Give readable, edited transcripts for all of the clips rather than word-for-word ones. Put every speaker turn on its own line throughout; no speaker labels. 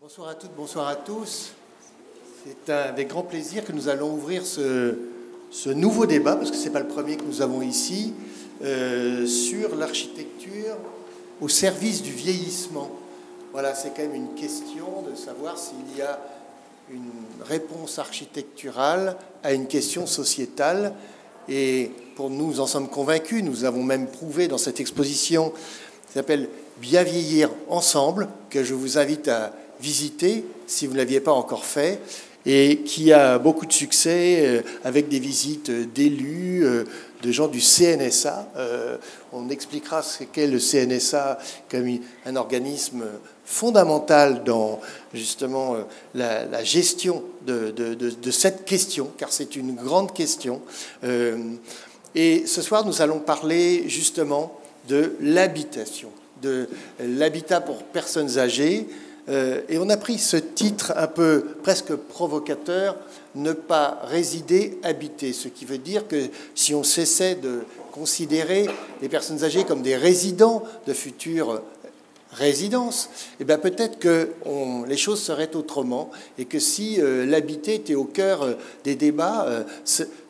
Bonsoir à toutes, bonsoir à tous. C'est avec grand plaisir que nous allons ouvrir ce nouveau débat, parce que ce n'est pas le premier que nous avons ici, sur l'architecture au service du vieillissement. Voilà, c'est quand même une question de savoir s'il y a une réponse architecturale à une question sociétale. Et pour nous en sommes convaincus, nous avons même prouvé dans cette exposition qui s'appelle « Bien vieillir ensemble », que je vous invite à visiter si vous ne l'aviez pas encore fait, et qui a beaucoup de succès avec des visites d'élus, de gens du CNSA. On expliquera ce qu'est le CNSA comme un organisme fondamental dans justement la gestion de cette question, car c'est une grande question. Et ce soir, nous allons parler justement de l'habitation, de l'habitat pour personnes âgées. Et on a pris ce titre un peu presque provocateur, ne pas résider, habiter. Ce qui veut dire que si on cessait de considérer les personnes âgées comme des résidents de futures résidences, eh bien peut-être que les choses seraient autrement, et que si l'habiter était au cœur des débats,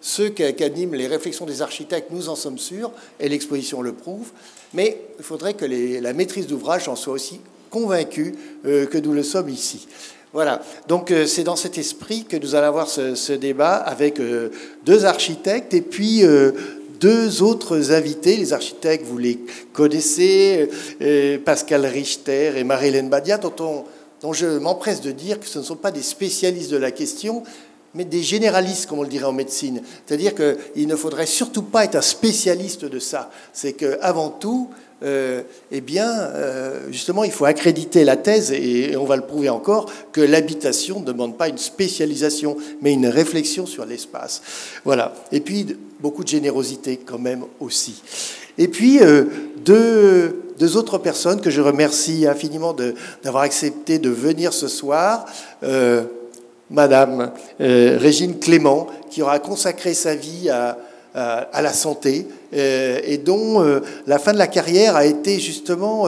ceux qu'animent les réflexions des architectes, nous en sommes sûrs, et l'exposition le prouve, mais il faudrait que la maîtrise d'ouvrage en soit aussi convaincus que nous le sommes ici. Voilà, donc c'est dans cet esprit que nous allons avoir ce débat avec deux architectes et puis deux autres invités. Les architectes, vous les connaissez, Pascal Richter et Marie-Hélène Badia, dont je m'empresse de dire que ce ne sont pas des spécialistes de la question, mais des généralistes, comme on le dirait en médecine. C'est-à-dire qu'il ne faudrait surtout pas être un spécialiste de ça. C'est qu'avant tout, eh bien, justement, il faut accréditer la thèse, et on va le prouver encore, que l'habitation ne demande pas une spécialisation, mais une réflexion sur l'espace. Voilà. Et puis, beaucoup de générosité quand même aussi. Et puis, deux autres personnes que je remercie infiniment d'avoir accepté de venir ce soir. Madame Régine Clément, qui aura consacré sa vie à la santé, et dont la fin de la carrière a été justement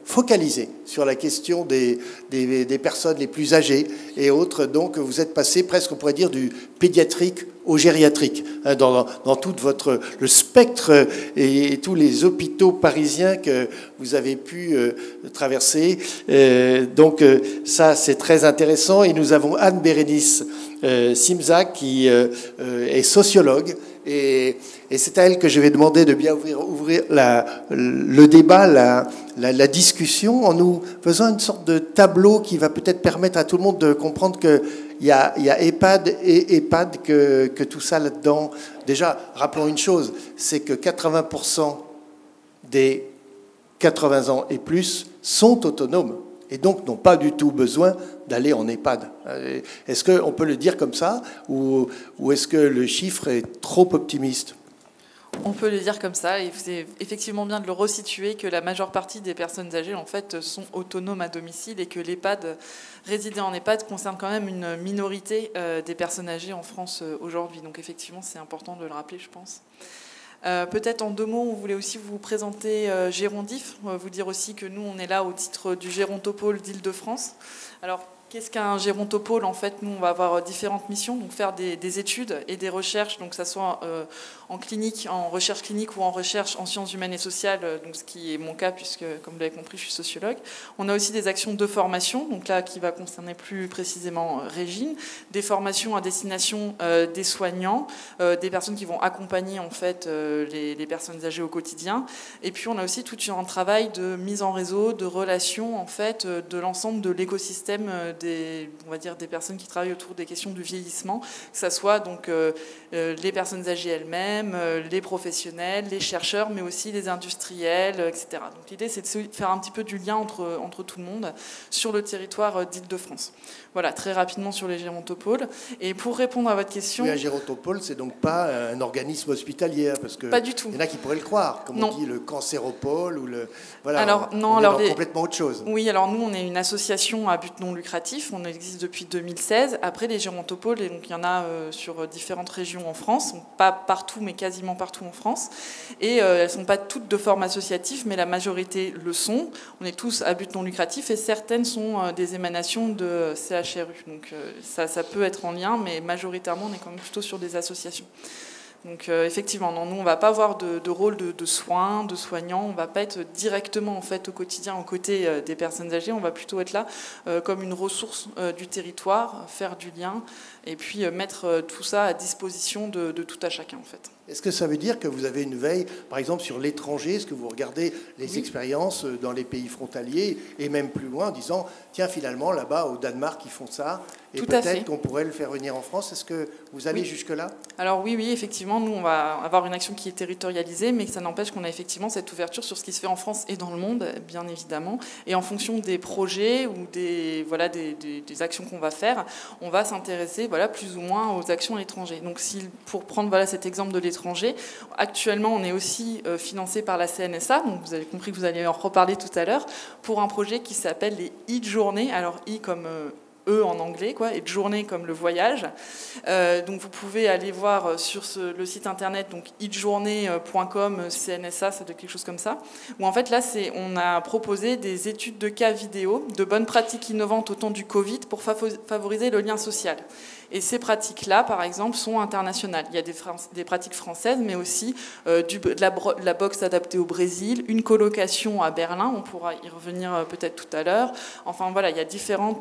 focalisée sur la question des personnes les plus âgées et autres. Donc vous êtes passé presque, on pourrait dire, du pédiatrique au gériatrique, dans tout le spectre et tous les hôpitaux parisiens que vous avez pu traverser. Donc ça, c'est très intéressant. Et nous avons Anne-Bérénice Simzac, qui est sociologue. Et c'est à elle que je vais demander de bien ouvrir le débat, la discussion, en nous faisant une sorte de tableau qui va peut-être permettre à tout le monde de comprendre qu'il y a EHPAD et EHPAD, que tout ça là-dedans. Déjà, rappelons une chose, c'est que 80% des 80 ans et plus sont autonomes, et donc n'ont pas du tout besoin d'aller en EHPAD. Est-ce qu'on peut le dire comme ça, ou est-ce que le chiffre est trop optimiste ?
On peut le dire comme ça, et c'est effectivement bien de le resituer, que la majeure partie des personnes âgées en fait sont autonomes à domicile, et que l'EHPAD, résider en EHPAD concerne quand même une minorité des personnes âgées en France aujourd'hui. Donc effectivement, c'est important de le rappeler, je pense. Peut-être en deux mots, on voulait aussi vous présenter Gérondif, vous dire aussi que nous, on est là au titre du Gérontopôle d'Île-de-France. Alors, qu'est-ce qu'un gérontopôle ? En fait, nous, on va avoir différentes missions, donc faire des études et des recherches, donc que ça soit en clinique, en recherche clinique ou en recherche en sciences humaines et sociales, donc ce qui est mon cas, puisque, comme vous l'avez compris, je suis sociologue. On a aussi des actions de formation, donc là, qui va concerner plus précisément Régine, des formations à destination des soignants, des personnes qui vont accompagner, en fait, les personnes âgées au quotidien. Et puis, on a aussi tout un travail de mise en réseau, de relations, en fait, de l'ensemble de l'écosystème on va dire des personnes qui travaillent autour des questions du vieillissement, que ce soit donc les personnes âgées elles-mêmes, les professionnels, les chercheurs, mais aussi les industriels, etc. Donc l'idée, c'est de faire un petit peu du lien entre tout le monde sur le territoire d'Île-de-France. Voilà, très rapidement sur les gérontopôles. Et pour répondre à votre question...
Oui, un gérontopôle, c'est donc pas un organisme hospitalier, parce que
pas du tout.
Il y en a qui pourraient le croire, comme
non.
On dit le cancéropole, ou le... Voilà,
alors, non,
on est
alors
dans complètement autre chose.
Oui, alors nous, on est une association à but non lucratif, lucratif. On existe depuis 2016. Après, les gérontopoles, donc il y en a sur différentes régions en France, pas partout, mais quasiment partout en France. Et elles ne sont pas toutes de forme associative, mais la majorité le sont. On est tous à but non lucratif et certaines sont des émanations de CHRU. Donc ça peut être en lien, mais majoritairement, on est quand même plutôt sur des associations. Donc effectivement, non, nous on ne va pas avoir de rôle de soins, de soignants, on ne va pas être directement en fait au quotidien aux côtés des personnes âgées, on va plutôt être là comme une ressource du territoire, faire du lien et puis mettre tout ça à disposition de tout à chacun en fait.
Est-ce que ça veut dire que vous avez une veille, par exemple, sur l'étranger? Est-ce que vous regardez les expériences dans les pays frontaliers et même plus loin en disant, tiens, finalement, là-bas, au Danemark, ils font ça, et peut-être qu'on pourrait le faire venir en France? Est-ce que vous allez jusque-là? Alors
oui, effectivement, nous, on va avoir une action qui est territorialisée, mais ça n'empêche qu'on a effectivement cette ouverture sur ce qui se fait en France et dans le monde, bien évidemment. Et en fonction des projets ou des actions qu'on va faire, on va s'intéresser plus ou moins aux actions à l'étranger. Donc pour prendre cet exemple de l'étranger, actuellement on est aussi financé par la CNSA, donc vous avez compris que vous allez en reparler tout à l'heure, pour un projet qui s'appelle les e-journées, alors e comme E en anglais, et journée comme le voyage. Donc vous pouvez aller voir sur le site internet, donc ejournée.com, CNSA, ça doit être quelque chose comme ça, où en fait là on a proposé des études de cas vidéo de bonnes pratiques innovantes au temps du Covid pour favoriser le lien social. Et ces pratiques-là, par exemple, sont internationales. Il y a des pratiques françaises, mais aussi de la boxe adaptée au Brésil, une colocation à Berlin, on pourra y revenir peut-être tout à l'heure. Enfin voilà, il y a différents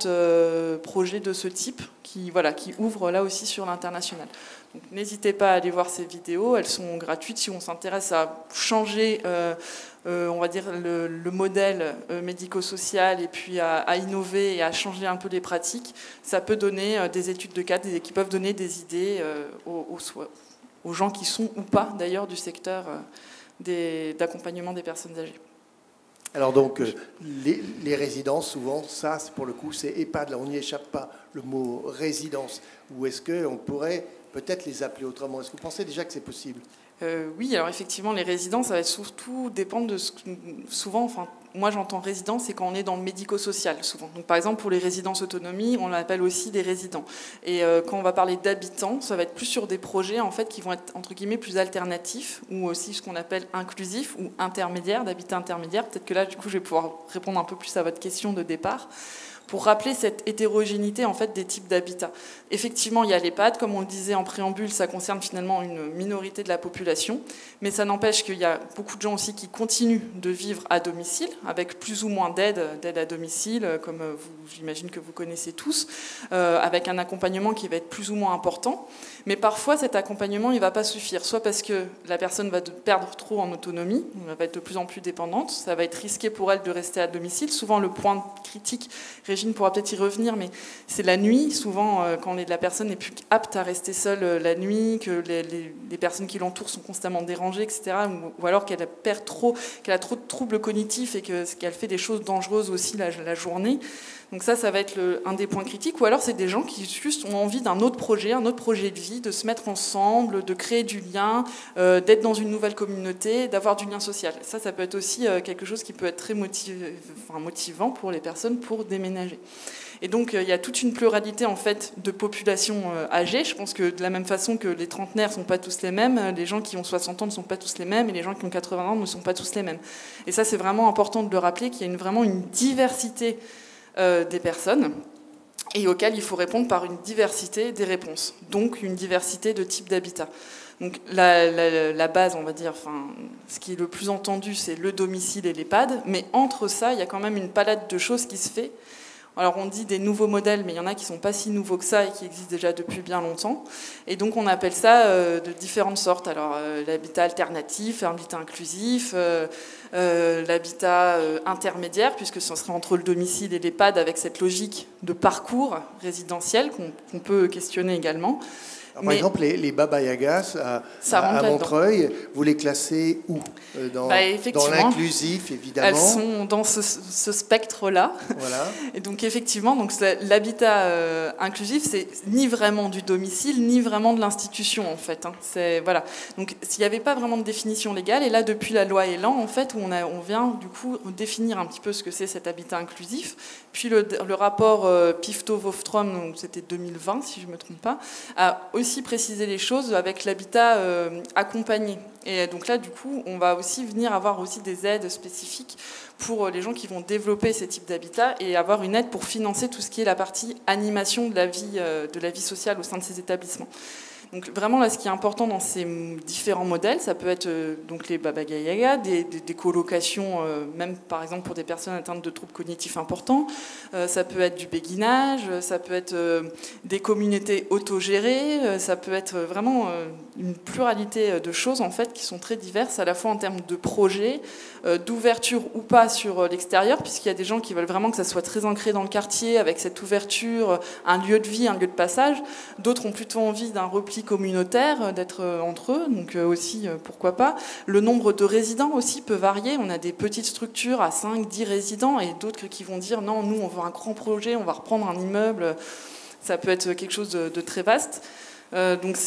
projets de ce type qui ouvrent là aussi sur l'international. Donc n'hésitez pas à aller voir ces vidéos, elles sont gratuites si on s'intéresse à changer on va dire le modèle médico-social et puis à innover et à changer un peu les pratiques. Ça peut donner des études de cas qui peuvent donner des idées aux gens qui sont ou pas d'ailleurs du secteur d'accompagnement des personnes âgées.
Alors donc, les résidences, souvent, ça, pour le coup, c'est EHPAD, là, on n'y échappe pas, le mot résidence. Ou est-ce qu'on pourrait peut-être les appeler autrement? Est-ce que vous pensez déjà que c'est possible?
Oui, alors effectivement, les résidences, ça va surtout dépendre de ce que, souvent, moi j'entends résidence, c'est quand on est dans le médico-social, souvent. Donc par exemple, pour les résidences autonomie, on l'appelle aussi des résidents. Et quand on va parler d'habitants, ça va être plus sur des projets, en fait, qui vont être, entre guillemets, plus alternatifs, ou aussi ce qu'on appelle inclusifs, ou intermédiaires, d'habitat intermédiaire. Peut-être que là, du coup, je vais pouvoir répondre un peu plus à votre question de départ, pour rappeler cette hétérogénéité en fait, des types d'habitat. Effectivement, il y a l'EHPAD, comme on le disait en préambule, ça concerne finalement une minorité de la population, mais ça n'empêche qu'il y a beaucoup de gens aussi qui continuent de vivre à domicile, avec plus ou moins d'aide à domicile, comme j'imagine que vous connaissez tous, avec un accompagnement qui va être plus ou moins important. Mais parfois, cet accompagnement, il ne va pas suffire, soit parce que la personne va perdre trop en autonomie, elle va être de plus en plus dépendante, ça va être risqué pour elle de rester à domicile. Souvent, le point critique, Régine pourra peut-être y revenir, mais c'est la nuit. Souvent, quand la personne n'est plus apte à rester seule la nuit, que les personnes qui l'entourent sont constamment dérangées, etc., ou alors qu'elle a trop de troubles cognitifs et qu'elle fait des choses dangereuses aussi la journée. Donc ça va être un des points critiques. Ou alors c'est des gens qui juste ont envie d'un autre projet de vie, de se mettre ensemble, de créer du lien, d'être dans une nouvelle communauté, d'avoir du lien social. Ça peut être aussi quelque chose qui peut être très motivant pour les personnes pour déménager. Et donc il y a toute une pluralité en fait de populations âgées. Je pense que de la même façon que les trentenaires ne sont pas tous les mêmes, les gens qui ont 60 ans ne sont pas tous les mêmes et les gens qui ont 80 ans ne sont pas tous les mêmes. Et ça c'est vraiment important de le rappeler qu'il y a vraiment une diversité des personnes et auxquelles il faut répondre par une diversité des réponses, donc une diversité de types d'habitat. Donc la base, on va dire, ce qui est le plus entendu, c'est le domicile et l'EHPAD, mais entre ça, il y a quand même une palette de choses qui se fait. Alors on dit des nouveaux modèles, mais il y en a qui ne sont pas si nouveaux que ça et qui existent déjà depuis bien longtemps. Et donc on appelle ça de différentes sortes. Alors l'habitat alternatif, l'habitat inclusif, l'habitat intermédiaire, puisque ce serait entre le domicile et l'EHPAD avec cette logique de parcours résidentiel qu'on peut questionner également.
Par exemple, les Baba Yagas à Montreuil, vous les classez où dans l'inclusif, évidemment.
Elles sont dans ce spectre-là.
Voilà.
Et donc, effectivement, l'habitat inclusif, c'est ni vraiment du domicile, ni vraiment de l'institution, en fait. Voilà. Donc, s'il n'y avait pas vraiment de définition légale, et là, depuis la loi Elan, en fait, on vient, du coup, définir un petit peu ce que c'est cet habitat inclusif. Puis, le rapport Pifto-Wofstrom, c'était 2020, si je ne me trompe pas, a aussi préciser les choses avec l'habitat accompagné. Et donc là, du coup, on va aussi venir avoir aussi des aides spécifiques pour les gens qui vont développer ces types d'habitats et avoir une aide pour financer tout ce qui est la partie animation de la vie sociale au sein de ces établissements. Donc vraiment, là, ce qui est important dans ces différents modèles, ça peut être donc les Baba Yaga, des colocations, même par exemple pour des personnes atteintes de troubles cognitifs importants. Ça peut être du béguinage, ça peut être des communautés autogérées, ça peut être vraiment une pluralité de choses en fait qui sont très diverses, à la fois en termes de projets, d'ouverture ou pas sur l'extérieur, puisqu'il y a des gens qui veulent vraiment que ça soit très ancré dans le quartier, avec cette ouverture, un lieu de vie, un lieu de passage. D'autres ont plutôt envie d'un repli communautaire, d'être entre eux, donc aussi, pourquoi pas. Le nombre de résidents aussi peut varier. On a des petites structures à 5, 10 résidents et d'autres qui vont dire non, nous, on veut un grand projet, on va reprendre un immeuble. Ça peut être quelque chose de très vaste. Donc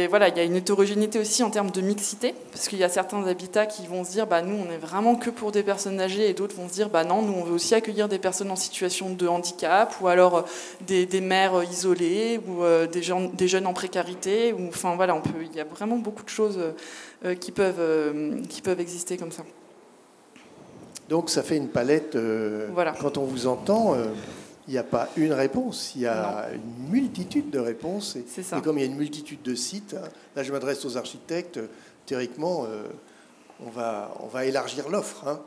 voilà, il y a une hétérogénéité aussi en termes de mixité, parce qu'il y a certains habitats qui vont se dire nous on est vraiment que pour des personnes âgées, et d'autres vont se dire non, nous on veut aussi accueillir des personnes en situation de handicap, ou alors des mères isolées, ou des jeunes en précarité, ou enfin voilà, il y a vraiment beaucoup de choses qui peuvent exister comme ça.
Donc ça fait une palette. Voilà. Quand on vous entend. Il n'y a pas une réponse, il y a une multitude de réponses. Et comme il y a une multitude de sites, là je m'adresse aux architectes, théoriquement, on va élargir l'offre. Hein.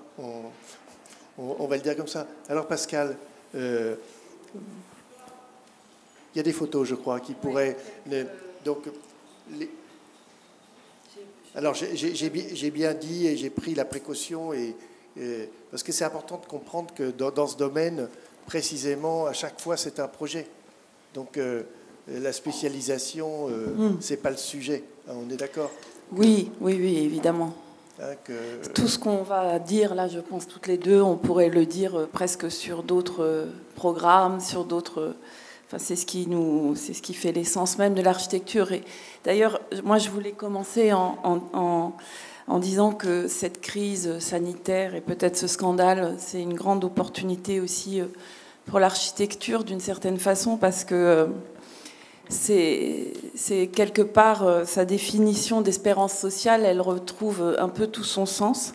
On va le dire comme ça. Alors Pascal, il y a des photos, je crois, qui pourraient... Alors j'ai bien dit et j'ai pris la précaution, parce que c'est important de comprendre que dans ce domaine... Précisément, à chaque fois, c'est un projet. Donc, la spécialisation, c'est pas le sujet. Hein, on est d'accord ?
Oui, évidemment. Hein, tout ce qu'on va dire, là, je pense, toutes les deux, on pourrait le dire presque sur d'autres programmes, sur d'autres... Enfin, c'est ce qui fait l'essence même de l'architecture. Et d'ailleurs, moi, je voulais commencer en disant que cette crise sanitaire et peut-être ce scandale, c'est une grande opportunité aussi pour l'architecture d'une certaine façon, parce que c'est quelque part sa définition d'espérance sociale, elle retrouve un peu tout son sens.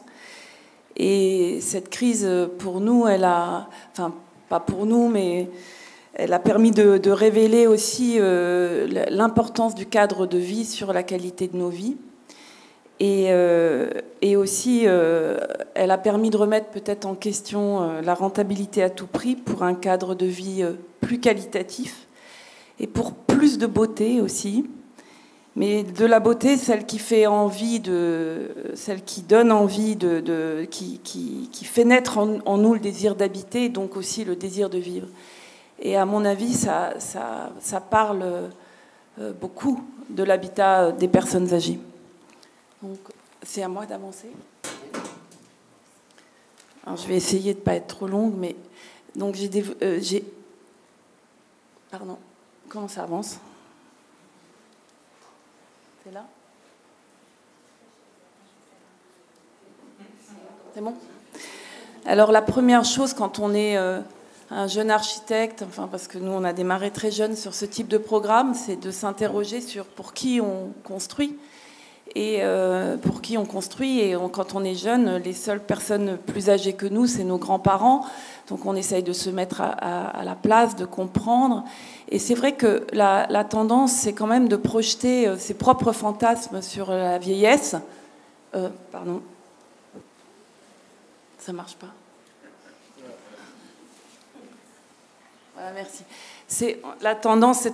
Et cette crise, pour nous, enfin pas pour nous, mais elle a permis de révéler aussi l'importance du cadre de vie sur la qualité de nos vies. Et aussi, elle a permis de remettre peut-être en question la rentabilité à tout prix pour un cadre de vie plus qualitatif et pour plus de beauté aussi. Mais de la beauté, celle qui fait envie, celle qui donne envie, qui fait naître en nous le désir d'habiter, et donc aussi le désir de vivre. Et à mon avis, ça parle beaucoup de l'habitat des personnes âgées. Donc, c'est à moi d'avancer. Alors, je vais essayer de ne pas être trop longue, mais donc pardon, comment ça avance ? C'est là ? C'est bon ? Alors, la première chose, quand on est un jeune architecte, enfin, parce que nous, on a démarré très jeune sur ce type de programme, c'est de s'interroger sur pour qui on construit. Et pour qui on construit, et quand on est jeune, les seules personnes plus âgées que nous, c'est nos grands-parents. Donc on essaye de se mettre à la place, de comprendre. Et c'est vrai que la tendance, c'est quand même de projeter ses propres fantasmes sur la vieillesse. Pardon. Ça marche pas. Voilà, merci. La tendance, c'est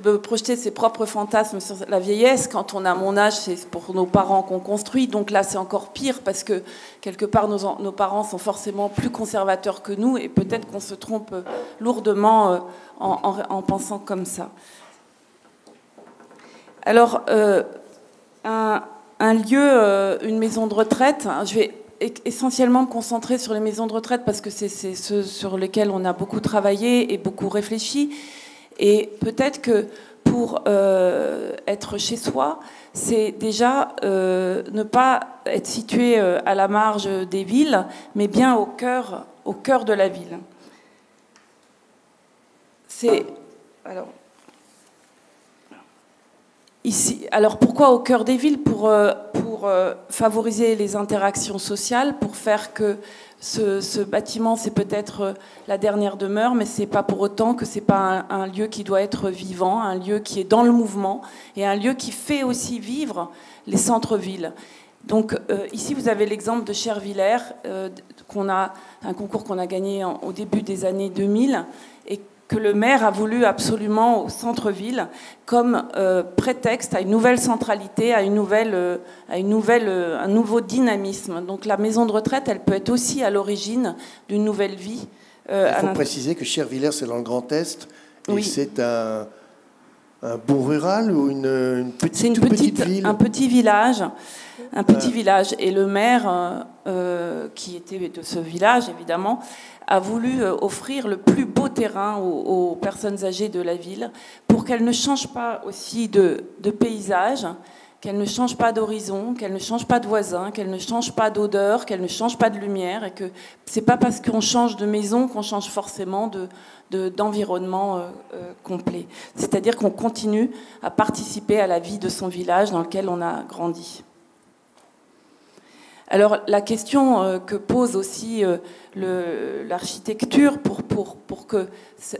de projeter ses propres fantasmes sur la vieillesse. Quand on a mon âge, c'est pour nos parents qu'on construit. Donc là, c'est encore pire parce que, quelque part, nos parents sont forcément plus conservateurs que nous et peut-être qu'on se trompe lourdement en pensant comme ça. Alors, un lieu, une maison de retraite, je vais essentiellement me concentrer sur les maisons de retraite parce que c'est ceux sur lesquels on a beaucoup travaillé et beaucoup réfléchi. Et peut-être que pour être chez soi, c'est déjà ne pas être situé à la marge des villes, mais bien au cœur de la ville. Alors pourquoi au cœur des villes? Pour favoriser les interactions sociales, pour faire que ce bâtiment, c'est peut-être la dernière demeure, mais c'est pas pour autant que c'est pas un lieu qui doit être vivant, un lieu qui est dans le mouvement et un lieu qui fait aussi vivre les centres-villes. Donc ici, vous avez l'exemple de Chervillers, un concours qu'on a gagné au début des années 2000 et que le maire a voulu absolument au centre-ville comme prétexte à une nouvelle centralité, à un nouveau dynamisme. Donc la maison de retraite, elle peut être aussi à l'origine d'une nouvelle vie.
Il faut préciser que Chervillers, c'est dans le Grand Est, et oui. C'est un bourg rural ou une petite ville.
Un petit village. Un petit village. Et le maire, qui était de ce village, évidemment, a voulu offrir le plus beau terrain aux personnes âgées de la ville pour qu'elles ne changent pas aussi de paysage, qu'elles ne changent pas d'horizon, qu'elles ne changent pas de voisins, qu'elles ne changent pas d'odeur, qu'elles ne changent pas de lumière, et que c'est pas parce qu'on change de maison qu'on change forcément d'environnement complet. C'est-à-dire qu'on continue à participer à la vie de son village dans lequel on a grandi. Alors la question que pose aussi l'architecture pour que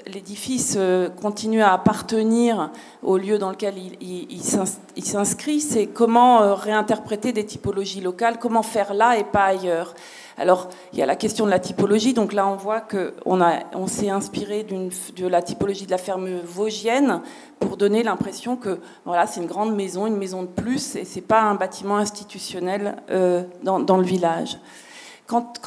l'édifice continue à appartenir au lieu dans lequel il s'inscrit, c'est comment réinterpréter des typologies locales, comment faire là et pas ailleurs. Alors, il y a la question de la typologie. Donc là, on voit qu'on s'est inspiré de la typologie de la ferme vosgienne pour donner l'impression que voilà, c'est une grande maison, une maison de plus, et c'est pas un bâtiment institutionnel dans le village. Quand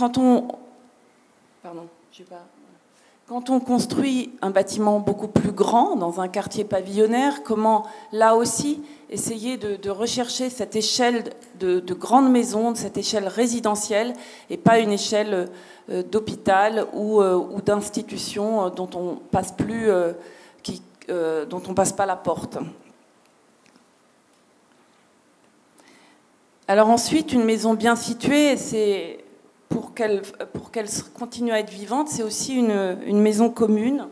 on construit un bâtiment beaucoup plus grand dans un quartier pavillonnaire, comment là aussi essayer de rechercher cette échelle de grande maison, cette échelle résidentielle, et pas une échelle d'hôpital ou d'institution dont on passe plus, dont on passe pas la porte. Alors ensuite, une maison bien située, c'est pour qu'elle continue à être vivante, c'est aussi une maison commune.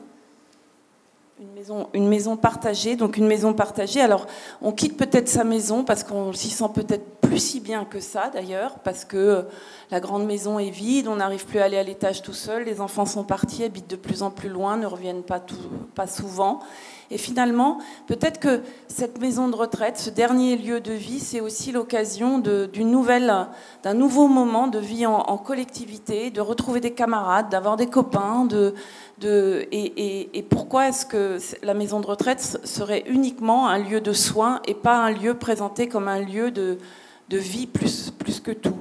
Une maison partagée, donc une maison partagée. Alors, on quitte peut-être sa maison parce qu'on s'y sent peut-être plus si bien que ça, d'ailleurs, parce que la grande maison est vide, on n'arrive plus à aller à l'étage tout seul, les enfants sont partis, habitent de plus en plus loin, ne reviennent pas souvent. Et finalement, peut-être que cette maison de retraite, ce dernier lieu de vie, c'est aussi l'occasion d'un nouveau moment de vie en collectivité, de retrouver des camarades, d'avoir des copains, et pourquoi est-ce que la maison de retraite serait uniquement un lieu de soins et pas un lieu présenté comme un lieu de vie plus que tout?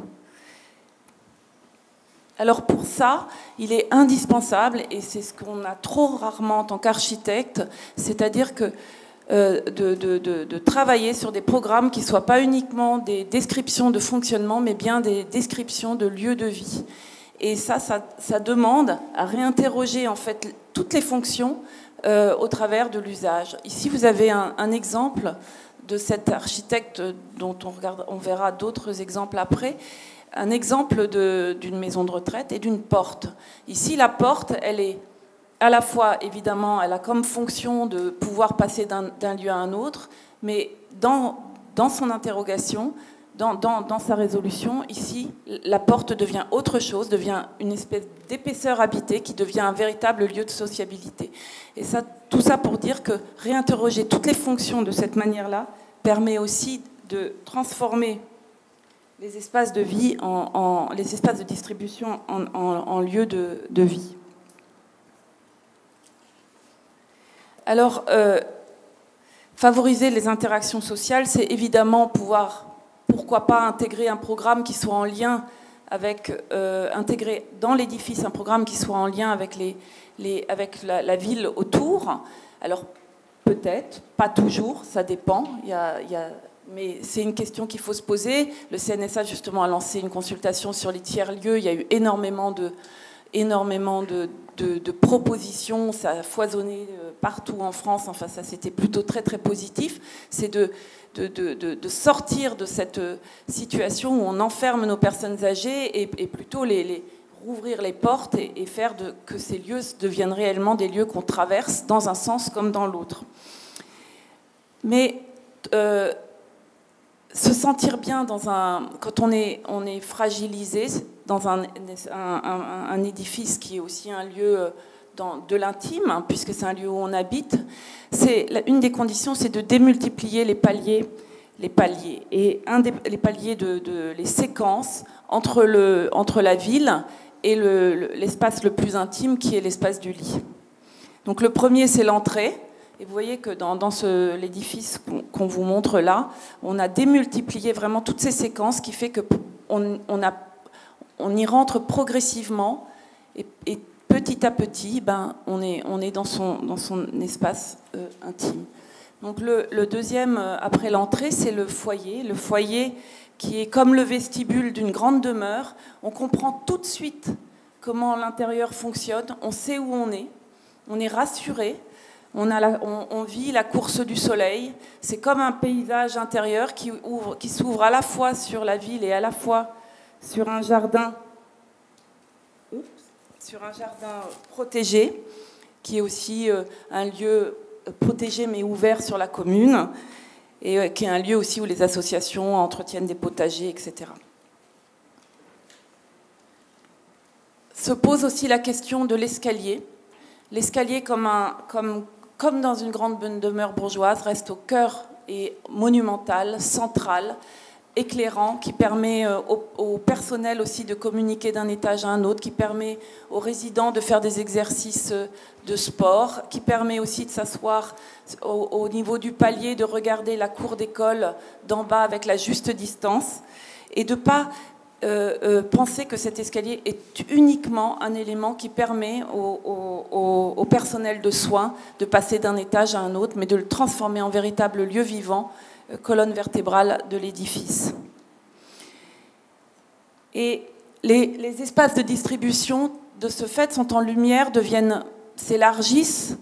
Alors pour ça, il est indispensable, et c'est ce qu'on a trop rarement en tant qu'architecte, c'est-à-dire que de travailler sur des programmes qui ne soient pas uniquement des descriptions de fonctionnement, mais bien des descriptions de lieux de vie. Et ça demande à réinterroger en fait toutes les fonctions au travers de l'usage. Ici, vous avez un exemple de cet architecte dont on verra d'autres exemples après. Un exemple d'une maison de retraite et d'une porte. Ici, la porte, elle est à la fois, évidemment, elle a comme fonction de pouvoir passer d'un lieu à un autre, mais dans son interrogation, dans sa résolution, ici, la porte devient autre chose, devient une espèce d'épaisseur habitée qui devient un véritable lieu de sociabilité. Et ça, tout ça pour dire que réinterroger toutes les fonctions de cette manière-là permet aussi de transformer les espaces de vie, les espaces de distribution en lieu de vie. Alors, favoriser les interactions sociales, c'est évidemment pourquoi pas intégrer un programme qui soit en lien avec, intégrer dans l'édifice un programme qui soit en lien avec la ville autour. Alors, peut-être, pas toujours, ça dépend. Mais c'est une question qu'il faut se poser. Le CNSA, justement, a lancé une consultation sur les tiers-lieux. Il y a eu énormément de propositions. Ça a foisonné partout en France. Enfin, ça, c'était plutôt très, très positif. C'est de sortir de cette situation où on enferme nos personnes âgées et plutôt rouvrir les portes et faire que ces lieux deviennent réellement des lieux qu'on traverse dans un sens comme dans l'autre. Mais se sentir bien quand on est fragilisé dans un édifice qui est aussi un lieu de l'intime, hein, puisque c'est un lieu où on habite, une des conditions, c'est de démultiplier les paliers et les paliers les séquences entre la ville et l'espace le plus intime qui est l'espace du lit. Donc le premier, c'est l'entrée. Et vous voyez que dans l'édifice qu'on vous montre là, on a démultiplié vraiment toutes ces séquences qui fait qu'on y rentre progressivement et petit à petit, on est dans son espace intime. Donc le deuxième, après l'entrée, c'est le foyer. Le foyer qui est comme le vestibule d'une grande demeure. On comprend tout de suite comment l'intérieur fonctionne. On sait où on est rassuré. On vit la course du soleil. C'est comme un paysage intérieur qui s'ouvre à la fois sur la ville et à la fois sur un jardin protégé, qui est aussi un lieu protégé mais ouvert sur la commune, et qui est un lieu aussi où les associations entretiennent des potagers, etc. Se pose aussi la question de l'escalier. L'escalier, comme dans une grande demeure bourgeoise, reste au cœur et monumental, central, éclairant, qui permet au personnel aussi de communiquer d'un étage à un autre, qui permet aux résidents de faire des exercices de sport, qui permet aussi de s'asseoir au niveau du palier, de regarder la cour d'école d'en bas avec la juste distance, et de ne pas penser que cet escalier est uniquement un élément qui permet au personnel de soins de passer d'un étage à un autre, mais de le transformer en véritable lieu vivant, colonne vertébrale de l'édifice. Et les espaces de distribution, de ce fait, sont en lumière, s'élargissent,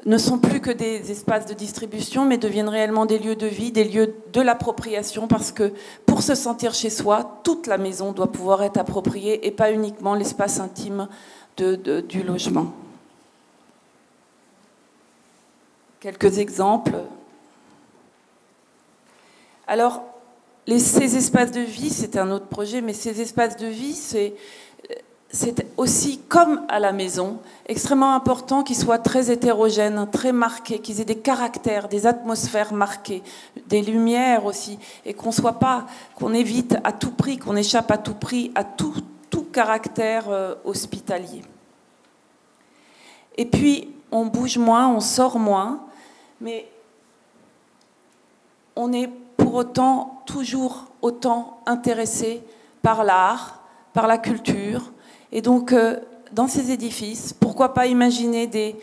ne sont plus que des espaces de distribution, mais deviennent réellement des lieux de vie, des lieux de l'appropriation, parce que pour se sentir chez soi, toute la maison doit pouvoir être appropriée et pas uniquement l'espace intime du logement. Quelques exemples. Alors, ces espaces de vie, c'est un autre projet, mais ces espaces de vie, c'est aussi, comme à la maison, extrêmement important qu'ils soient très hétérogènes, très marqués, qu'ils aient des caractères, des atmosphères marquées, des lumières aussi, et qu'on évite à tout prix, qu'on échappe à tout prix à tout caractère hospitalier. Et puis, on bouge moins, on sort moins, mais on est pour autant toujours autant intéressé par l'art, par la culture. Et donc, dans ces édifices, pourquoi pas imaginer des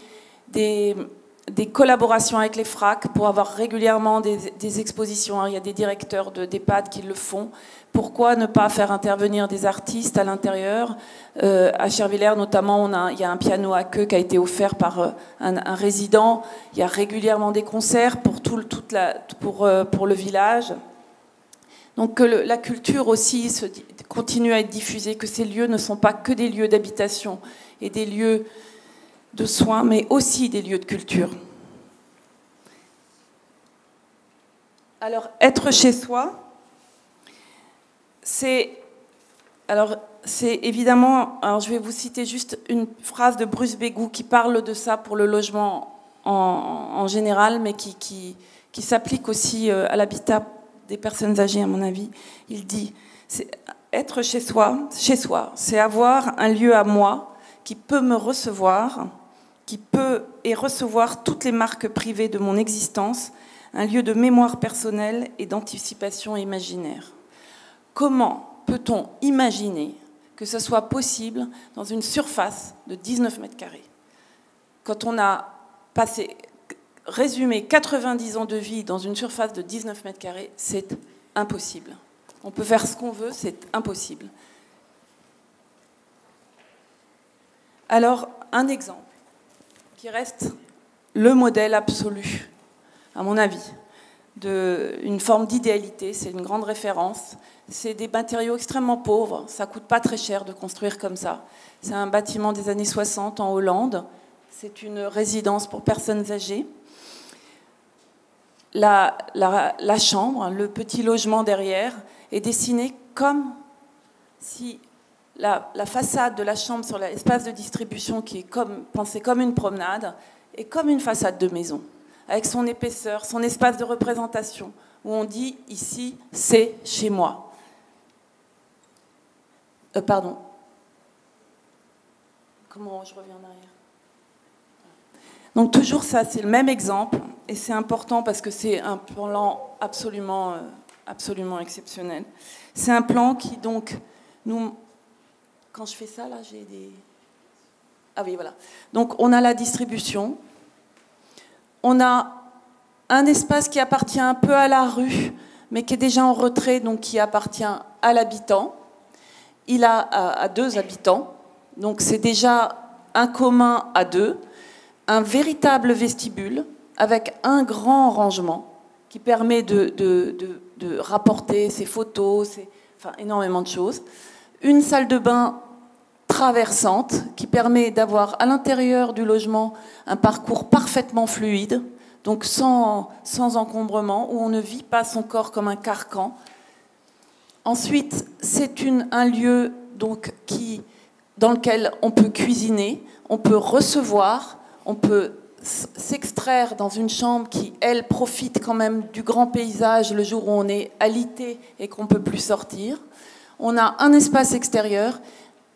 collaborations avec les FRAC pour avoir régulièrement des expositions. Alors, il y a des directeurs d'EHPAD qui le font. Pourquoi ne pas faire intervenir des artistes à l'intérieur? À Chervillers, notamment, il y a un piano à queue qui a été offert par un résident. Il y a régulièrement des concerts pour le village. Donc que la culture aussi continue à être diffusée, que ces lieux ne sont pas que des lieux d'habitation et des lieux de soins, mais aussi des lieux de culture. Alors, être chez soi, c'est évidemment... Alors, je vais vous citer juste une phrase de Bruce Bégou qui parle de ça pour le logement en général, mais qui s'applique aussi à l'habitat des personnes âgées, à mon avis. Il dit, être chez soi, c'est avoir un lieu à moi qui peut me recevoir, qui peut et recevoir toutes les marques privées de mon existence, un lieu de mémoire personnelle et d'anticipation imaginaire. Comment peut-on imaginer que ce soit possible dans une surface de 19 mètres carrés ? Quand on a résumer 90 ans de vie dans une surface de 19 mètres carrés, c'est impossible. On peut faire ce qu'on veut, c'est impossible. Alors, un exemple qui reste le modèle absolu, à mon avis, d'une forme d'idéalité, c'est une grande référence. C'est des matériaux extrêmement pauvres, ça ne coûte pas très cher de construire comme ça. C'est un bâtiment des années 60 en Hollande, c'est une résidence pour personnes âgées. La chambre, le petit logement derrière, est dessiné comme si la façade de la chambre sur l'espace de distribution, qui est pensée comme une promenade, est comme une façade de maison, avec son épaisseur, son espace de représentation, où on dit ici, c'est chez moi. Pardon. Comment je reviens en arrière? Donc toujours ça, c'est le même exemple, et c'est important parce que c'est un plan absolument exceptionnel. C'est un plan qui donc nous... Quand je fais ça, là, j'ai des... Ah oui, voilà. Donc on a la distribution, on a un espace qui appartient un peu à la rue, mais qui est déjà en retrait, donc qui appartient à l'habitant. Il a à 2 habitants, donc c'est déjà un commun à 2, un véritable vestibule avec un grand rangement qui permet de rapporter ses photos, enfin énormément de choses. Une salle de bain traversante qui permet d'avoir à l'intérieur du logement un parcours parfaitement fluide, donc sans encombrement, où on ne vit pas son corps comme un carcan. Ensuite, c'est un lieu donc, dans lequel on peut cuisiner, on peut recevoir, on peut s'extraire dans une chambre qui, elle, profite quand même du grand paysage le jour où on est alité et qu'on ne peut plus sortir. On a un espace extérieur,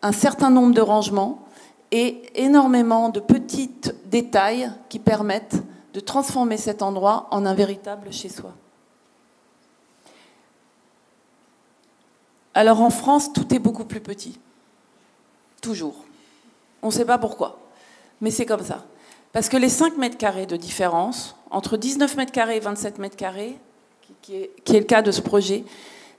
un certain nombre de rangements et énormément de petits détails qui permettent de transformer cet endroit en un véritable chez-soi. Alors en France, tout est beaucoup plus petit. Toujours. On ne sait pas pourquoi, mais c'est comme ça. Parce que les 5 mètres carrés de différence, entre 19 mètres carrés et 27 mètres carrés, qui est le cas de ce projet,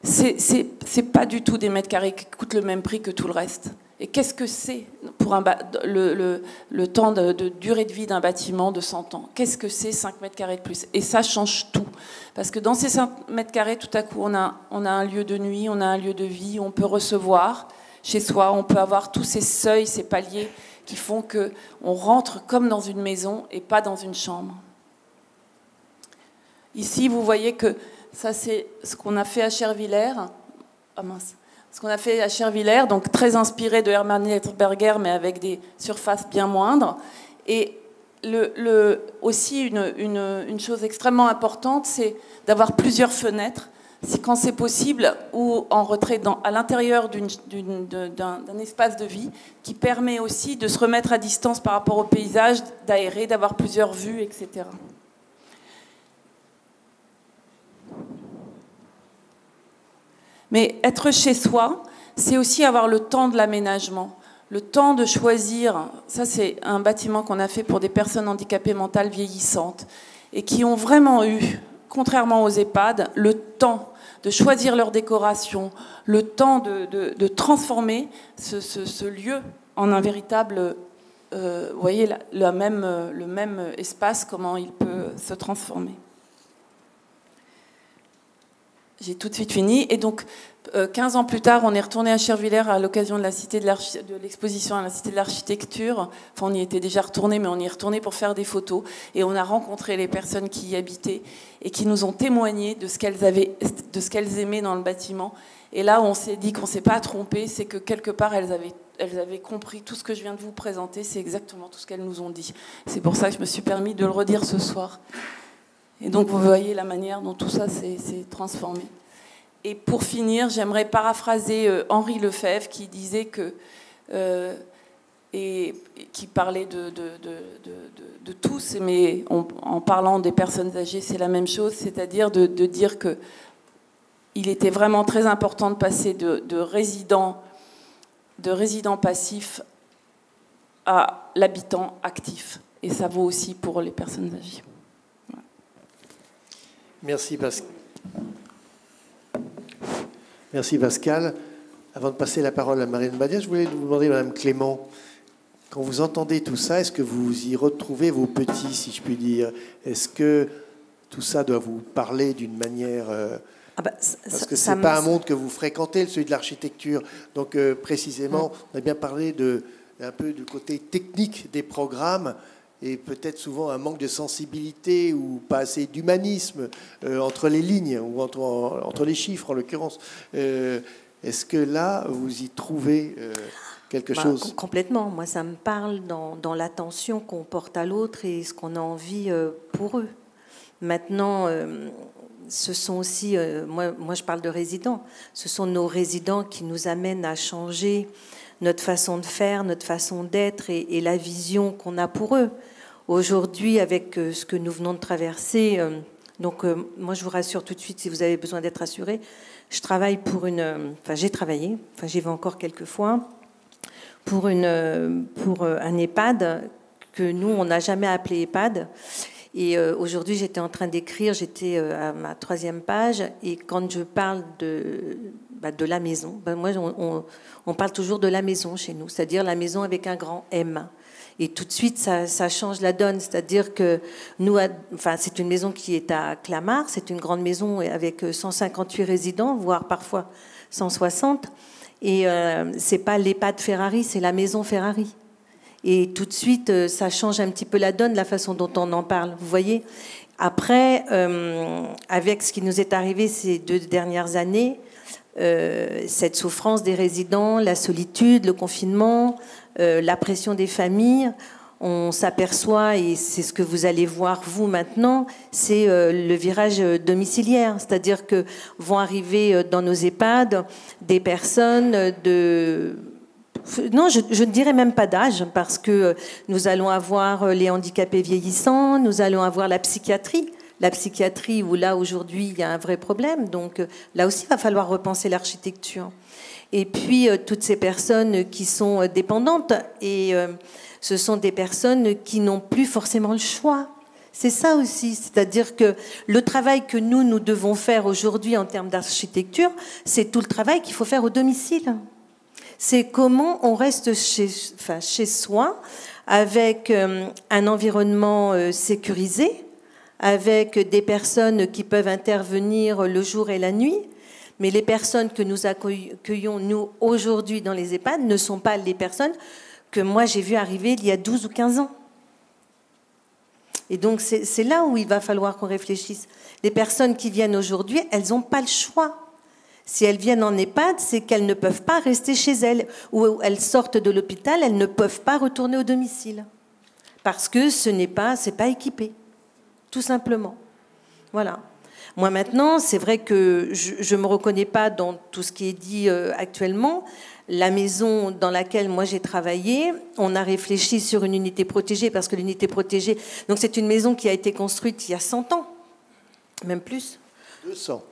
c'est pas du tout des mètres carrés qui coûtent le même prix que tout le reste. Et qu'est-ce que c'est pour le temps de durée de vie d'un bâtiment de 100 ans? Qu'est-ce que c'est 5 mètres carrés de plus? Et ça change tout. Parce que dans ces 5 mètres carrés, tout à coup, on a un lieu de nuit, on a un lieu de vie, on peut recevoir chez soi, on peut avoir tous ces seuils, ces paliers qui font qu'on rentre comme dans une maison et pas dans une chambre. Ici, vous voyez que ça, c'est ce qu'on a fait à Chervillers. Ah mince. Ce qu'on a fait à Chervillers, donc très inspiré de Hermann Letterberger, mais avec des surfaces bien moindres. Et aussi, une chose extrêmement importante, c'est d'avoir plusieurs fenêtres, quand c'est possible, ou en retrait à l'intérieur d'un espace de vie, qui permet aussi de se remettre à distance par rapport au paysage, d'aérer, d'avoir plusieurs vues, etc. Mais être chez soi, c'est aussi avoir le temps de l'aménagement, le temps de choisir. Ça, c'est un bâtiment qu'on a fait pour des personnes handicapées mentales vieillissantes et qui ont vraiment eu, contrairement aux EHPAD, le temps de choisir leur décoration, le temps de transformer ce lieu en un véritable... vous voyez le même espace, comment il peut se transformer. J'ai tout de suite fini. Et donc, 15 ans plus tard, on est retourné à Chervillers à l'occasion de l'exposition à la Cité de l'Architecture. Enfin, on y était déjà retourné, mais on y est retourné pour faire des photos. Et on a rencontré les personnes qui y habitaient et qui nous ont témoigné de ce qu'elles aimaient dans le bâtiment. Et là, on s'est dit qu'on ne s'est pas trompé, c'est que quelque part, elles avaient compris tout ce que je viens de vous présenter. C'est exactement tout ce qu'elles nous ont dit. C'est pour ça que je me suis permis de le redire ce soir. Et donc, vous voyez la manière dont tout ça s'est transformé. Et pour finir, j'aimerais paraphraser Henri Lefebvre qui disait que, et qui parlait de tous, mais en parlant des personnes âgées, c'est la même chose, c'est-à-dire de dire qu'il était vraiment très important de passer de résident passif à l'habitant actif. Et ça vaut aussi pour les personnes âgées.
Merci, Merci Pascal. Avant de passer la parole à Marine Badia, je voulais vous demander, Madame Clément, quand vous entendez tout ça, est-ce que vous y retrouvez vos petits, si je puis dire? Est-ce que tout ça doit vous parler d'une manière... parce que ce n'est pas un monde que vous fréquentez, celui de l'architecture. Donc précisément, on a bien parlé un peu du côté technique des programmes et peut-être souvent un manque de sensibilité ou pas assez d'humanisme entre les lignes ou entre les chiffres en l'occurrence. Est-ce que là, vous y trouvez quelque chose?
Complètement. Moi, ça me parle dans l'attention qu'on porte à l'autre et ce qu'on a envie pour eux. Maintenant, ce sont aussi, moi je parle de résidents, ce sont nos résidents qui nous amènent à changer notre façon de faire, notre façon d'être et la vision qu'on a pour eux. Aujourd'hui, avec ce que nous venons de traverser, moi je vous rassure tout de suite si vous avez besoin d'être rassuré, je travaille pour j'ai travaillé, j'y vais encore quelques fois, pour un EHPAD que nous, on n'a jamais appelé EHPAD. Et aujourd'hui, j'étais en train d'écrire, j'étais à ma 3e page, et quand je parle de la maison, moi, on parle toujours de la maison chez nous, c'est-à-dire la maison avec un grand M. Et tout de suite, ça change la donne, c'est-à-dire que nous, c'est une maison qui est à Clamart, c'est une grande maison avec 158 résidents, voire parfois 160, et c'est pas l'EHPAD Ferrari, c'est la maison Ferrari. Et tout de suite, ça change un petit peu la donne, la façon dont on en parle. Vous voyez ? Après, avec ce qui nous est arrivé ces 2 dernières années, cette souffrance des résidents, la solitude, le confinement, la pression des familles, on s'aperçoit, et c'est ce que vous allez voir vous maintenant, c'est le virage domiciliaire. C'est-à-dire que vont arriver dans nos EHPAD des personnes de... Non, je ne dirais même pas d'âge, parce que nous allons avoir les handicapés vieillissants, nous allons avoir la psychiatrie où là, aujourd'hui, il y a un vrai problème. Donc là aussi, il va falloir repenser l'architecture. Et puis, toutes ces personnes qui sont dépendantes, et ce sont des personnes qui n'ont plus forcément le choix. C'est ça aussi, c'est-à-dire que le travail que nous devons faire aujourd'hui en termes d'architecture, c'est tout le travail qu'il faut faire au domicile. C'est comment on reste chez soi avec un environnement sécurisé, avec des personnes qui peuvent intervenir le jour et la nuit. Mais les personnes que nous accueillons, nous, aujourd'hui dans les EHPAD, ne sont pas les personnes que moi j'ai vues arriver il y a 12 ou 15 ans. Et donc c'est là où il va falloir qu'on réfléchisse. Les personnes qui viennent aujourd'hui, elles n'ont pas le choix. Si elles viennent en EHPAD, c'est qu'elles ne peuvent pas rester chez elles. Ou elles sortent de l'hôpital, elles ne peuvent pas retourner au domicile. Parce que c'est pas équipé. Tout simplement. Voilà. Moi maintenant, c'est vrai que je ne me reconnais pas dans tout ce qui est dit actuellement. La maison dans laquelle moi j'ai travaillé, on a réfléchi sur une unité protégée, parce que l'unité protégée, donc c'est une maison qui a été construite il y a 100 ans, même plus. 200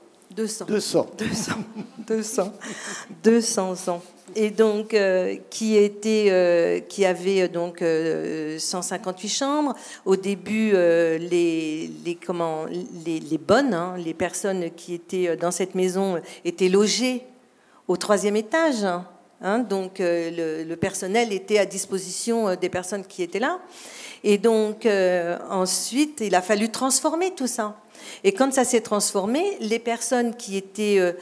ans. Et donc, qui avait donc 158 chambres. Au début, les bonnes, les personnes qui étaient dans cette maison étaient logées au 3e étage. Donc, le personnel était à disposition des personnes qui étaient là. Et donc, ensuite, il a fallu transformer tout ça. Et quand ça s'est transformé, les personnes qui étaient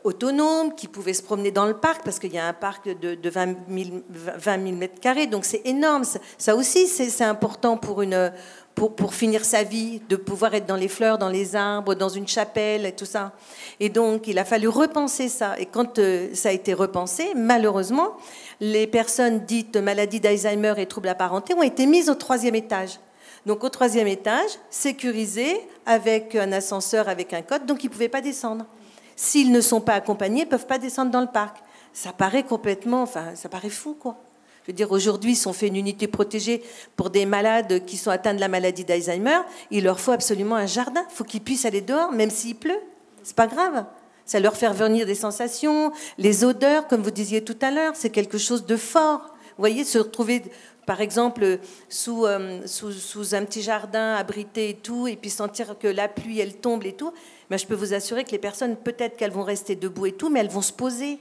autonomes, qui pouvaient se promener dans le parc, parce qu'il y a un parc de 20 000 mètres carrés, donc c'est énorme. Ça aussi, c'est important pour finir sa vie, de pouvoir être dans les fleurs, dans les arbres, dans une chapelle, et tout ça. Et donc, il a fallu repenser ça. Et quand ça a été repensé, malheureusement, les personnes dites maladies d'Alzheimer et troubles apparentés ont été mises au 3e étage. Donc au 3e étage, sécurisé, avec un ascenseur, avec un code, donc ils ne pouvaient pas descendre. S'ils ne sont pas accompagnés, ils ne peuvent pas descendre dans le parc. Ça paraît complètement, ça paraît fou, quoi. Je veux dire, aujourd'hui, ils ont fait une unité protégée pour des malades qui sont atteints de la maladie d'Alzheimer. Il leur faut absolument un jardin. Il faut qu'ils puissent aller dehors, même s'il pleut. C'est pas grave. Ça leur fait revenir des sensations, les odeurs, comme vous disiez tout à l'heure, c'est quelque chose de fort. Vous voyez, se retrouver par exemple, sous un petit jardin abrité et tout, et puis sentir que la pluie, elle tombe et tout, mais je peux vous assurer que les personnes, peut-être qu'elles vont rester debout et tout, mais elles vont se poser.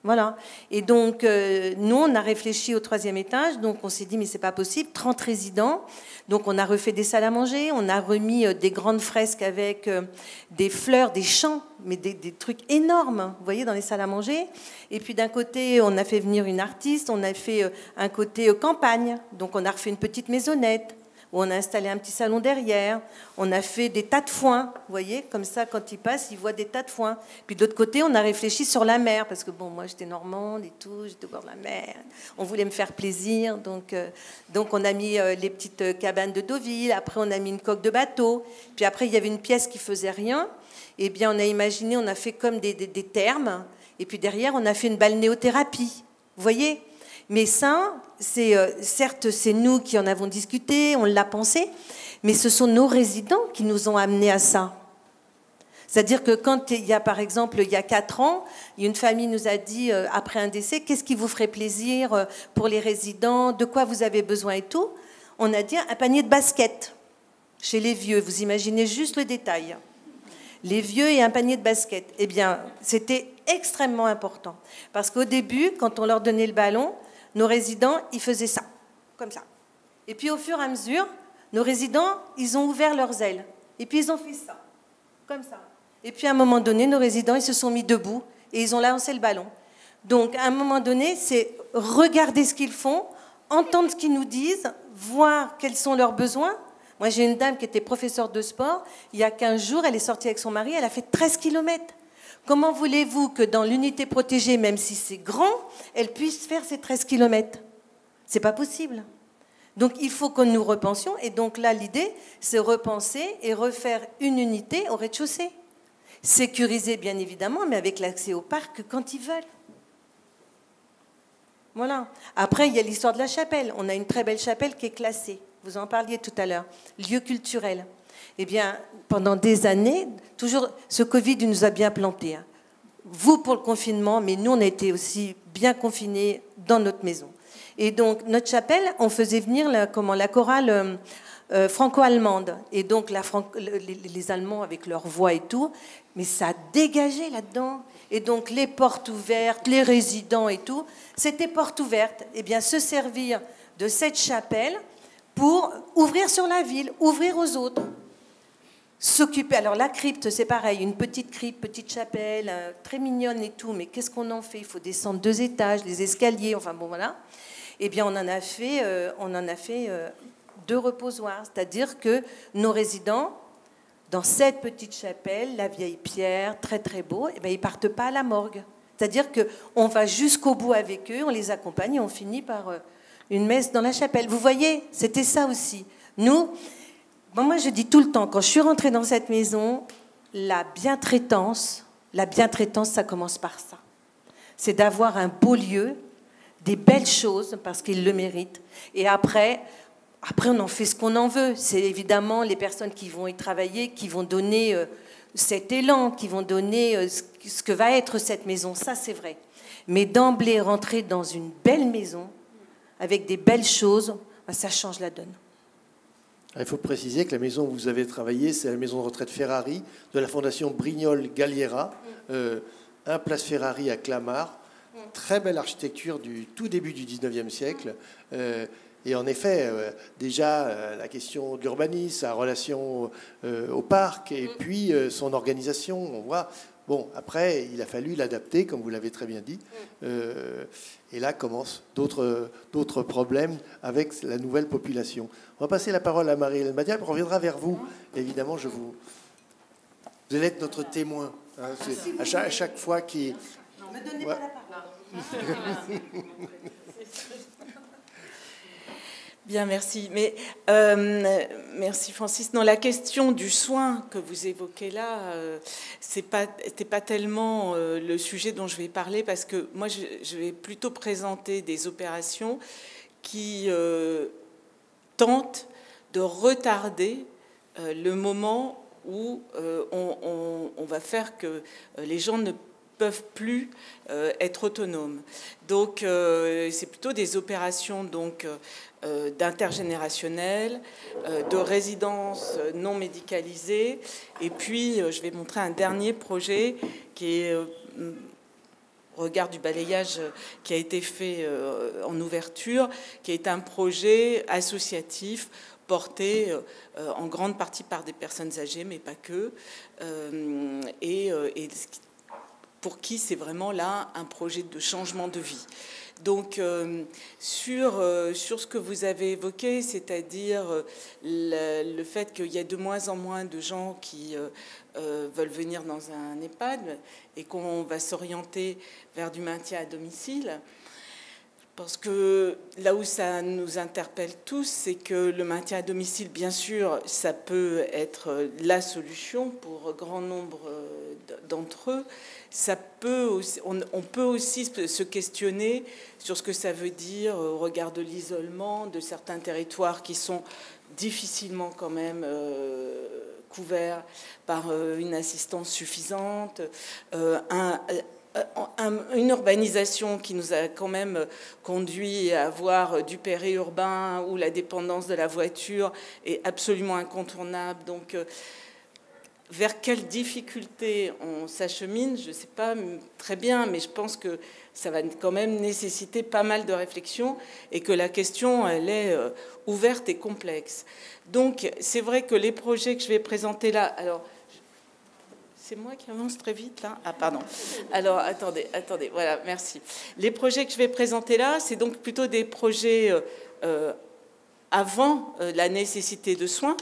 Voilà. Et donc, nous, on a réfléchi au 3e étage. Donc, on s'est dit, mais c'est pas possible. 30 résidents. Donc, on a refait des salles à manger. On a remis des grandes fresques avec des fleurs, des champs, mais des trucs énormes, vous voyez, dans les salles à manger. Et puis, d'un côté, on a fait venir une artiste. On a fait un côté campagne. Donc, on a refait une petite maisonnette, où on a installé un petit salon derrière, on a fait des tas de foin, vous voyez, comme ça, quand ils passent, ils voient des tas de foin. Puis de l'autre côté, on a réfléchi sur la mer, parce que bon, moi j'étais normande et tout, j'étais au bord de la mer, on voulait me faire plaisir, donc on a mis les petites cabanes de Deauville, après on a mis une coque de bateau, puis après il y avait une pièce qui faisait rien, et bien on a imaginé, on a fait comme des thermes, et puis derrière on a fait une balnéothérapie, vous voyez. Mais ça, certes, c'est nous qui en avons discuté, on l'a pensé, mais ce sont nos résidents qui nous ont amenés à ça. C'est-à-dire que quand il y a, par exemple, il y a 4 ans, une famille nous a dit, après un décès, qu'est-ce qui vous ferait plaisir pour les résidents, de quoi vous avez besoin et tout. On a dit un panier de baskets chez les vieux, vous imaginez juste le détail. Les vieux et un panier de baskets. Eh bien, c'était extrêmement important. Parce qu'au début, quand on leur donnait le ballon, nos résidents, ils faisaient ça, comme ça. Et puis au fur et à mesure, nos résidents, ils ont ouvert leurs ailes. Et puis ils ont fait ça, comme ça. Et puis à un moment donné, nos résidents, ils se sont mis debout et ils ont lancé le ballon. Donc à un moment donné, c'est regarder ce qu'ils font, entendre ce qu'ils nous disent, voir quels sont leurs besoins. Moi, j'ai une dame qui était professeure de sport. Il y a 15 jours, elle est sortie avec son mari, elle a fait 13 kilomètres. Comment voulez-vous que dans l'unité protégée, même si c'est grand, elle puisse faire ces 13 kilomètres? C'est pas possible. Donc il faut que nous repensions. Et donc là, l'idée, c'est repenser et refaire une unité au rez-de-chaussée. Sécuriser, bien évidemment, mais avec l'accès au parc quand ils veulent. Voilà. Après, il y a l'histoire de la chapelle. On a une très belle chapelle qui est classée. Vous en parliez tout à l'heure. Lieu culturel. Eh bien, pendant des années, toujours, ce Covid nous a bien plantés. Hein. Vous pour le confinement, mais nous, on a été aussi bien confinés dans notre maison. Et donc, notre chapelle, on faisait venir la chorale franco-allemande. Et donc, les Allemands avec leur voix et tout, mais ça dégageait là-dedans. Et donc, les portes ouvertes, les résidents et tout, c'était portes ouvertes. Eh bien, se servir de cette chapelle pour ouvrir sur la ville, ouvrir aux autres. S'occuper. Alors la crypte, c'est pareil, une petite crypte, petite chapelle, très mignonne et tout, mais qu'est-ce qu'on en fait? Il faut descendre 2 étages, les escaliers, enfin bon voilà. Eh bien on en a fait 2 reposoirs, c'est-à-dire que nos résidents, dans cette petite chapelle, la vieille pierre, très très beau, eh bien, ils partent pas à la morgue. C'est-à-dire qu'on va jusqu'au bout avec eux, on les accompagne et on finit par une messe dans la chapelle. Vous voyez, c'était ça aussi. Nous... Bon, moi, je dis tout le temps, quand je suis rentrée dans cette maison, la bientraitance, ça commence par ça. C'est d'avoir un beau lieu, des belles choses, parce qu'ils le méritent. Et après, on en fait ce qu'on en veut. C'est évidemment les personnes qui vont y travailler, qui vont donner cet élan, qui vont donner ce que va être cette maison. Ça, c'est vrai. Mais d'emblée, rentrer dans une belle maison, avec des belles choses, ça change la donne.
Il faut préciser que la maison où vous avez travaillé, c'est la maison de retraite Ferrari de la fondation Brignol-Galliera, 1 place Ferrari à Clamart. Très belle architecture du tout début du 19e siècle. Et en effet, déjà, la question de l'urbanisme, sa relation au parc, et puis son organisation, on voit... Bon, après, il a fallu l'adapter, comme vous l'avez très bien dit. Et là commencent d'autres problèmes avec la nouvelle population. On va passer la parole à Marie-Hélène Badial. On reviendra vers vous. Évidemment, vous allez être notre témoin. Hein, à chaque fois qu'il...
Non, ne me donnez pas la parole.
Bien, merci. Mais merci Francis. Non, la question du soin que vous évoquez là, c'était pas tellement le sujet dont je vais parler, parce que moi, je vais plutôt présenter des opérations qui tentent de retarder le moment où on va faire que les gens
peuvent plus être autonomes. Donc, c'est plutôt des opérations d'intergénérationnel, de résidence non médicalisée. Et puis, je vais montrer un dernier projet qui est, au regard du balayage qui a été fait en ouverture, qui est un projet associatif porté en grande partie par des personnes âgées, mais pas que, et pour qui c'est vraiment là un projet de changement de vie. Donc, sur ce que vous avez évoqué, c'est-à-dire le fait qu'il y a de moins en moins de gens qui veulent venir dans un EHPAD et qu'on va s'orienter vers du maintien à domicile, parce que là où ça nous interpelle tous, c'est que le maintien à domicile, bien sûr, ça peut être la solution pour grand nombre d'entre eux. Ça peut aussi, on peut aussi se questionner sur ce que ça veut dire au regard de l'isolement de certains territoires qui sont difficilement quand même couverts par une assistance suffisante, une urbanisation qui nous a quand même conduit à avoir du périurbain où la dépendance de la voiture est absolument incontournable. Donc, vers quelles difficultés on s'achemine, je ne sais pas très bien, mais je pense que ça va quand même nécessiter pas mal de réflexion et que la question, elle est ouverte et complexe. Donc, c'est vrai que les projets que je vais présenter là... Alors, c'est moi qui avance très vite, là. Ah, pardon. Alors, attendez, voilà, merci. Les projets que je vais présenter là, c'est donc plutôt des projets avant la nécessité de soins.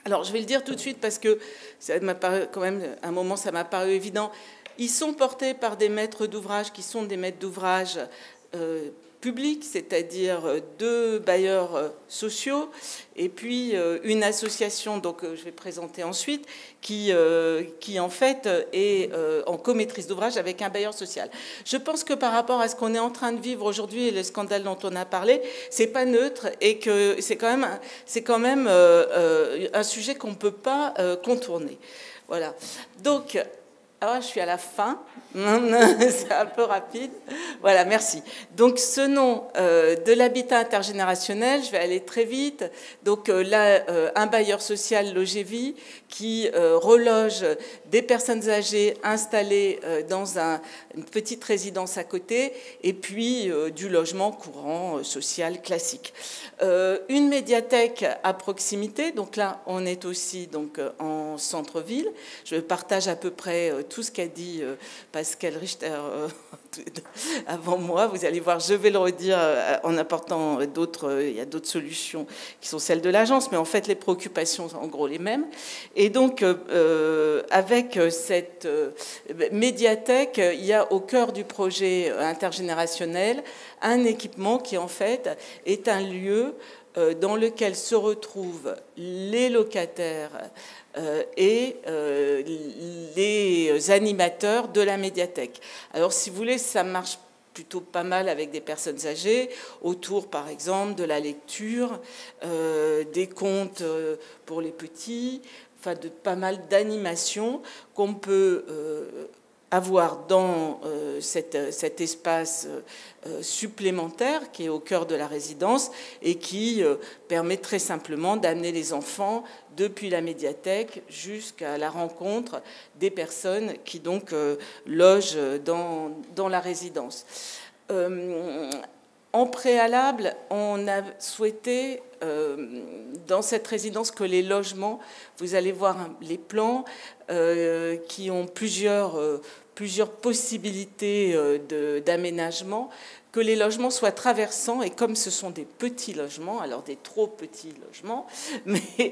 Alors, je vais le dire tout de suite parce que ça m'a paru, quand même, à un moment, ça m'a paru évident. Ils sont portés par des maîtres d'ouvrage qui sont des maîtres d'ouvrage publics, c'est-à-dire 2 bailleurs sociaux, et puis une association, donc je vais présenter ensuite, qui en fait est en co-maîtrise d'ouvrage avec un bailleur social. Je pense que par rapport à ce qu'on est en train de vivre aujourd'hui et le scandale dont on a parlé, c'est pas neutre et que c'est quand même un sujet qu'on ne peut pas contourner. Voilà. Donc, alors, je suis à la fin, c'est un peu rapide. Voilà, merci. Donc, ce nom de l'habitat intergénérationnel, je vais aller très vite. Donc là, un bailleur social, Logévie, qui reloge des personnes âgées installées dans une petite résidence à côté, et puis du logement courant social classique. Une médiathèque à proximité, donc là, on est aussi donc, en centre-ville. Je partage à peu près tout ce qu'a dit Pascal Richter avant moi. Vous allez voir, je vais le redire en apportant d'autres. Il y a d'autres solutions qui sont celles de l'agence, mais en fait, les préoccupations sont en gros les mêmes. Et donc, avec cette médiathèque, il y a au cœur du projet intergénérationnel un équipement qui, en fait, est un lieu dans lequel se retrouvent les locataires et les animateurs de la médiathèque. Alors, si vous voulez, ça marche plutôt pas mal avec des personnes âgées, autour, par exemple, de la lecture, des contes pour les petits, enfin, de pas mal d'animations qu'on peut avoir dans cet espace supplémentaire qui est au cœur de la résidence et qui permet très simplement d'amener les enfants depuis la médiathèque jusqu'à la rencontre des personnes qui donc logent dans la résidence. En préalable, on a souhaité, dans cette résidence, que les logements, vous allez voir les plans, qui ont plusieurs possibilités d'aménagement, que les logements soient traversants, et comme ce sont des petits logements, alors des trop petits logements, mais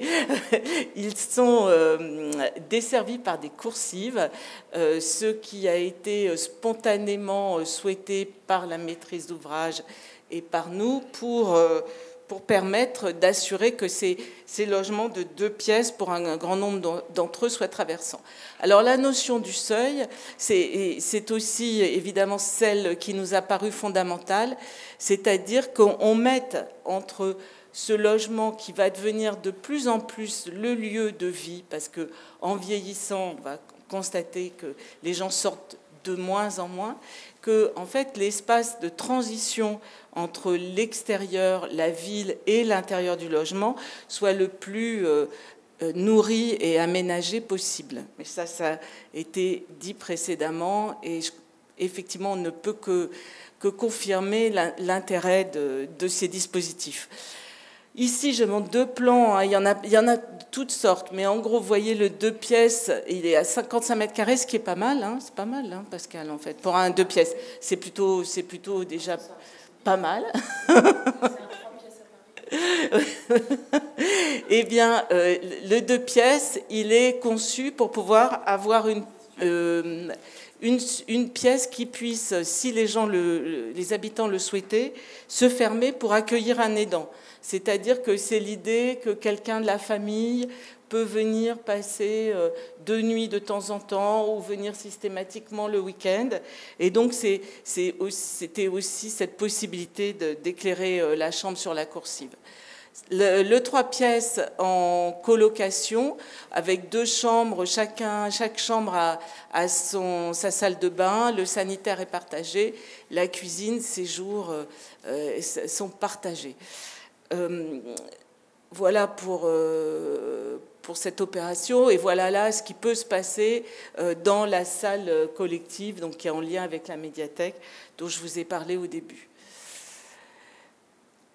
ils sont desservis par des coursives, ce qui a été spontanément souhaité par la maîtrise d'ouvrage et par nous pour permettre d'assurer que ces logements de 2 pièces, pour un grand nombre d'entre eux, soient traversants. Alors la notion du seuil, c'est aussi évidemment celle qui nous a paru fondamentale, c'est-à-dire qu'on mette entre ce logement qui va devenir de plus en plus le lieu de vie, parce qu'en vieillissant, on va constater que les gens sortent de moins en moins, que en fait, l'espace de transition entre l'extérieur, la ville et l'intérieur du logement soit le plus nourri et aménagé possible. Mais ça a été dit précédemment et effectivement, on ne peut que confirmer l'intérêt de ces dispositifs. Ici, je montre 2 plans, hein. Il y en a de toutes sortes, mais en gros, vous voyez le 2 pièces, il est à 55 mètres carrés, ce qui est pas mal, hein. C'est pas mal, hein, Pascal, en fait. Pour un 2 pièces, c'est plutôt déjà pas mal. Eh bien, le 2 pièces, il est conçu pour pouvoir avoir une pièce qui puisse, si les habitants le souhaitaient, se fermer pour accueillir un aidant. C'est-à-dire que c'est l'idée que quelqu'un de la famille peut venir passer 2 nuits de temps en temps ou venir systématiquement le week-end. Et donc, c'était aussi cette possibilité d'éclairer la chambre sur la coursive. Le 3 pièces en colocation, avec 2 chambres, chaque chambre a sa salle de bain, le sanitaire est partagé, la cuisine, séjours sont partagés. Voilà pour cette opération, et voilà là ce qui peut se passer dans la salle collective, donc qui est en lien avec la médiathèque dont je vous ai parlé au début.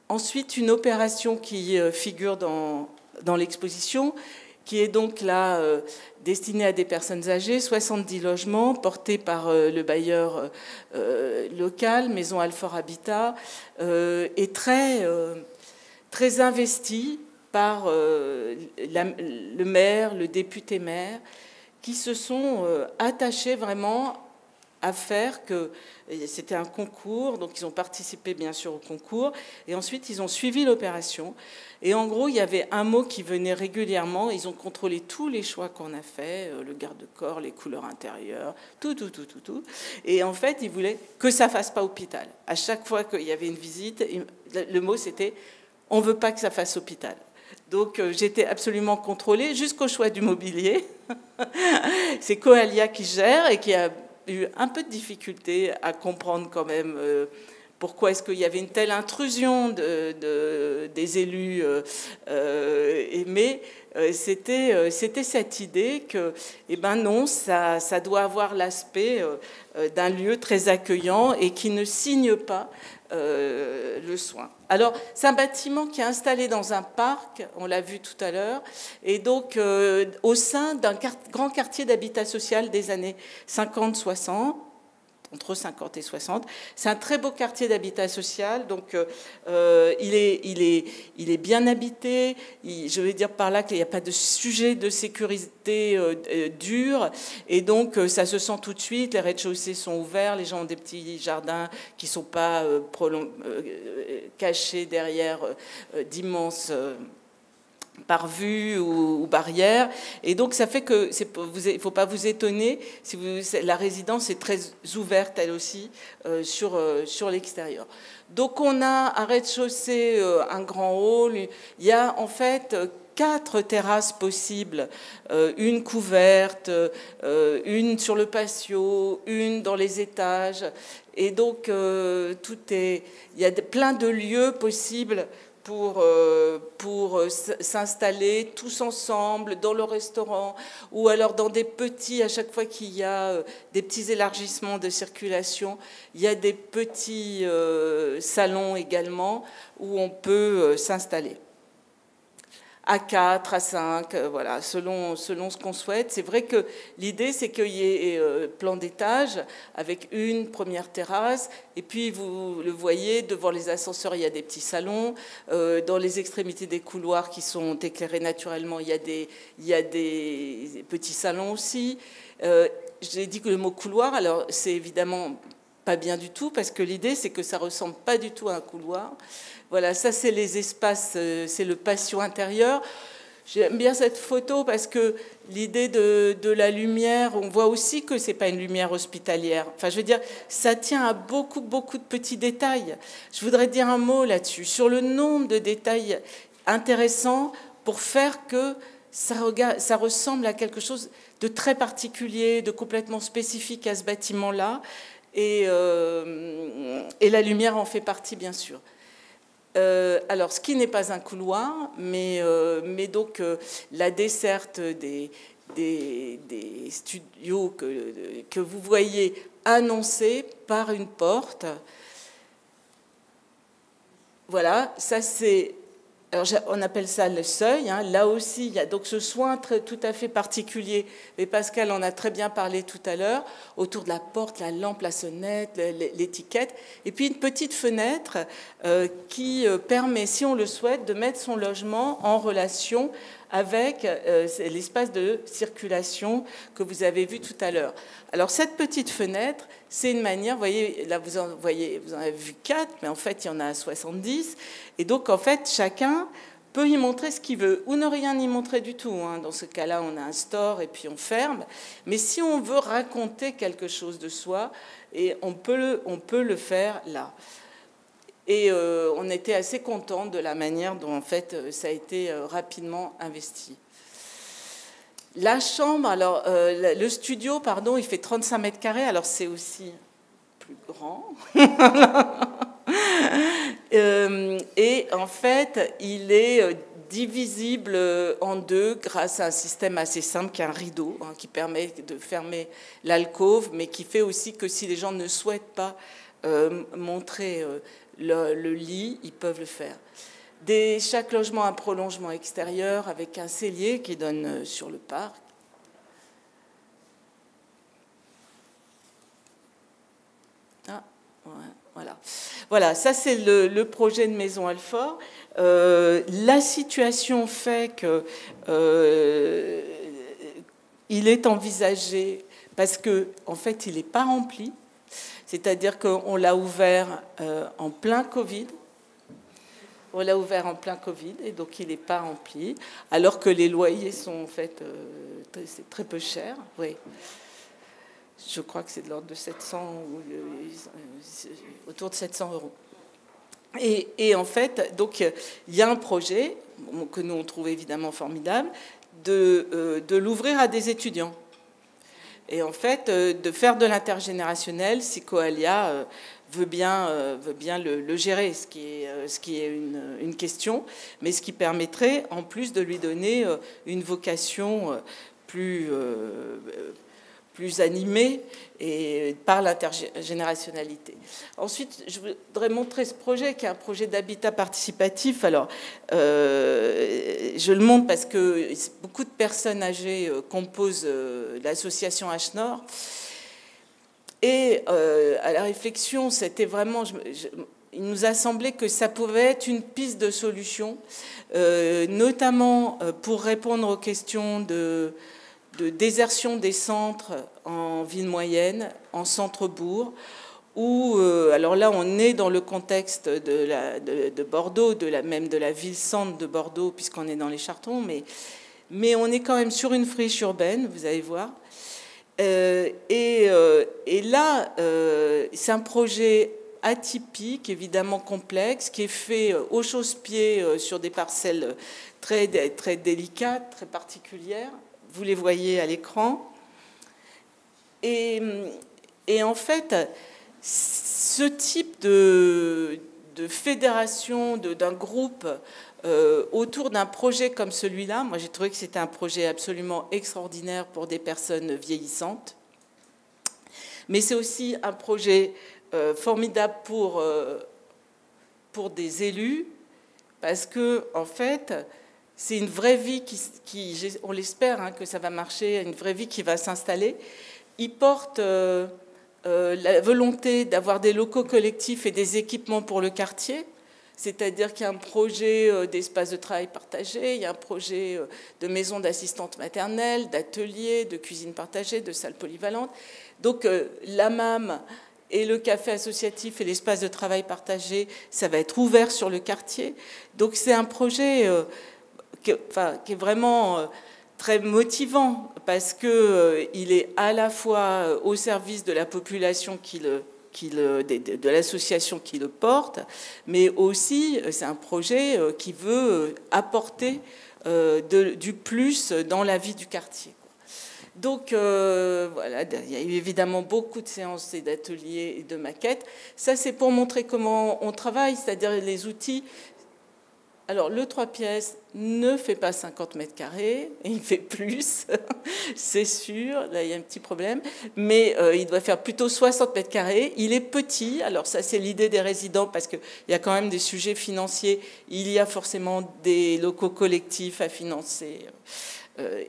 Ensuite, une opération qui figure dans l'exposition, qui est donc là destinée à des personnes âgées, 70 logements portés par le bailleur local, Maison Alfort Habitat, et très investi par le maire, le député maire, qui se sont attachés vraiment à faire que c'était un concours, donc ils ont participé bien sûr au concours, et ensuite ils ont suivi l'opération. Et en gros, il y avait un mot qui venait régulièrement, ils ont contrôlé tous les choix qu'on a fait, le garde-corps, les couleurs intérieures, tout. Et en fait, ils voulaient que ça ne fasse pas hôpital. À chaque fois qu'il y avait une visite, le mot c'était « on ne veut pas que ça fasse hôpital ». Donc j'étais absolument contrôlée jusqu'au choix du mobilier. C'est Coalia qui gère et qui a eu un peu de difficulté à comprendre quand même pourquoi est-ce qu'il y avait une telle intrusion des élus. Mais c'était cette idée que, eh ben non, ça doit avoir l'aspect d'un lieu très accueillant et qui ne signe pas le soin. Alors, c'est un bâtiment qui est installé dans un parc, on l'a vu tout à l'heure, et donc au sein d'un grand quartier d'habitat social des années 50-60, entre 50 et 60. C'est un très beau quartier d'habitat social, donc il est bien habité. Je vais dire par là qu'il n'y a pas de sujet de sécurité dur, et donc ça se sent tout de suite. Les rez-de-chaussée sont ouverts, les gens ont des petits jardins qui ne sont pas cachés derrière d'immenses parvis ou barrières, et donc ça fait que il ne faut pas vous étonner si la résidence est très ouverte elle aussi sur l'extérieur. Donc on a un rez-de-chaussée, un grand hall, il y a en fait 4 terrasses possibles, une couverte, une sur le patio, une dans les étages, et donc il y a plein de lieux possibles pour s'installer tous ensemble dans le restaurant, ou alors dans des petits, à chaque fois qu'il y a des petits élargissements de circulation, il y a des petits salons également où on peut s'installer. À 4, à 5, voilà, selon ce qu'on souhaite. C'est vrai que l'idée, c'est qu'il y ait plan d'étage avec une première terrasse, et puis vous le voyez, devant les ascenseurs, il y a des petits salons. Dans les extrémités des couloirs qui sont éclairés naturellement, il y a des petits salons aussi. J'ai dit que le mot couloir, alors c'est évidemment pas bien du tout, parce que l'idée, c'est que ça ressemble pas du tout à un couloir. Voilà, ça c'est les espaces, c'est le patio intérieur. J'aime bien cette photo parce que l'idée de la lumière, on voit aussi que c'est pas une lumière hospitalière. Enfin, je veux dire, ça tient à beaucoup de petits détails. Je voudrais dire un mot là-dessus, sur le nombre de détails intéressants pour faire que ça ressemble à quelque chose de très particulier, de complètement spécifique à ce bâtiment-là. Et la lumière en fait partie, bien sûr. Alors, ce qui n'est pas un couloir, mais donc la desserte des studios que vous voyez annoncés par une porte. Voilà, ça c'est... Alors, on appelle ça le seuil. Hein. Là aussi, il y a donc ce soin tout à fait particulier. Et Pascal en a très bien parlé tout à l'heure, autour de la porte, la lampe, la sonnette, l'étiquette. Et puis une petite fenêtre qui permet, si on le souhaite, de mettre son logement en relation avec l'espace de circulation que vous avez vu tout à l'heure. Alors cette petite fenêtre, c'est une manière, vous voyez, là vous en avez vu 4, mais en fait il y en a 70, et donc en fait chacun peut y montrer ce qu'il veut, ou ne rien y montrer du tout. Hein. Dans ce cas-là, on a un store et puis on ferme, mais si on veut raconter quelque chose de soi, et on peut le faire là. Et on était assez contents de la manière dont en fait ça a été rapidement investi. La chambre, alors le studio, pardon, il fait 35 mètres carrés, alors c'est aussi plus grand. Et en fait, il est divisible en deux grâce à un système assez simple qu'un rideau, hein, qui permet de fermer l'alcôve, mais qui fait aussi que si les gens ne souhaitent pas montrer le lit, ils peuvent le faire. Chaque logement a un prolongement extérieur avec un cellier qui donne sur le parc. Ah, ouais, voilà. Voilà, ça c'est le projet de Maison Alfort. La situation fait que il est envisagé parce que en fait il n'est pas rempli. C'est-à-dire qu'on l'a ouvert en plein Covid. On l'a ouvert en plein Covid et donc il n'est pas rempli, alors que les loyers sont en fait c'est très peu cher. Oui. Je crois que c'est de l'ordre de 700 autour de 700 euros. Et en fait, donc il y a un projet que nous on trouve évidemment formidable de l'ouvrir à des étudiants. Et en fait, de faire de l'intergénérationnel, si Coalia veut bien le gérer, ce qui est une question, mais ce qui permettrait, en plus, de lui donner une vocation plus animée et par l'intergénérationnalité. Ensuite, je voudrais montrer ce projet, qui est un projet d'habitat participatif. Alors, je le montre parce que beaucoup de personnes âgées composent l'association H-Nord. Et à la réflexion, c'était vraiment... il nous a semblé que ça pouvait être une piste de solution, notamment pour répondre aux questions de désertion des centres en ville moyenne, en centre-bourg, où, alors là, on est dans le contexte de Bordeaux, même de la ville-centre de Bordeaux, puisqu'on est dans les Chartrons, mais on est quand même sur une friche urbaine, vous allez voir. Et là, c'est un projet atypique, évidemment complexe, qui est fait au chausse-pied sur des parcelles très, très délicates, très particulières. Vous les voyez à l'écran. Et en fait, ce type de fédération, d'un groupe autour d'un projet comme celui-là, moi j'ai trouvé que c'était un projet absolument extraordinaire pour des personnes vieillissantes. Mais c'est aussi un projet formidable pour des élus, parce que en fait, c'est une vraie vie qui on l'espère, hein, que ça va marcher, une vraie vie qui va s'installer. Il porte la volonté d'avoir des locaux collectifs et des équipements pour le quartier, c'est-à-dire qu'il y a un projet d'espace de travail partagé, il y a un projet de maison d'assistante maternelle, d'atelier, de cuisine partagée, de salle polyvalente. Donc l'AMAM et le café associatif et l'espace de travail partagé, ça va être ouvert sur le quartier. Donc c'est un projet qui est vraiment très motivant, parce qu'il est à la fois au service de la population de l'association qui le porte, mais aussi c'est un projet qui veut apporter du plus dans la vie du quartier. Donc voilà, il y a eu évidemment beaucoup de séances et d'ateliers et de maquettes. Ça, c'est pour montrer comment on travaille, c'est-à-dire les outils. Alors, le 3 pièces ne fait pas 50 mètres carrés, il fait plus, c'est sûr, là il y a un petit problème, mais il doit faire plutôt 60 mètres carrés. Il est petit, alors ça c'est l'idée des résidents, parce qu'il y a quand même des sujets financiers, il y a forcément des locaux collectifs à financer.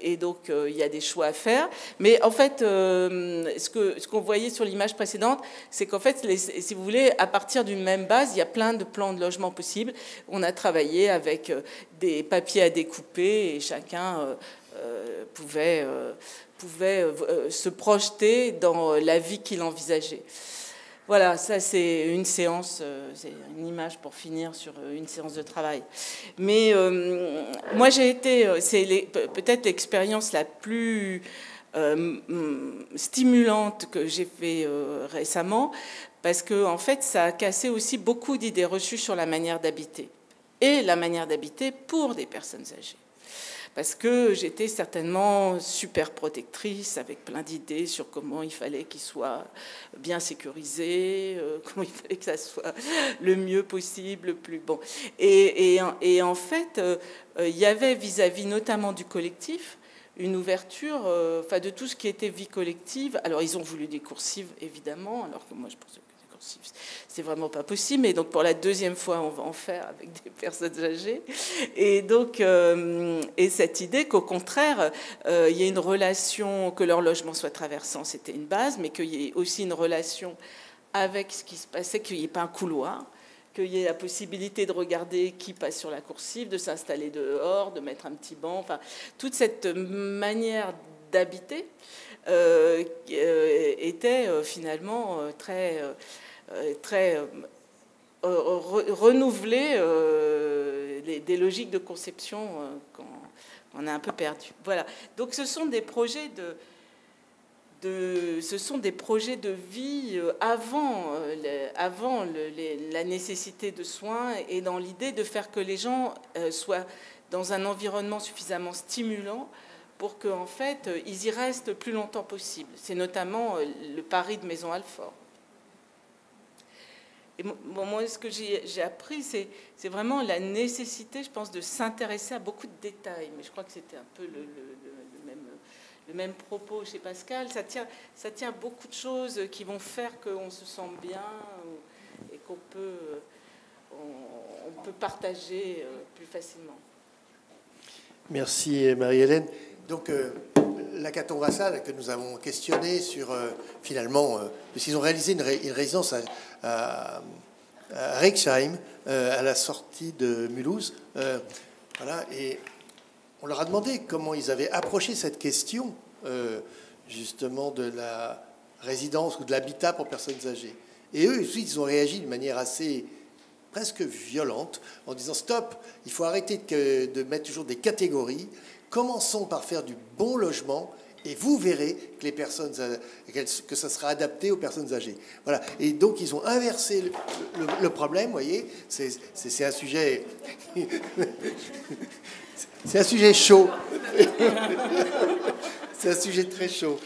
Et donc, il y a des choix à faire. Mais en fait, ce qu'on voyait sur l'image précédente, c'est qu'en fait, si vous voulez, à partir d'une même base, il y a plein de plans de logement possibles. On a travaillé avec des papiers à découper et chacun pouvait se projeter dans la vie qu'il envisageait. Voilà, ça c'est une séance, c'est une image pour finir sur une séance de travail. Mais moi j'ai été, c'est peut-être l'expérience la plus stimulante que j'ai fait récemment, parce que en fait ça a cassé aussi beaucoup d'idées reçues sur la manière d'habiter et la manière d'habiter pour des personnes âgées. Parce que j'étais certainement super protectrice, avec plein d'idées sur comment il fallait qu'il soit bien sécurisé, comment il fallait que ça soit le mieux possible, le plus bon. Et en fait, il y avait vis-à-vis notamment du collectif une ouverture, enfin de tout ce qui était vie collective. Alors ils ont voulu des coursives, évidemment, alors que moi je pensais que des coursives, c'est vraiment pas possible. Et donc pour la deuxième fois, on va en faire avec des personnes âgées. Et donc, et cette idée qu'au contraire, il y ait une relation, que leur logement soit traversant, c'était une base, mais qu'il y ait aussi une relation avec ce qui se passait, qu'il n'y ait pas un couloir, qu'il y ait la possibilité de regarder qui passe sur la coursive, de s'installer dehors, de mettre un petit banc, enfin, toute cette manière d'habiter était finalement très renouveler des logiques de conception qu'on a un peu perdues. Voilà. Donc ce sont des projets ce sont des projets de vie avant la nécessité de soins et dans l'idée de faire que les gens soient dans un environnement suffisamment stimulant pour qu'en fait ils y restent le plus longtemps possible. C'est notamment le pari de Maison Alfort. Et bon, moi, ce que j'ai appris, c'est vraiment la nécessité, je pense, de s'intéresser à beaucoup de détails. Mais je crois que c'était un peu le même propos chez Pascal. Ça tient beaucoup de choses qui vont faire qu'on se sent bien et qu'on peut partager plus facilement.
Merci Marie-Hélène. Donc, l'Hackathon Rassal que nous avons questionné sur, finalement, parce qu'ils ont réalisé une résidence à Rixheim, à la sortie de Mulhouse. Voilà, et on leur a demandé comment ils avaient approché cette question, justement, de la résidence ou de l'habitat pour personnes âgées. Et eux, ils ont réagi d'une manière assez presque violente, en disant stop, il faut arrêter de mettre toujours des catégories. Commençons par faire du bon logement et vous verrez que les personnes, que ça sera adapté aux personnes âgées. Voilà. Et donc ils ont inversé le problème. Vous voyez, c'est un sujet, c'est un sujet chaud. C'est un sujet très chaud.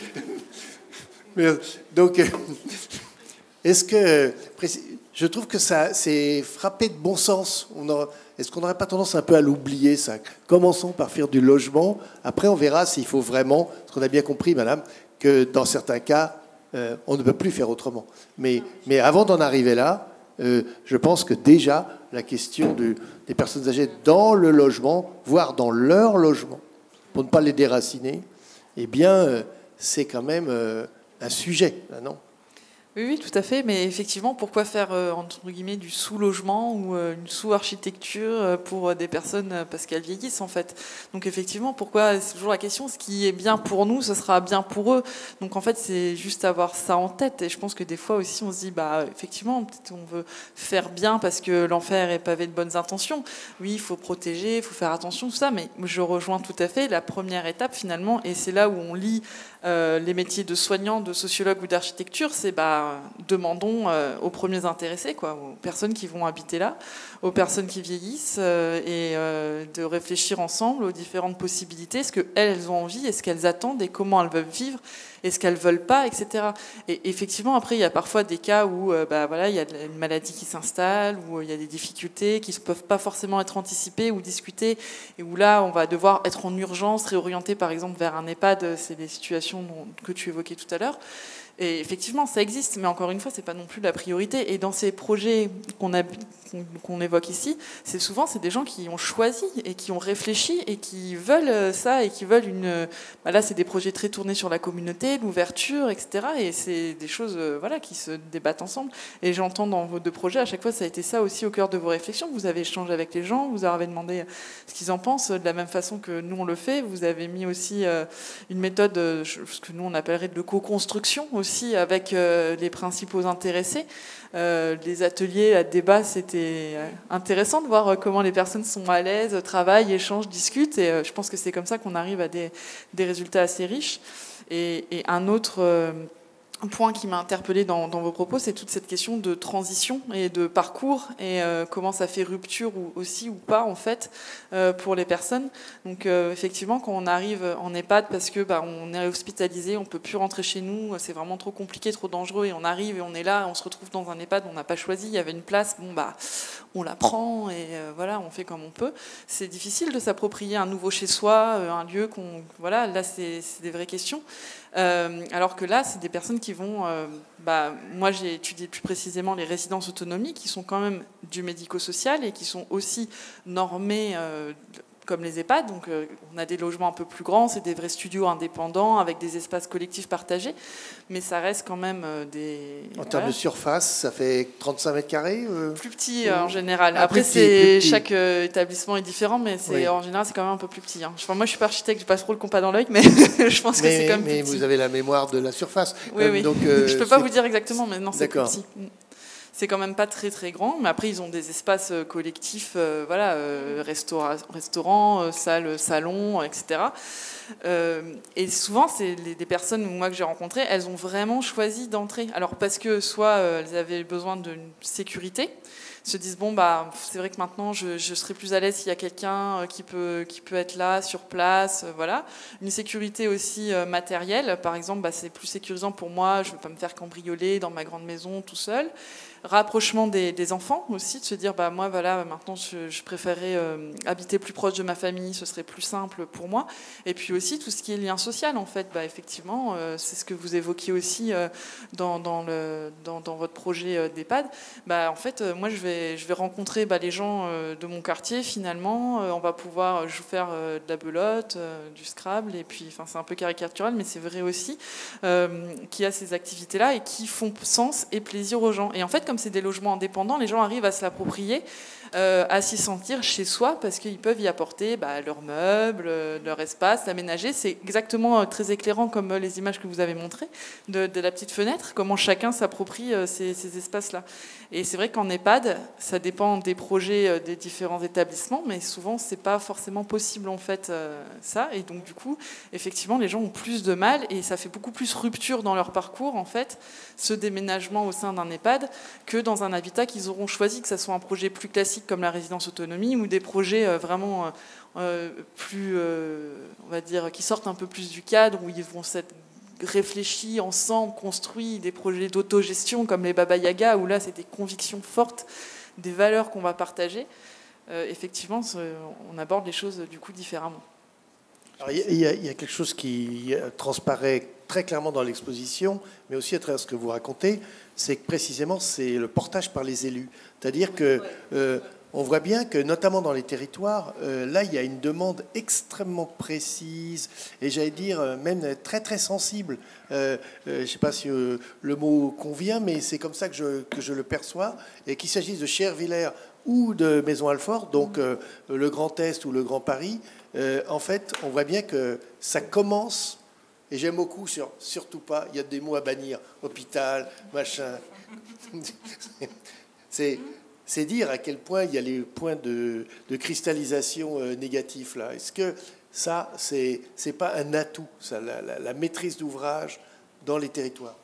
Mais, donc, est-ce que je trouve que ça c'est frappé de bon sens. Est-ce qu'on n'aurait pas tendance un peu à l'oublier, ça? Commençons par faire du logement. Après, on verra s'il faut vraiment, parce qu'on a bien compris, madame, que dans certains cas, on ne peut plus faire autrement. Mais avant d'en arriver là, je pense que déjà, la question des personnes âgées dans le logement, voire dans leur logement, pour ne pas les déraciner, eh bien, c'est quand même un sujet, là, non?
Oui, tout à fait. Mais effectivement, pourquoi faire, entre guillemets, du sous-logement ou une sous-architecture pour des personnes parce qu'elles vieillissent, en fait. Donc, effectivement, pourquoi, c'est toujours la question, ce qui est bien pour nous, ce sera bien pour eux. Donc, en fait, c'est juste avoir ça en tête. Et je pense que des fois aussi, on se dit, bah, effectivement, peut-être on veut faire bien parce que l'enfer est pavé de bonnes intentions. Oui, il faut protéger, il faut faire attention, tout ça. Mais je rejoins tout à fait la première étape, finalement, et c'est là où on lit les métiers de soignant, de sociologue ou d'architecture, c'est demandons aux premiers intéressés, quoi, aux personnes qui vont habiter là, aux personnes qui vieillissent, et de réfléchir ensemble aux différentes possibilités, ce qu'elles ont envie, et ce qu'elles attendent, et comment elles veulent vivre, et ce qu'elles veulent pas, etc. Et effectivement, après, il y a parfois des cas où voilà, il y a une maladie qui s'installe, où il y a des difficultés qui ne peuvent pas forcément être anticipées ou discutées, et où là, on va devoir être en urgence, réorienter par exemple vers un EHPAD. C'est des situations que tu évoquais tout à l'heure. Et effectivement, ça existe, mais encore une fois, c'est pas non plus la priorité. Et dans ces projets qu'on évoque ici, c'est des gens qui ont choisi et qui ont réfléchi et qui veulent ça et qui veulent là, c'est des projets très tournés sur la communauté, l'ouverture, etc. Et c'est des choses, voilà, qui se débattent ensemble. Et j'entends dans vos deux projets, à chaque fois, ça a été ça aussi au cœur de vos réflexions. Vous avez échangé avec les gens, vous leur avez demandé ce qu'ils en pensent, de la même façon que nous on le fait. Vous avez mis aussi une méthode, ce que nous on appellerait de co-construction aussi, avec les principaux intéressés. Les ateliers à débat, c'était intéressant de voir comment les personnes sont à l'aise, travaillent, échangent, discutent. Et je pense que c'est comme ça qu'on arrive à des résultats assez riches. Et un autre point qui m'a interpellée dans vos propos, c'est toute cette question de transition et de parcours, et comment ça fait rupture aussi ou pas, en fait, pour les personnes. Donc effectivement, quand on arrive en EHPAD, parce que on est hospitalisé, on peut plus rentrer chez nous, c'est vraiment trop compliqué, trop dangereux, et on arrive et on est là, on se retrouve dans un EHPAD, on n'a pas choisi, il y avait une place, on la prend, et voilà, on fait comme on peut. C'est difficile de s'approprier un nouveau chez soi, un lieu voilà, là c'est des vraies questions. Alors que là, c'est des personnes qui vont... moi, j'ai étudié plus précisément les résidences autonomie, qui sont quand même du médico-social et qui sont aussi normées comme les EHPAD. Donc, on a des logements un peu plus grands, c'est des vrais studios indépendants avec des espaces collectifs partagés, mais ça reste quand même des...
En termes de surface, ça fait 35 mètres carrés
Plus petit en général. Après, chaque établissement est différent, mais en général, c'est quand même un peu plus petit. Enfin, moi, je suis pas architecte, je passe trop le compas dans l'œil, mais je pense que c'est quand même plus petit.
Mais vous avez la mémoire de la surface.
Oui. Donc, je peux pas vous dire exactement, mais non, c'est plus petit. C'est quand même pas très très grand, mais après ils ont des espaces collectifs, restaurants, salles, salons, etc. Et souvent, c'est des personnes moi que j'ai rencontrées, elles ont vraiment choisi d'entrer. Alors parce que soit elles avaient besoin d'une sécurité, se disent c'est vrai que maintenant je serai plus à l'aise s'il y a quelqu'un qui peut être là sur place, voilà. Une sécurité aussi matérielle, par exemple, c'est plus sécurisant pour moi, je ne veux pas me faire cambrioler dans ma grande maison tout seul. Rapprochement des enfants aussi, de se dire moi voilà, maintenant je préférerais habiter plus proche de ma famille, ce serait plus simple pour moi. Et puis aussi tout ce qui est lien social, en fait, effectivement, c'est ce que vous évoquiez aussi dans votre projet d'EHPAD. En fait, moi je vais rencontrer les gens de mon quartier, finalement. On va pouvoir faire de la belote, du Scrabble, et puis c'est un peu caricatural, mais c'est vrai aussi qu'il y a ces activités-là et qui font sens et plaisir aux gens. Et en fait, comme c'est des logements indépendants, les gens arrivent à se l'approprier, à s'y sentir chez soi, parce qu'ils peuvent y apporter leurs meubles, leur espace, l'aménager. C'est exactement très éclairant, comme les images que vous avez montrées, de la petite fenêtre, comment chacun s'approprie ces espaces-là. Et c'est vrai qu'en EHPAD, ça dépend des projets des différents établissements, mais souvent, c'est pas forcément possible, en fait, ça. Et donc, du coup, effectivement, les gens ont plus de mal, et ça fait beaucoup plus rupture dans leur parcours, en fait, ce déménagement au sein d'un EHPAD, que dans un habitat qu'ils auront choisi, que ce soit un projet plus classique comme la résidence autonomie, ou des projets vraiment plus, on va dire, qui sortent un peu plus du cadre, où ils vont s'être réfléchis ensemble, construits des projets d'autogestion comme les Baba Yaga, où là c'est des convictions fortes, des valeurs qu'on va partager. Effectivement, on aborde les choses du coup différemment.
Il y a quelque chose qui transparaît très clairement dans l'exposition, mais aussi à travers ce que vous racontez, c'est que précisément c'est le portage par les élus. C'est-à-dire que on voit bien que, notamment dans les territoires, là, il y a une demande extrêmement précise et, j'allais dire, même très, très sensible. Je ne sais pas si le mot convient, mais c'est comme ça que je le perçois. Et qu'il s'agisse de Chervillers ou de Maisons-Alfort, donc le Grand Est ou le Grand Paris, en fait, on voit bien que ça commence, et j'aime beaucoup surtout pas, il y a des mots à bannir, hôpital, machin. C'est dire à quel point il y a les points de cristallisation négatifs là. Est-ce que ça, c'est pas un atout, ça, la maîtrise d'ouvrage dans les territoires?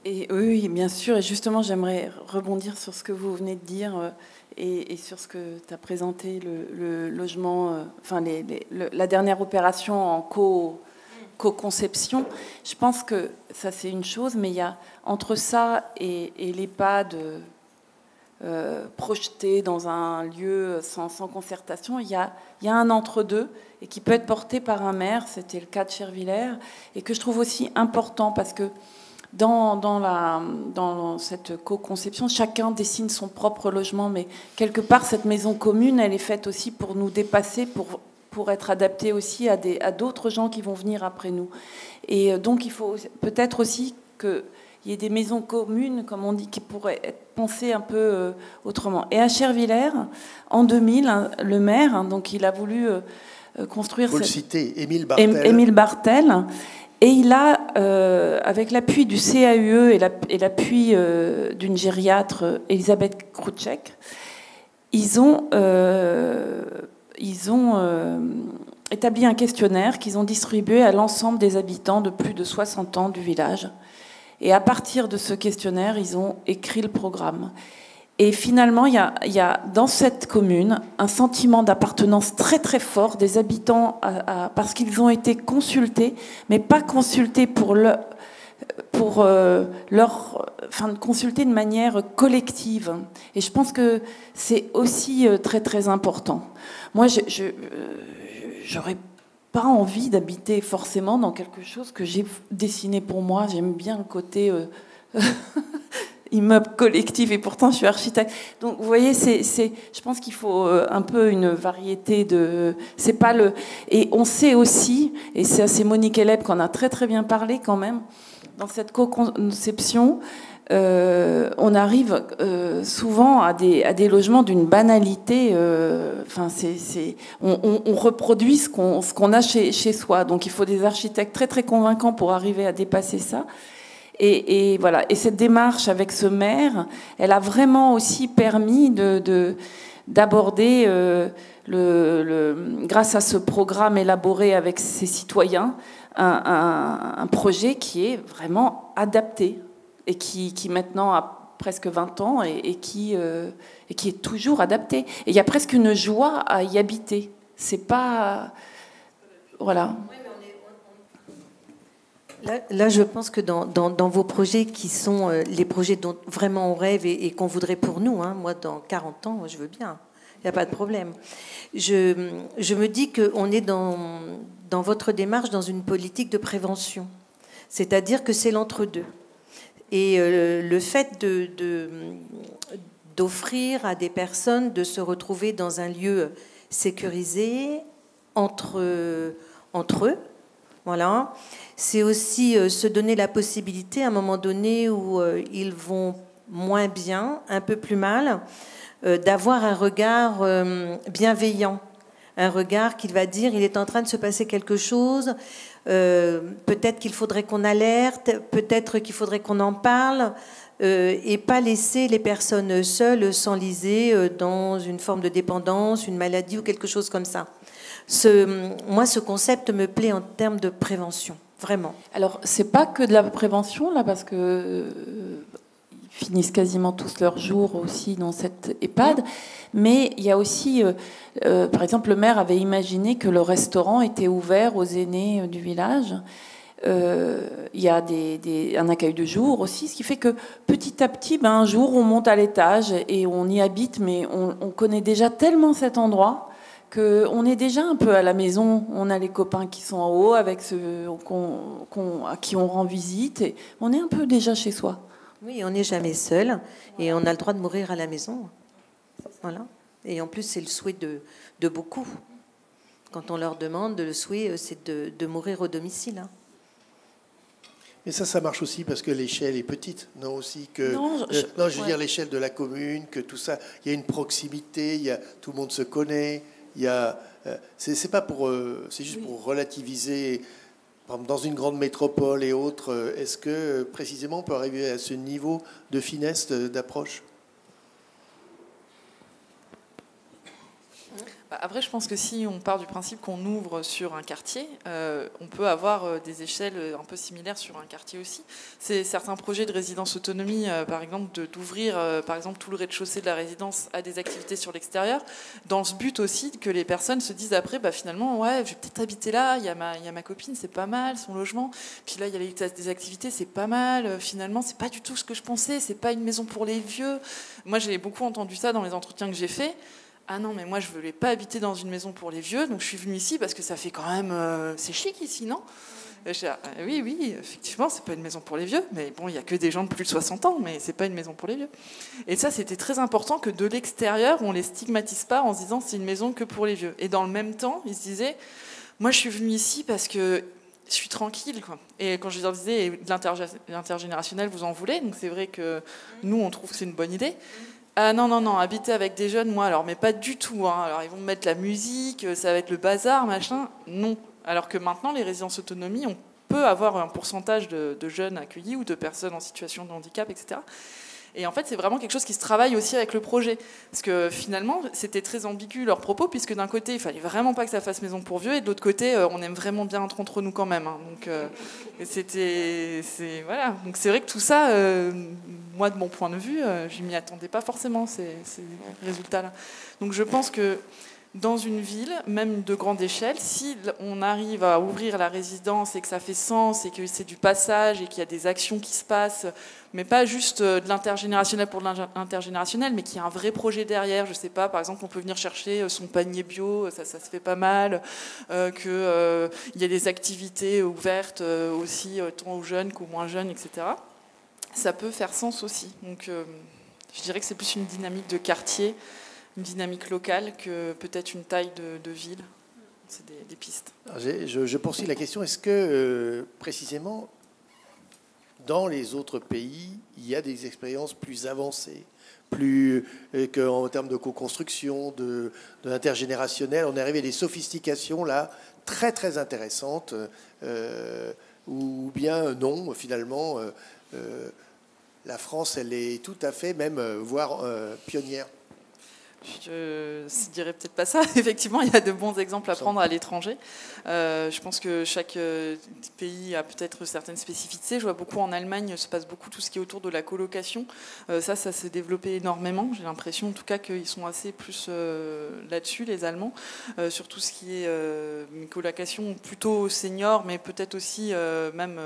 Et oui, bien sûr. Et justement, j'aimerais rebondir sur ce que vous venez de dire et sur ce que tu as présenté, le logement, enfin la dernière opération en co-conception. Je pense que ça, c'est une chose, mais il y a entre ça et l'EHPAD projeté dans un lieu sans concertation, il y a un entre-deux et qui peut être porté par un maire, c'était le cas de Chervillers, et que je trouve aussi important parce que dans cette co-conception, chacun dessine son propre logement, mais quelque part, cette maison commune, elle est faite aussi pour nous dépasser, pour être adaptée aussi à d'autres gens qui vont venir après nous. Et donc, il faut peut-être aussi qu'il y ait des maisons communes, comme on dit, qui pourraient être pensées un peu autrement. Et à Chervillers, en 2000, le maire, donc il a voulu construire...
Vous le citez, Émile Bartel.
Émile Bartel. Et il a, avec l'appui du CAUE et l'appui d'une gériatre, Elisabeth Krouchek, ils ont établi un questionnaire qu'ils ont distribué à l'ensemble des habitants de plus de 60 ans du village. Et à partir de ce questionnaire, ils ont écrit le programme. Et finalement, il y a dans cette commune un sentiment d'appartenance très très fort des habitants parce qu'ils ont été consultés, mais pas consultés consultés de manière collective. Et je pense que c'est aussi très très important. Moi, j'aurais pas envie d'habiter forcément dans quelque chose que j'ai dessiné pour moi. J'aime bien le côté immeuble collectif, et pourtant je suis architecte. Donc vous voyez, je pense qu'il faut un peu une variété de... C'est pas le... Et on sait aussi, et c'est Monique Eleb qu'on a très très bien parlé quand même, dans cette co-conception, on arrive souvent à des logements d'une banalité. On reproduit ce qu'on a chez soi. Donc il faut des architectes très très convaincants pour arriver à dépasser ça. Et voilà. Et cette démarche avec ce maire, elle a vraiment aussi permis d'aborder grâce à ce programme élaboré avec ses citoyens, un projet qui est vraiment adapté et qui maintenant a presque 20 ans et qui est toujours adapté. Et il y a presque une joie à y habiter. C'est pas... Voilà.
Là, je pense que dans vos projets qui sont les projets dont vraiment on rêve et qu'on voudrait pour nous, hein, moi, dans 40 ans, je veux bien, il n'y a pas de problème. Je me dis qu'on est dans votre démarche dans une politique de prévention. C'est-à-dire que c'est l'entre-deux. Et le fait d'offrir à des personnes de se retrouver dans un lieu sécurisé entre eux, voilà. C'est aussi se donner la possibilité, à un moment donné où ils vont moins bien, un peu plus mal, d'avoir un regard bienveillant, un regard qui va dire il est en train de se passer quelque chose, peut-être qu'il faudrait qu'on alerte, peut-être qu'il faudrait qu'on en parle, et pas laisser les personnes seules s'enliser dans une forme de dépendance, une maladie ou quelque chose comme ça. Moi, ce concept me plaît en termes de prévention, vraiment.
Alors, c'est pas que de la prévention, là, parce que ils finissent quasiment tous leurs jours aussi dans cette EHPAD, mais il y a aussi, par exemple, le maire avait imaginé que le restaurant était ouvert aux aînés du village. Il y a un accueil de jour aussi, ce qui fait que petit à petit, un jour, on monte à l'étage et on y habite, mais on connaît déjà tellement cet endroit qu'on est déjà un peu à la maison. On a les copains qui sont en haut avec ceux à qui on rend visite. Et on est un peu déjà chez soi.
Oui, on n'est jamais seul et on a le droit de mourir à la maison. Voilà. Et en plus, c'est le souhait de beaucoup. Quand on leur demande, le souhait, c'est de mourir au domicile. Hein.
Mais ça marche aussi parce que l'échelle est petite, non aussi que je veux dire l'échelle de la commune, que tout ça, il y a une proximité, tout le monde se connaît. C'est pas c'est juste pour relativiser. Par exemple, dans une grande métropole et autres, est-ce que précisément on peut arriver à ce niveau de finesse d'approche ?
Après, je pense que si on part du principe qu'on ouvre sur un quartier, on peut avoir des échelles un peu similaires sur un quartier aussi. C'est certains projets de résidence autonomie, par exemple, d'ouvrir par exemple tout le rez-de-chaussée de la résidence à des activités sur l'extérieur, dans ce but aussi que les personnes se disent après, finalement, ouais, je vais peut-être habiter là, il y a ma copine, c'est pas mal, son logement, puis là, il y a des activités, c'est pas mal, finalement, c'est pas du tout ce que je pensais, c'est pas une maison pour les vieux. Moi, j'ai beaucoup entendu ça dans les entretiens que j'ai faits. Ah non, mais moi, je ne voulais pas habiter dans une maison pour les vieux, donc je suis venue ici parce que ça fait quand même... c'est chic ici, non ? Oui, effectivement, c'est pas une maison pour les vieux, mais bon, il n'y a que des gens de plus de 60 ans, mais c'est pas une maison pour les vieux. Et ça, c'était très important que de l'extérieur, on les stigmatise pas en se disant c'est une maison que pour les vieux. Et dans le même temps, ils se disaient, moi, je suis venue ici parce que je suis tranquille, quoi. Et quand je leur disais, l'intergénérationnel, vous en voulez, donc c'est vrai que nous, on trouve que c'est une bonne idée. Ah non, habiter avec des jeunes, moi, alors, mais pas du tout. Hein. Alors, ils vont me mettre la musique, ça va être le bazar, machin. Non. Alors que maintenant, les résidences autonomie, on peut avoir un pourcentage de jeunes accueillis ou de personnes en situation de handicap, etc. Et en fait, c'est vraiment quelque chose qui se travaille aussi avec le projet. Parce que finalement, c'était très ambigu leurs propos, puisque d'un côté, il fallait vraiment pas que ça fasse maison pour vieux, et de l'autre côté, on aime vraiment bien être entre nous quand même. Hein. Donc, voilà. Donc c'est vrai que tout ça, moi, de mon point de vue, je m'y attendais pas forcément, ces résultats-là. Donc je pense que dans une ville, même de grande échelle, si on arrive à ouvrir la résidence et que ça fait sens et que c'est du passage et qu'il y a des actions qui se passent, mais pas juste de l'intergénérationnel pour de l'intergénérationnel, mais qu'il y a un vrai projet derrière. Je sais pas, par exemple, on peut venir chercher son panier bio, ça se fait pas mal, qu'il y a des activités ouvertes aussi, tant aux jeunes qu'aux moins jeunes, etc. Ça peut faire sens aussi. Donc je dirais que c'est plus une dynamique de quartier, une dynamique locale que peut-être une taille de ville. C'est des pistes.
Alors, je poursuis la question. Est-ce que, précisément, dans les autres pays, il y a des expériences plus avancées, plus qu'en termes de co-construction, de l'intergénérationnel, on est arrivé à des sophistications, là, très, très intéressantes, ou bien non, finalement, la France, elle est tout à fait, même, voire pionnière.
Je ne dirais peut-être pas ça. Effectivement, il y a de bons exemples à prendre à l'étranger. Je pense que chaque pays a peut-être certaines spécificités. Je vois beaucoup en Allemagne, il se passe beaucoup tout ce qui est autour de la colocation. Ça s'est développé énormément. J'ai l'impression, en tout cas, qu'ils sont assez plus là-dessus, les Allemands, sur tout ce qui est une colocation plutôt senior, mais peut-être aussi même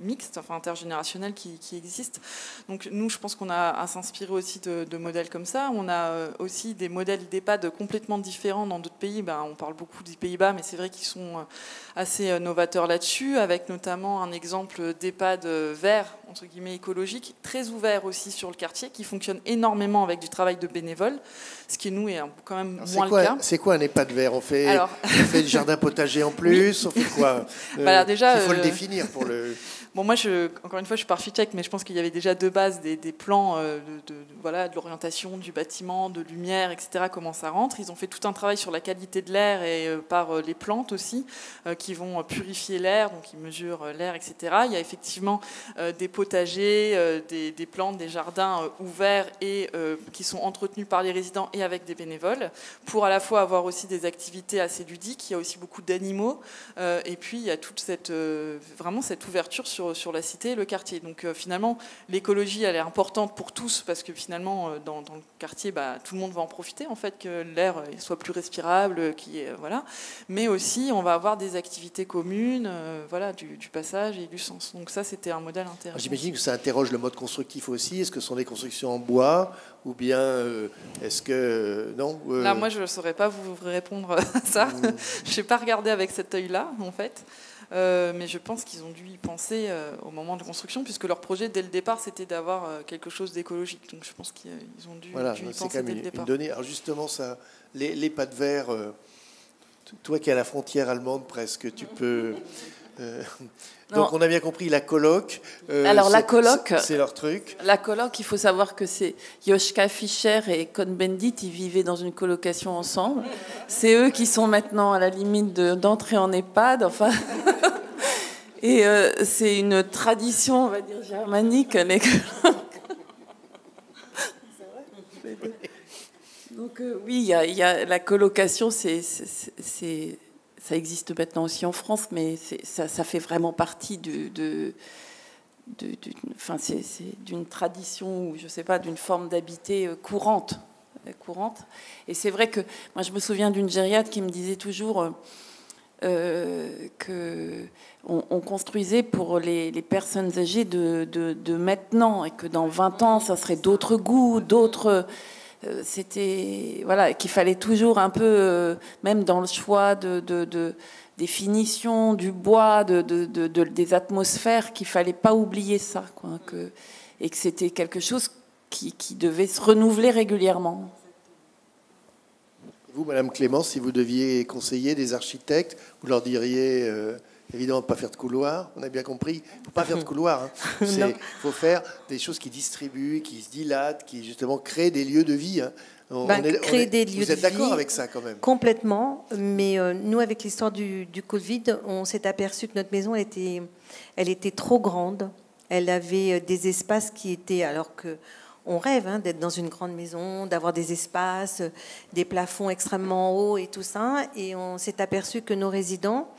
mixte, enfin intergénérationnelle, qui existe. Donc nous, je pense qu'on a à s'inspirer aussi de modèles comme ça. On a aussi des modèles d'EHPAD complètement différents dans d'autres pays. On parle beaucoup des Pays-Bas, mais c'est vrai qu'ils sont assez novateurs là-dessus, avec notamment un exemple d'EHPAD vert, entre guillemets écologique, très ouvert aussi sur le quartier, qui fonctionne énormément avec du travail de bénévoles, ce qui, nous, est quand même moins le cas.
C'est quoi un EHPAD vert ? On fait du jardin potager en plus. Oui. On fait quoi ?
Déjà,
il faut le définir pour le...
Bon, moi, encore une fois, je suis pas architecte, mais je pense qu'il y avait déjà de base des plans de l'orientation du bâtiment, de lumière, etc., comment ça rentre. Ils ont fait tout un travail sur la qualité de l'air et par les plantes aussi, qui vont purifier l'air, donc ils mesurent l'air, etc. Il y a effectivement des potagers, des plantes, des jardins ouverts et qui sont entretenus par les résidents et avec des bénévoles, pour à la fois avoir aussi des activités assez ludiques. Il y a aussi beaucoup d'animaux, et puis il y a toute vraiment cette ouverture sur la cité et le quartier. Donc finalement, l'écologie, elle est importante pour tous, parce que finalement, dans le quartier, tout le monde va en profiter, en fait, que l'air soit plus respirable, voilà. Mais aussi, on va avoir des activités communes, du passage et du sens. Donc ça, c'était un modèle intéressant.
J'imagine que ça interroge le mode constructif aussi. Est-ce que ce sont des constructions en bois, ou bien est-ce que... non
Là, moi, je ne saurais pas vous répondre à ça. Je n'ai pas regardé avec cet œil-là, en fait. Mais je pense qu'ils ont dû y penser au moment de construction, puisque leur projet, dès le départ, c'était d'avoir quelque chose d'écologique. Donc je pense qu'ils ont dû y penser dès le départ. Une
donnée. Alors justement, ça, les EHPAD verts, toi qui es à la frontière allemande presque, tu peux... Donc on a bien compris, la coloc.
Alors la coloc,
c'est leur truc.
La coloc, il faut savoir que c'est Joschka Fischer et Cohn-Bendit, ils vivaient dans une colocation ensemble. C'est eux qui sont maintenant à la limite d'entrer en EHPAD. Enfin, et c'est une tradition, on va dire, germanique. Les colocs. Donc Donc oui, il y a la colocation, ça existe maintenant aussi en France, mais ça fait vraiment partie d'une tradition ou je sais pas, d'une forme d'habiter courante. Et c'est vrai que moi je me souviens d'une gériatre qui me disait toujours que on construisait pour les personnes âgées de maintenant, et que dans 20 ans ça serait d'autres goûts, d'autres c'était voilà, qu'il fallait toujours un peu même dans le choix des finitions, du bois, des atmosphères, qu'il fallait pas oublier ça, quoi, et que c'était quelque chose qui devait se renouveler régulièrement.
Vous, Madame Clémence, si vous deviez conseiller des architectes, vous leur diriez évidemment de ne pas faire de couloir. On a bien compris, il ne faut pas faire de couloir. Il faut faire des choses qui distribuent, qui se dilatent, qui justement créent des lieux de vie.
Créer des lieux de vie.
Vous êtes d'accord avec ça quand même?
Complètement. Mais nous, avec l'histoire du Covid, on s'est aperçu que notre maison, elle était trop grande. Elle avait des espaces qui étaient... Alors que on rêve d'être dans une grande maison, d'avoir des espaces, des plafonds extrêmement hauts et tout ça. Et on s'est aperçu que nos résidents,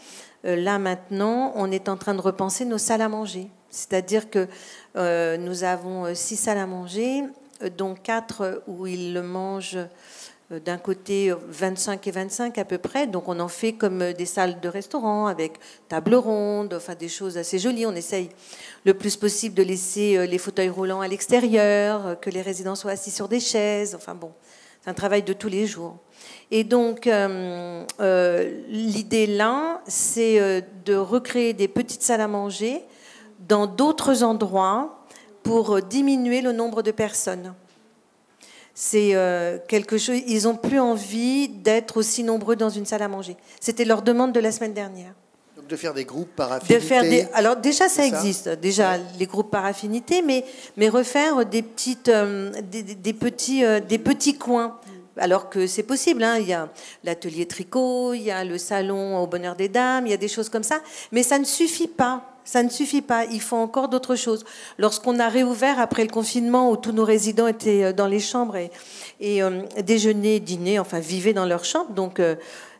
là maintenant, on est en train de repenser nos salles à manger. C'est-à-dire que nous avons 6 salles à manger, dont 4 où ils le mangent d'un côté 25 et 25 à peu près. Donc on en fait comme des salles de restaurant avec table ronde, enfin des choses assez jolies. On essaye le plus possible de laisser les fauteuils roulants à l'extérieur, que les résidents soient assis sur des chaises. Enfin bon, c'est un travail de tous les jours. Et donc l'idée là, c'est de recréer des petites salles à manger dans d'autres endroits pour diminuer le nombre de personnes. C'est quelque chose. Ils n'ont plus envie d'être aussi nombreux dans une salle à manger. C'était leur demande de la semaine dernière.
Donc de faire des groupes par affinité.
Alors déjà ça existe, déjà les groupes par affinité, mais refaire des petits coins. Alors que c'est possible, il y a l'atelier tricot, il y a le salon au bonheur des dames, il y a des choses comme ça, mais ça ne suffit pas. Ça ne suffit pas, il faut encore d'autres choses. Lorsqu'on a réouvert après le confinement, où tous nos résidents étaient dans les chambres et déjeunaient, dînaient, enfin vivaient dans leurs chambres, donc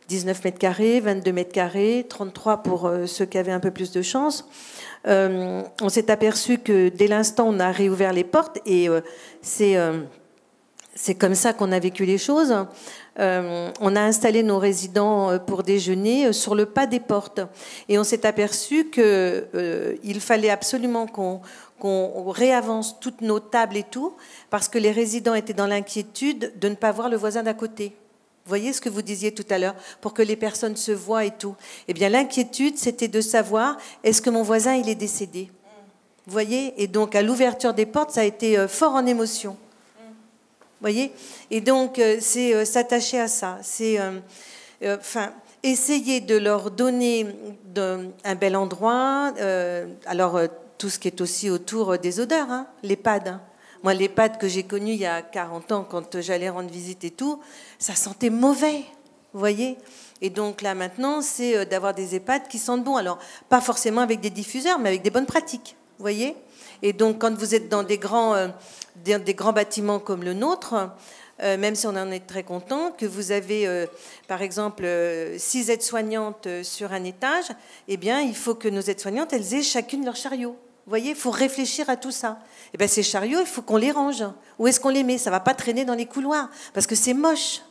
19 mètres carrés, 22 mètres carrés, 33 pour ceux qui avaient un peu plus de chance, on s'est aperçu que dès l'instant on a réouvert les portes, et c'est comme ça qu'on a vécu les choses. On a installé nos résidents pour déjeuner sur le pas des portes. Et on s'est aperçu qu'il fallait absolument qu'on réavance toutes nos tables et tout, parce que les résidents étaient dans l'inquiétude de ne pas voir le voisin d'à côté. Vous voyez ce que vous disiez tout à l'heure, pour que les personnes se voient et tout. Eh bien, l'inquiétude, c'était de savoir, est-ce que mon voisin, il est décédé? Vous voyez? Et donc, à l'ouverture des portes, ça a été fort en émotion. Voyez, et donc c'est s'attacher à ça, c'est essayer de leur donner un bel endroit. Alors tout ce qui est aussi autour des odeurs, l'EHPAD. Moi, l'EHPAD que j'ai connu il y a 40 ans, quand j'allais rendre visite et tout, ça sentait mauvais, vous voyez. Et donc là maintenant, c'est d'avoir des EHPAD qui sentent bon. Alors pas forcément avec des diffuseurs, mais avec des bonnes pratiques, vous voyez. Et donc quand vous êtes dans des grands bâtiments comme le nôtre, même si on en est très content, que vous avez par exemple 6 aides-soignantes sur un étage, eh bien il faut que nos aides-soignantes, elles aient chacune leur chariot. Vous voyez, il faut réfléchir à tout ça. Et bien ces chariots, il faut qu'on les range. Où est-ce qu'on les met? Ça ne va pas traîner dans les couloirs, parce que c'est moche.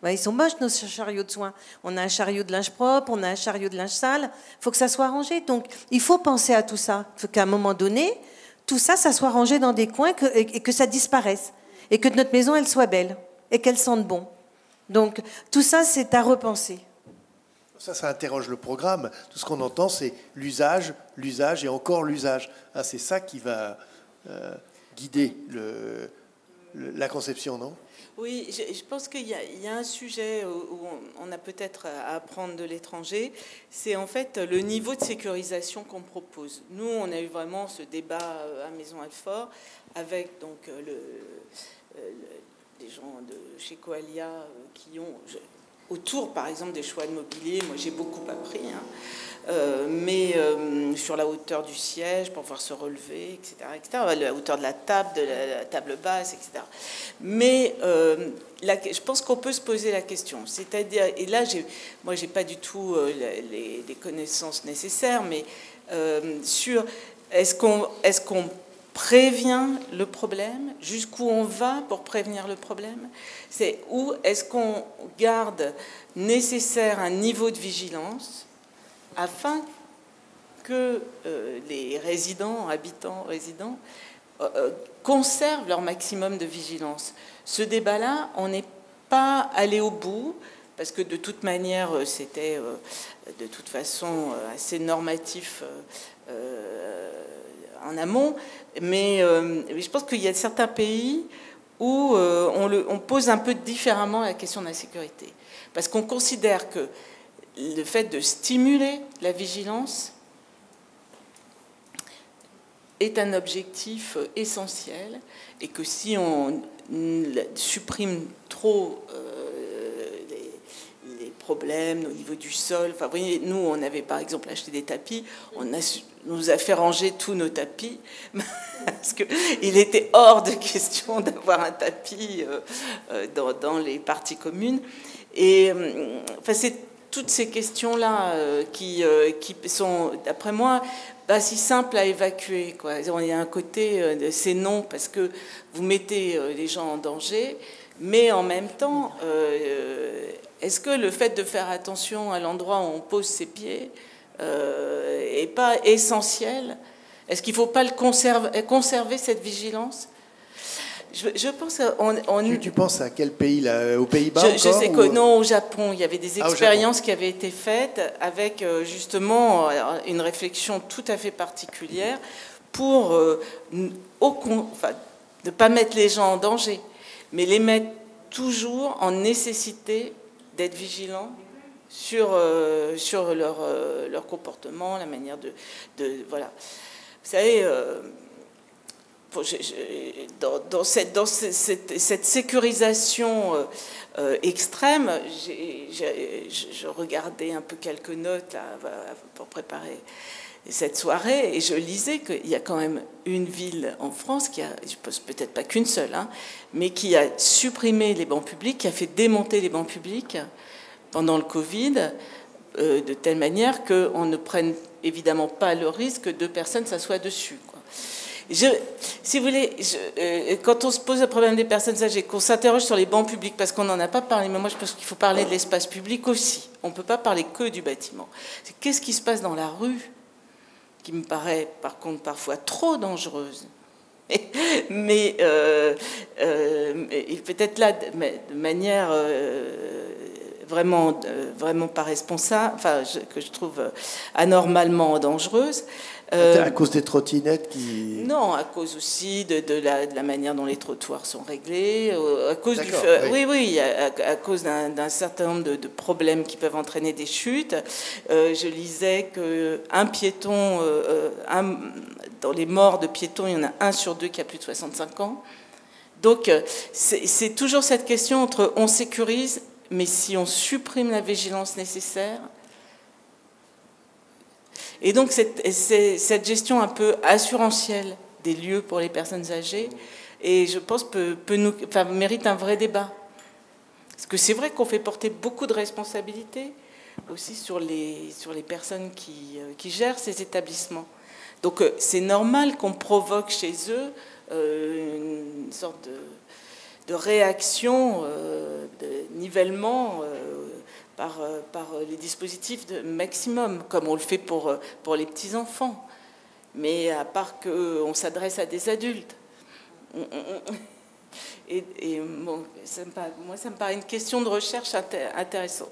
Ils sont moches, nos chariots de soins. On a un chariot de linge propre, on a un chariot de linge sale. Il faut que ça soit rangé. Donc il faut penser à tout ça. Il faut qu'à un moment donné, tout ça, ça soit rangé dans des coins et que ça disparaisse. Et que notre maison, elle soit belle et qu'elle sente bon. Donc, tout ça, c'est à repenser.
Ça interroge le programme. Tout ce qu'on entend, c'est l'usage et encore l'usage. C'est ça qui va guider la conception, non?
Oui, je pense qu'il y a un sujet où on a peut-être à apprendre de l'étranger, c'est en fait le niveau de sécurisation qu'on propose. Nous, on a eu vraiment ce débat à Maison Alfort avec donc des gens de chez Coalia qui ont autour, par exemple, des choix de mobilier. Moi, j'ai beaucoup appris. mais sur la hauteur du siège pour pouvoir se relever, etc., la hauteur de la table basse, etc. Mais je pense qu'on peut se poser la question. C'est-à-dire, et là, moi, j'ai pas du tout les connaissances nécessaires, mais sur est-ce qu'on prévient le problème, jusqu'où on va pour prévenir le problème, c'est où est-ce qu'on garde nécessaire un niveau de vigilance afin que les habitants résidents conservent leur maximum de vigilance. Ce débat-là, on n'est pas allé au bout, parce que de toute manière, c'était de toute façon assez normatif en amont, mais je pense qu'il y a certains pays où on pose un peu différemment la question de la sécurité. Parce qu'on considère que le fait de stimuler la vigilance est un objectif essentiel et que si on supprime trop les problèmes au niveau du sol, enfin, vous voyez, nous, on avait par exemple acheté des tapis, on nous a fait ranger tous nos tapis, parce qu'il était hors de question d'avoir un tapis dans les parties communes. Et enfin, c'est toutes ces questions-là qui sont, d'après moi, pas si simples à évacuer, quoi. Il y a un côté, c'est non, parce que vous mettez les gens en danger, mais en même temps, est-ce que le fait de faire attention à l'endroit où on pose ses pieds n'est pas essentiel? Est-ce qu'il ne faut pas conserver cette vigilance? Je pense
Tu penses à quel pays là? Aux Pays-Bas
je sais que non, au Japon, il y avait des expériences qui avaient été faites avec justement une réflexion tout à fait particulière pour ne pas mettre les gens en danger, mais les mettre toujours en nécessité d'être vigilants sur leur comportement, la manière de voilà. Vous savez, dans cette sécurisation extrême, je regardais un peu quelques notes là, pour préparer cette soirée, et je lisais qu'il y a quand même une ville en France qui a, je pense peut-être pas qu'une seule, hein, mais qui a supprimé les bancs publics, qui a fait démonter les bancs publics pendant le Covid, de telle manière qu'on ne prenne évidemment pas le risque que 2 personnes s'assoient dessus, quoi. Si vous voulez, quand on se pose le problème des personnes âgées, qu'on s'interroge sur les bancs publics, parce qu'on n'en a pas parlé, mais moi je pense qu'il faut parler de l'espace public aussi. On ne peut pas parler que du bâtiment. Qu'est-ce qui se passe dans la rue, qui me paraît par contre parfois trop dangereuse, mais peut-être là de manière vraiment pas responsable, enfin que je trouve anormalement dangereuse.
À cause des trottinettes qui...
Non, à cause aussi de la manière dont les trottoirs sont réglés, à cause du oui, à cause d'un certain nombre de problèmes qui peuvent entraîner des chutes. Je lisais qu'un piéton, dans les morts de piétons, il y en a 1 sur 2 qui a plus de 65 ans. Donc c'est toujours cette question entre on sécurise, mais si on supprime la vigilance nécessaire. Et donc cette gestion un peu assurantielle des lieux pour les personnes âgées, et je pense mérite un vrai débat. Parce que c'est vrai qu'on fait porter beaucoup de responsabilités aussi sur les personnes qui gèrent ces établissements. Donc c'est normal qu'on provoque chez eux une sorte de réaction, de nivellement par les dispositifs de maximum, comme on le fait pour les petits-enfants. Mais à part qu'on s'adresse à des adultes. Et bon, moi, ça me paraît une question de recherche intéressante.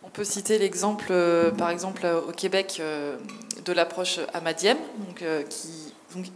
On peut citer l'exemple, par exemple, au Québec, de l'approche Amadiem, donc eux,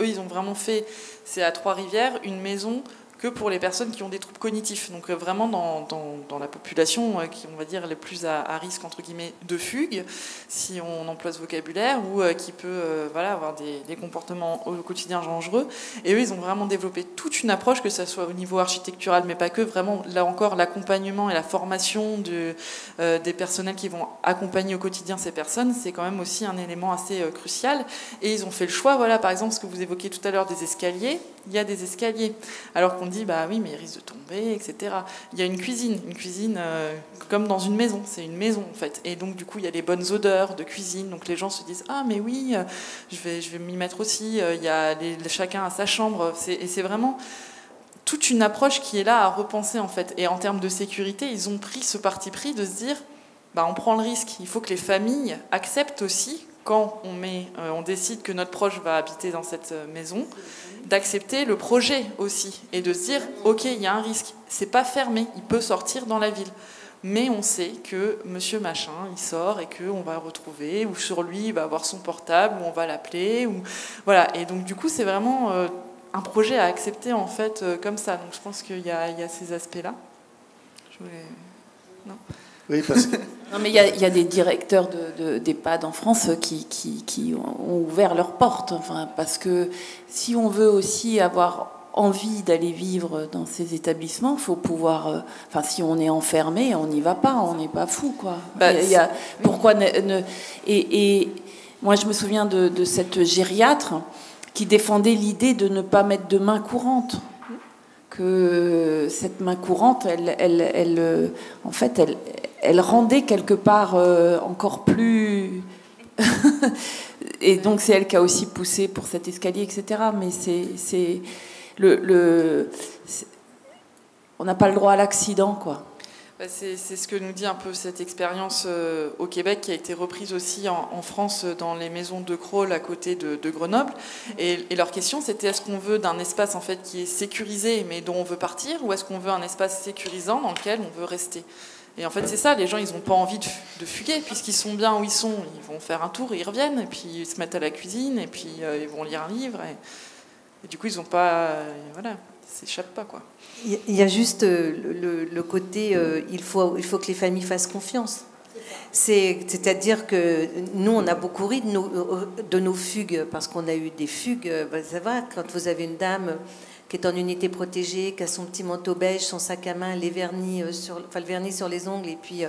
ils ont vraiment fait, c'est à Trois-Rivières, une maison que pour les personnes qui ont des troubles cognitifs. Donc vraiment dans la population qui, on va dire, les plus à risque, entre guillemets, de fugue, si on emploie ce vocabulaire, ou qui peut avoir des comportements au quotidien dangereux. Et eux, ils ont vraiment développé toute une approche, que ce soit au niveau architectural, mais pas que, vraiment, là encore, l'accompagnement et la formation des personnels qui vont accompagner au quotidien ces personnes, c'est quand même aussi un élément assez crucial. Et ils ont fait le choix, par exemple, ce que vous évoquiez tout à l'heure, des escaliers. Il y a des escaliers, alors qu'on dit, bah oui, mais il risque de tomber, etc. Il y a une cuisine comme dans une maison, c'est une maison en fait. Et donc du coup, il y a les bonnes odeurs de cuisine, donc les gens se disent, ah mais oui, je vais m'y mettre aussi, il y a chacun a sa chambre, et c'est vraiment toute une approche qui est là à repenser en fait. Et en termes de sécurité, ils ont pris ce parti pris de se dire, on prend le risque, il faut que les familles acceptent aussi, quand on décide que notre proche va habiter dans cette maison, d'accepter le projet aussi et de se dire, ok, il y a un risque, c'est pas fermé, il peut sortir dans la ville, mais on sait que monsieur machin, il sort et qu'on va le retrouver, ou sur lui, il va avoir son portable, ou on va l'appeler, ou voilà. Et donc du coup, c'est vraiment un projet à accepter en fait comme ça. Donc je pense qu'il y a ces aspects-là. Non.
Oui, parce que...
Non, mais il y a des directeurs d'EHPAD en France qui ont ouvert leurs portes. Enfin, parce que si on veut aussi avoir envie d'aller vivre dans ces établissements, il faut pouvoir... si on est enfermé, on n'y va pas, on n'est pas fou, quoi. Pourquoi et moi, je me souviens de cette gériatre qui défendait l'idée de ne pas mettre de main courante. Que cette main courante, elle rendait quelque part encore plus... Et donc c'est elle qui a aussi poussé pour cet escalier, etc. Mais on n'a pas le droit à l'accident, quoi.
C'est ce que nous dit un peu cette expérience au Québec, qui a été reprise aussi en France dans les maisons de Crolles à côté de Grenoble. Et leur question, c'était, est-ce qu'on veut d'un espace en fait qui est sécurisé mais dont on veut partir, ou est-ce qu'on veut un espace sécurisant dans lequel on veut rester? Et en fait, c'est ça, les gens, ils n'ont pas envie de fuguer, puisqu'ils sont bien où ils sont. Ils vont faire un tour, et ils reviennent, et puis ils se mettent à la cuisine, et puis ils vont lire un livre. Et du coup, ils n'ont pas... ils s'échappent pas, quoi.
Il y a juste le côté, il faut que les familles fassent confiance. C'est-à-dire que nous, on a beaucoup ri de nos fugues, parce qu'on a eu des fugues. Ça va, quand vous avez une dame qui est en unité protégée, qui a son petit manteau beige, son sac à main, le vernis sur les ongles, et puis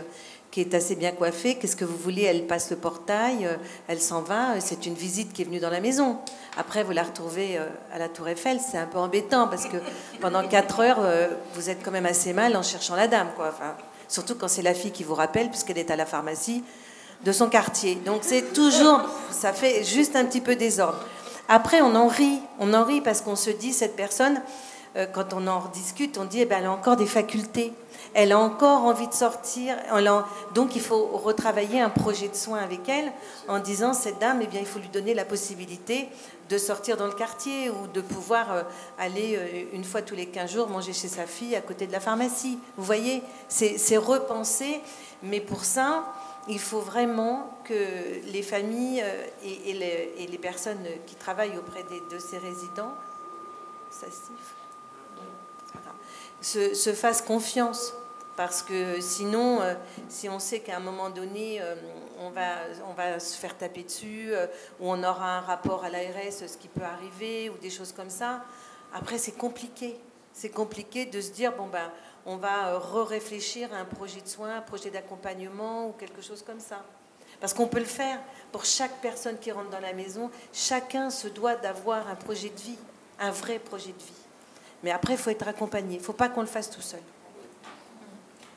qui est assez bien coiffée, qu'est-ce que vous voulez? Elle passe le portail, elle s'en va, c'est une visite qui est venue dans la maison. Après, vous la retrouvez à la Tour Eiffel, c'est un peu embêtant, parce que pendant 4 heures, vous êtes quand même assez mal en cherchant la dame, quoi. Enfin, surtout quand c'est la fille qui vous rappelle, puisqu'elle est à la pharmacie de son quartier. Donc c'est toujours, ça fait juste un petit peu désordre. Après, on en rit parce qu'on se dit, cette personne, quand on en rediscute, on dit, elle a encore des facultés. Elle a encore envie de sortir. Donc, il faut retravailler un projet de soins avec elle en disant, cette dame, il faut lui donner la possibilité de sortir dans le quartier ou de pouvoir aller une fois tous les 15 jours manger chez sa fille à côté de la pharmacie. Vous voyez, c'est repenser. Mais pour ça, il faut vraiment que les familles et les personnes qui travaillent auprès de ces résidents, ça siffle, se fassent confiance. Parce que sinon, si on sait qu'à un moment donné, on va se faire taper dessus, ou on aura un rapport à l'ARS, ce qui peut arriver, ou des choses comme ça, après c'est compliqué. C'est compliqué de se dire, on va réfléchir à un projet de soins, un projet d'accompagnement, ou quelque chose comme ça. Parce qu'on peut le faire. Pour chaque personne qui rentre dans la maison, chacun se doit d'avoir un projet de vie, un vrai projet de vie. Mais après, il faut être accompagné. Il ne faut pas qu'on le fasse tout seul.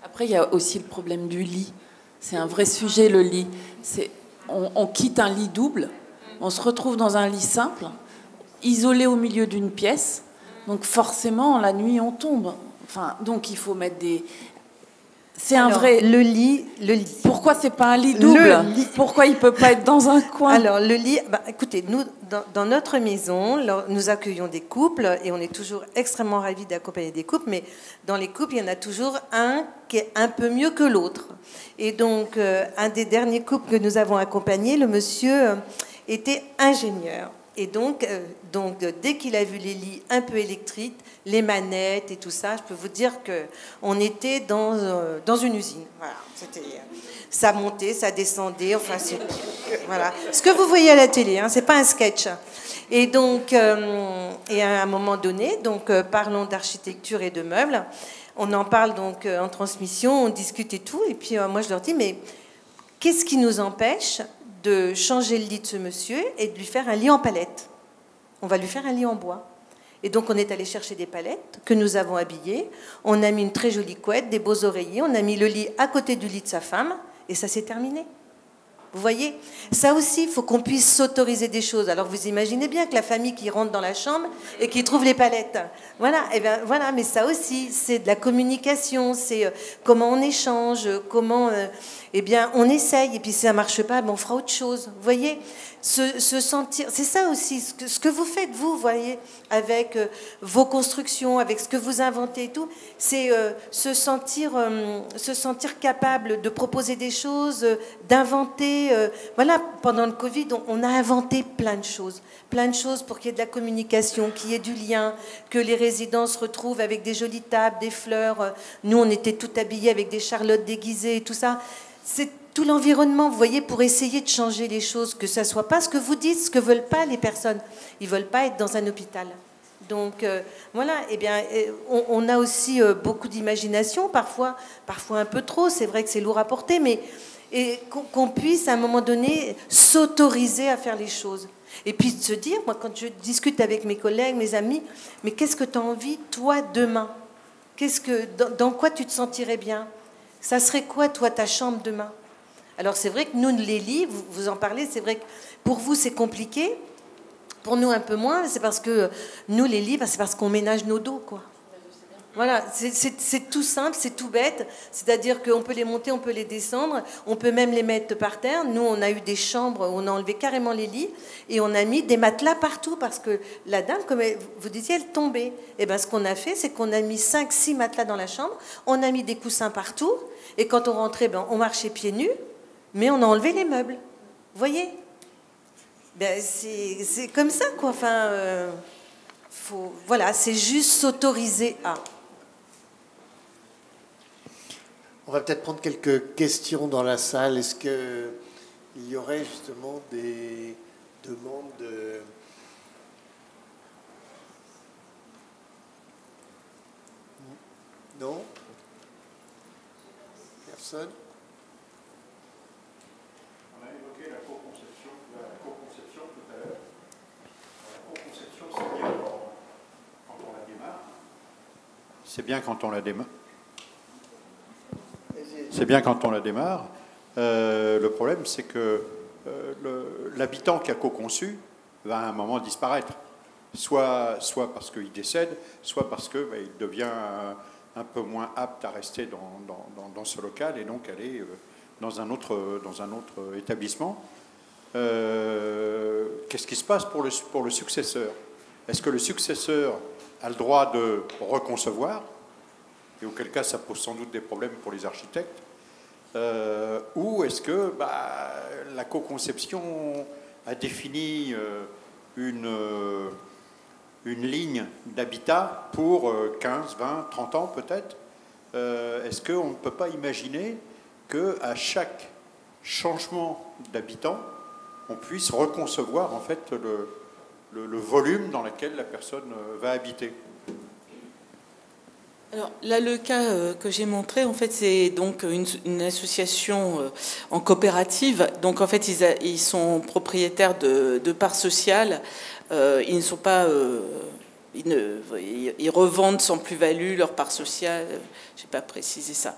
Après, il y a aussi le problème du lit. C'est un vrai sujet, le lit. On quitte un lit double, on se retrouve dans un lit simple, isolé au milieu d'une pièce. Donc forcément, la nuit, on tombe. Donc il faut mettre des... C'est un vrai...
Le lit.
Pourquoi c'est pas un lit double? Pourquoi il peut pas être dans un coin?
Alors, le lit... écoutez, nous, dans notre maison, nous accueillons des couples et on est toujours extrêmement ravis d'accompagner des couples, mais dans les couples, il y en a toujours un qui est un peu mieux que l'autre. Et donc, un des derniers couples que nous avons accompagnés, le monsieur était ingénieur. Et donc dès qu'il a vu les lits un peu électriques, les manettes et tout ça, je peux vous dire qu'on était dans une usine. Voilà, ça montait, ça descendait, enfin, voilà. Ce que vous voyez à la télé, hein, c'est pas un sketch. Et donc, et à un moment donné, donc parlons d'architecture et de meubles. On en parle donc en transmission, on discute et tout. Et puis moi, je leur dis, mais qu'est-ce qui nous empêche de changer le lit de ce monsieur et de lui faire un lit en palette? On va lui faire un lit en bois. Et donc, on est allé chercher des palettes que nous avons habillées. On a mis une très jolie couette, des beaux oreillers. On a mis le lit à côté du lit de sa femme. Et ça s'est terminé. Vous voyez, ça aussi, il faut qu'on puisse s'autoriser des choses. Alors, vous imaginez bien que la famille qui rentre dans la chambre et qui trouve les palettes. Voilà, et bien, voilà, mais ça aussi, c'est de la communication, c'est comment on échange, comment eh bien, on essaye, et puis si ça ne marche pas, ben, on fera autre chose. Vous voyez, se sentir, c'est ça aussi, ce que vous faites, vous voyez, avec vos constructions, avec ce que vous inventez et tout, c'est se sentir capable de proposer des choses, d'inventer. Voilà, pendant le Covid, on a inventé plein de choses pour qu'il y ait de la communication, qu'il y ait du lien, que les résidents se retrouvent avec des jolies tables, des fleurs. Nous, on était tout habillés avec des charlottes déguisées et tout ça. C'est tout l'environnement, vous voyez, pour essayer de changer les choses, que ça soit pas ce que vous dites, ce que veulent pas les personnes. Ils veulent pas être dans un hôpital. Donc voilà, eh bien, on a aussi beaucoup d'imagination, parfois un peu trop. C'est vrai que c'est lourd à porter, mais et qu'on puisse à un moment donné s'autoriser à faire les choses. Et puis de se dire, moi quand je discute avec mes collègues, mes amis, mais qu'est-ce que tu as envie, toi, demain? Dans quoi tu te sentirais bien? Ça serait quoi, toi, ta chambre demain? Alors c'est vrai que nous, les lits, vous en parlez, c'est vrai que pour vous c'est compliqué, pour nous un peu moins, c'est parce que nous, les lits, c'est parce qu'on ménage nos dos, quoi. Voilà, c'est tout simple, c'est tout bête. C'est-à-dire qu'on peut les monter, on peut les descendre, on peut même les mettre par terre. Nous, on a eu des chambres où on a enlevé carrément les lits et on a mis des matelas partout parce que la dame, comme vous disiez, elle tombait. Et bien, ce qu'on a fait, c'est qu'on a mis 5-6 matelas dans la chambre, on a mis des coussins partout et quand on rentrait, on marchait pieds nus, mais on a enlevé les meubles. Vous voyez? C'est comme ça, quoi. Enfin, voilà, c'est juste s'autoriser à...
On va peut-être prendre quelques questions dans la salle. Est-ce qu'il y aurait justement des demandes de... Non? Personne?
On a évoqué la co-conception tout à l'heure. La co-conception, c'est bien quand on la démarre. C'est bien quand on la démarre. C'est bien quand on la démarre. Le problème, c'est que l'habitant qui a co-conçu va à un moment disparaître. Soit parce qu'il décède, soit parce qu'il devient un peu moins apte à rester dans ce local et donc aller dans un autre établissement. Qu'est-ce qui se passe pour le successeur? Est-ce que le successeur a le droit de reconcevoir? Et auquel cas ça pose sans doute des problèmes pour les architectes, ou est-ce que la co-conception a défini une ligne d'habitat pour 15, 20, 30 ans peut-être? Est-ce qu'on ne peut pas imaginer qu'à chaque changement d'habitant, on puisse reconcevoir en fait le volume dans lequel la personne va habiter?
Alors là, le cas que j'ai montré, en fait, c'est donc une association en coopérative. Donc en fait, ils sont propriétaires de parts sociales. Ils ne sont pas, ils revendent sans plus-value leurs parts sociales. Je n'ai pas précisé ça.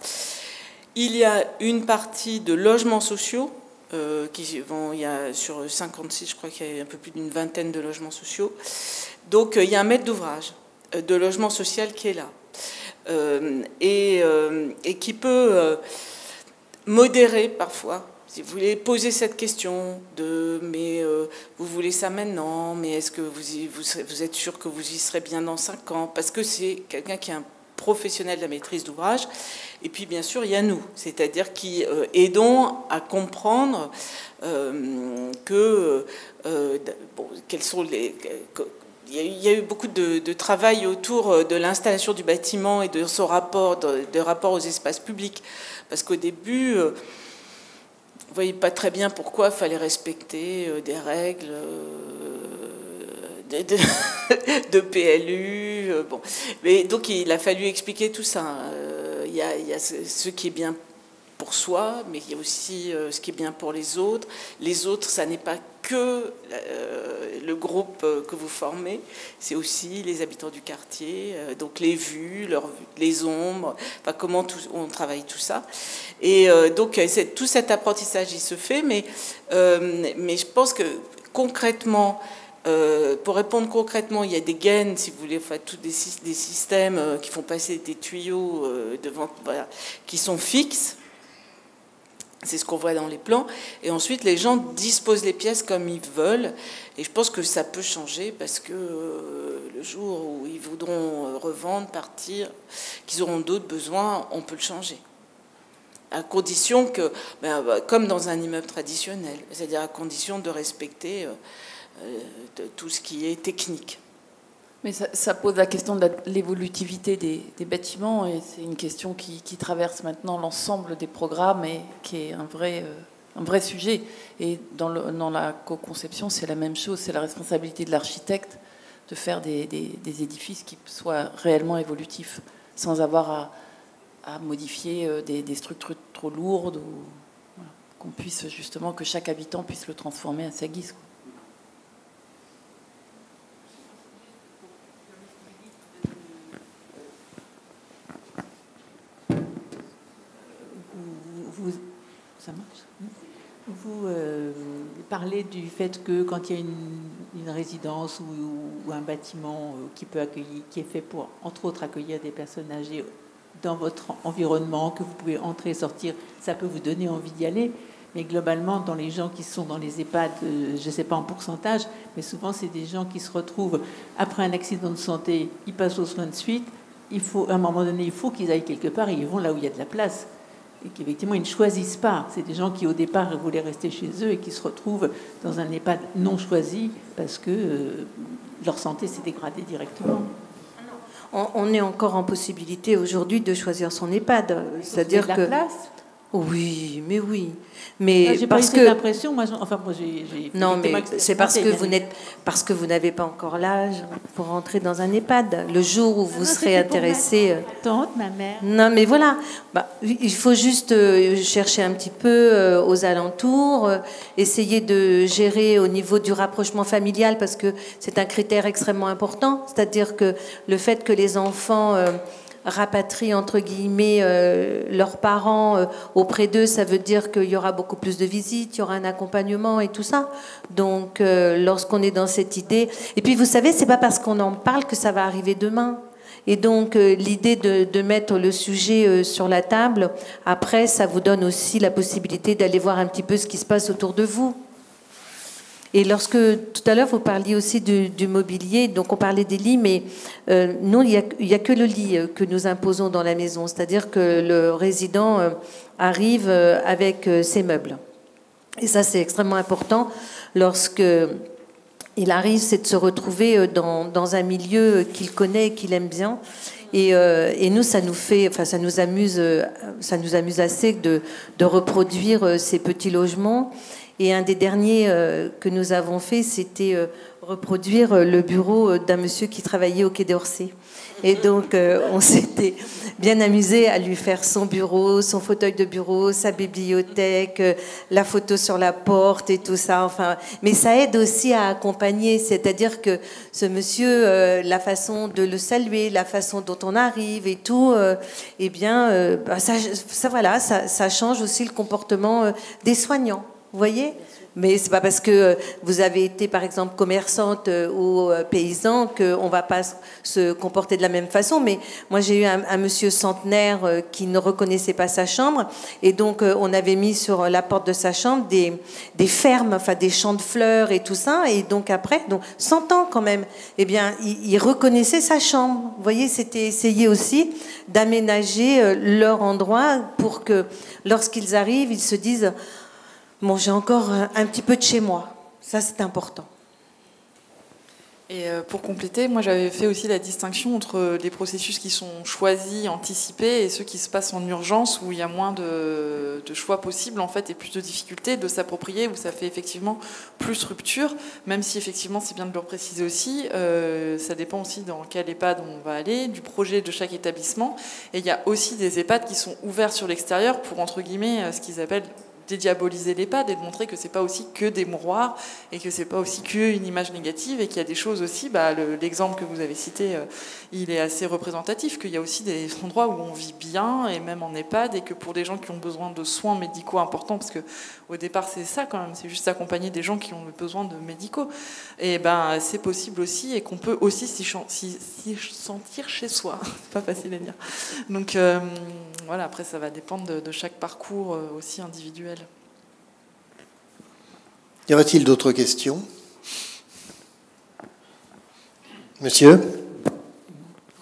Il y a une partie de logements sociaux il y a sur 56, je crois qu'il y a un peu plus d'une vingtaine de logements sociaux. Donc il y a un maître d'ouvrage de logement social qui est là. Et qui peut modérer parfois. Si vous voulez poser cette question mais vous voulez ça maintenant, mais est-ce que vous êtes sûr que vous y serez bien dans 5 ans? Parce que c'est quelqu'un qui est un professionnel de la maîtrise d'ouvrage. Et puis bien sûr, il y a nous, c'est-à-dire qui aidons à comprendre que quels sont les... Il y a eu beaucoup de travail autour de l'installation du bâtiment et de son rapport, rapport aux espaces publics. Parce qu'au début, vous ne voyez pas très bien pourquoi il fallait respecter des règles de PLU. Bon. Mais donc il a fallu expliquer tout ça. Il y a ce qui est bien pour soi, mais il y a aussi ce qui est bien pour les autres. Les autres, ça n'est pas que le groupe que vous formez, c'est aussi les habitants du quartier, donc les vues, les ombres, enfin, comment on travaille tout ça. Et donc tout cet apprentissage, il se fait, mais je pense que concrètement, pour répondre concrètement, il y a des gaines, si vous voulez, enfin, tous des systèmes qui font passer des tuyaux devant, voilà, qui sont fixes. C'est ce qu'on voit dans les plans. Et ensuite, les gens disposent les pièces comme ils veulent. Et je pense que ça peut changer parce que le jour où ils voudront revendre, partir, qu'ils auront d'autres besoins, on peut le changer. À condition que, comme dans un immeuble traditionnel, c'est-à-dire à condition de respecter tout ce qui est technique.
Mais ça pose la question de l'évolutivité des bâtiments, et c'est une question qui traverse maintenant l'ensemble des programmes et qui est un vrai sujet. Et dans la co-conception, c'est la même chose, c'est la responsabilité de l'architecte de faire des édifices qui soient réellement évolutifs, sans avoir à modifier des structures trop lourdes, ou voilà, qu'on puisse justement, que chaque habitant puisse le transformer à sa guise, quoi.
Ça marche. Vous parlez du fait que quand il y a une résidence ou un bâtiment qui est fait pour, entre autres, accueillir des personnes âgées dans votre environnement, que vous pouvez entrer et sortir, ça peut vous donner envie d'y aller. Mais globalement, dans les gens qui sont dans les EHPAD, je ne sais pas en pourcentage, mais souvent c'est des gens qui se retrouvent après un accident de santé, ils passent aux soins de suite. À un moment donné, il faut qu'ils aillent quelque part et ils vont là où il y a de la place. Et qu'effectivement, ils ne choisissent pas. C'est des gens qui, au départ, voulaient rester chez eux et qui se retrouvent dans un EHPAD non choisi parce que leur santé s'est dégradée directement.
On est encore en possibilité aujourd'hui de choisir son EHPAD. C'est-à-dire que...
place.
Oui, mais oui. Mais
j'ai
parce
pas eu l'impression, moi j'ai
non, mais c'est parce que vous n'avez pas encore l'âge pour entrer dans un EHPAD. Le jour où vous serez intéressé.
Tante, ma mère.
Non, mais voilà. Il faut juste chercher un petit peu aux alentours, essayer de gérer au niveau du rapprochement familial, parce que c'est un critère extrêmement important. C'est-à-dire que le fait que les enfants rapatrient entre guillemets leurs parents auprès d'eux, ça veut dire qu'il y aura beaucoup plus de visites, il y aura un accompagnement et tout ça. Donc lorsqu'on est dans cette idée, et puis vous savez, c'est pas parce qu'on en parle que ça va arriver demain. Et donc l'idée de mettre le sujet sur la table, après ça vous donne aussi la possibilité d'aller voir un petit peu ce qui se passe autour de vous. Et lorsque, tout à l'heure, vous parliez aussi du mobilier, donc on parlait des lits, mais nous, il n'y a que le lit que nous imposons dans la maison. C'est-à-dire que le résident arrive avec ses meubles. Et ça, c'est extrêmement important. Lorsque il arrive, c'est de se retrouver dans un milieu qu'il connaît et qu'il aime bien. Et nous, ça nous amuse assez de reproduire ces petits logements. Et un des derniers que nous avons fait, c'était reproduire le bureau d'un monsieur qui travaillait au Quai d'Orsay. Et donc, on s'était bien amusé à lui faire son bureau, son fauteuil de bureau, sa bibliothèque, la photo sur la porte et tout ça. Enfin, mais ça aide aussi à accompagner. C'est-à-dire que ce monsieur, la façon de le saluer, la façon dont on arrive et tout, eh bien, ça change aussi le comportement des soignants. Vous voyez ? Mais c'est pas parce que vous avez été, par exemple, commerçante ou paysan qu'on va pas se comporter de la même façon. Mais moi, j'ai eu un monsieur centenaire qui ne reconnaissait pas sa chambre. Et donc, on avait mis sur la porte de sa chambre des fermes, enfin des champs de fleurs et tout ça. Et donc, après, 100 ans quand même, eh bien, il reconnaissait sa chambre. Vous voyez, c'était essayer aussi d'aménager leur endroit pour que, lorsqu'ils arrivent, ils se disent... Bon, j'ai encore un petit peu de chez moi. Ça, c'est important.
Et pour compléter, moi j'avais fait aussi la distinction entre les processus qui sont choisis, anticipés, et ceux qui se passent en urgence, où il y a moins de choix possibles en fait, et plus de difficultés de s'approprier, où ça fait effectivement plus rupture, même si effectivement c'est bien de le préciser aussi, ça dépend aussi dans quel EHPAD on va aller, du projet de chaque établissement, et il y a aussi des EHPAD qui sont ouverts sur l'extérieur pour, entre guillemets, ce qu'ils appellent dédiaboliser l'EHPAD et de montrer que c'est pas aussi que des mouroirs et que c'est pas aussi qu'une image négative et qu'il y a des choses aussi, l'exemple que vous avez cité, il est assez représentatif, qu'il y a aussi des endroits où on vit bien et même en EHPAD et que pour des gens qui ont besoin de soins médicaux importants, parce que au départ c'est ça quand même, c'est juste accompagner des gens qui ont besoin de médicaux, et c'est possible aussi et qu'on peut aussi s'y sentir chez soi. C'est pas facile à dire. Donc voilà, après ça va dépendre de chaque parcours aussi individuel.
Y aurait-il d'autres questions? Monsieur?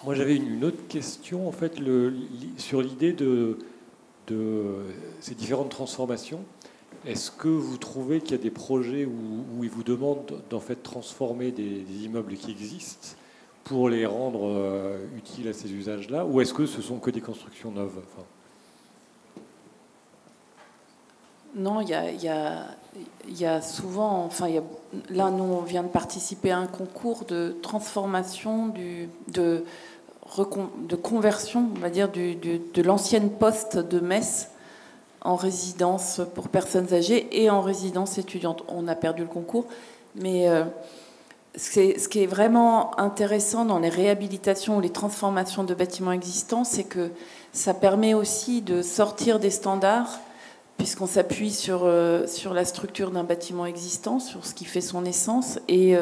Moi, j'avais une autre question, en fait, sur l'idée de ces différentes transformations. Est-ce que vous trouvez qu'il y a des projets où ils vous demandent d'en fait transformer des immeubles qui existent pour les rendre utiles à ces usages-là, ou est-ce que ce sont que des constructions neuves?
Non, il y a souvent, là nous on vient de participer à un concours de transformation, de conversion, on va dire, de l'ancienne poste de Metz en résidence pour personnes âgées et en résidence étudiante. On a perdu le concours, mais ce qui est vraiment intéressant dans les réhabilitations ou les transformations de bâtiments existants, c'est que ça permet aussi de sortir des standards, puisqu'on s'appuie sur la structure d'un bâtiment existant, sur ce qui fait son essence, et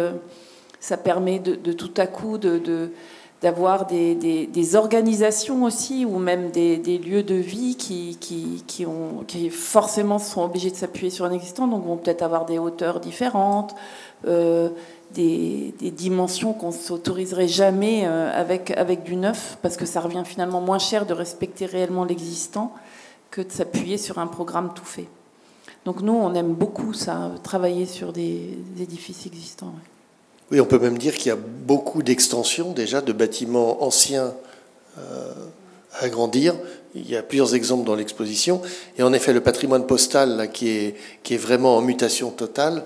ça permet de tout à coup d'avoir des organisations aussi, ou même des lieux de vie qui forcément sont obligés de s'appuyer sur un existant, donc vont peut-être avoir des hauteurs différentes, des dimensions qu'on ne s'autoriserait jamais avec du neuf, parce que ça revient finalement moins cher de respecter réellement l'existant que de s'appuyer sur un programme tout fait. Donc nous, on aime beaucoup ça, travailler sur des édifices existants. Ouais.
Oui, on peut même dire qu'il y a beaucoup d'extensions déjà de bâtiments anciens à agrandir. Il y a plusieurs exemples dans l'exposition. Et en effet, le patrimoine postal, là, qui est vraiment en mutation totale,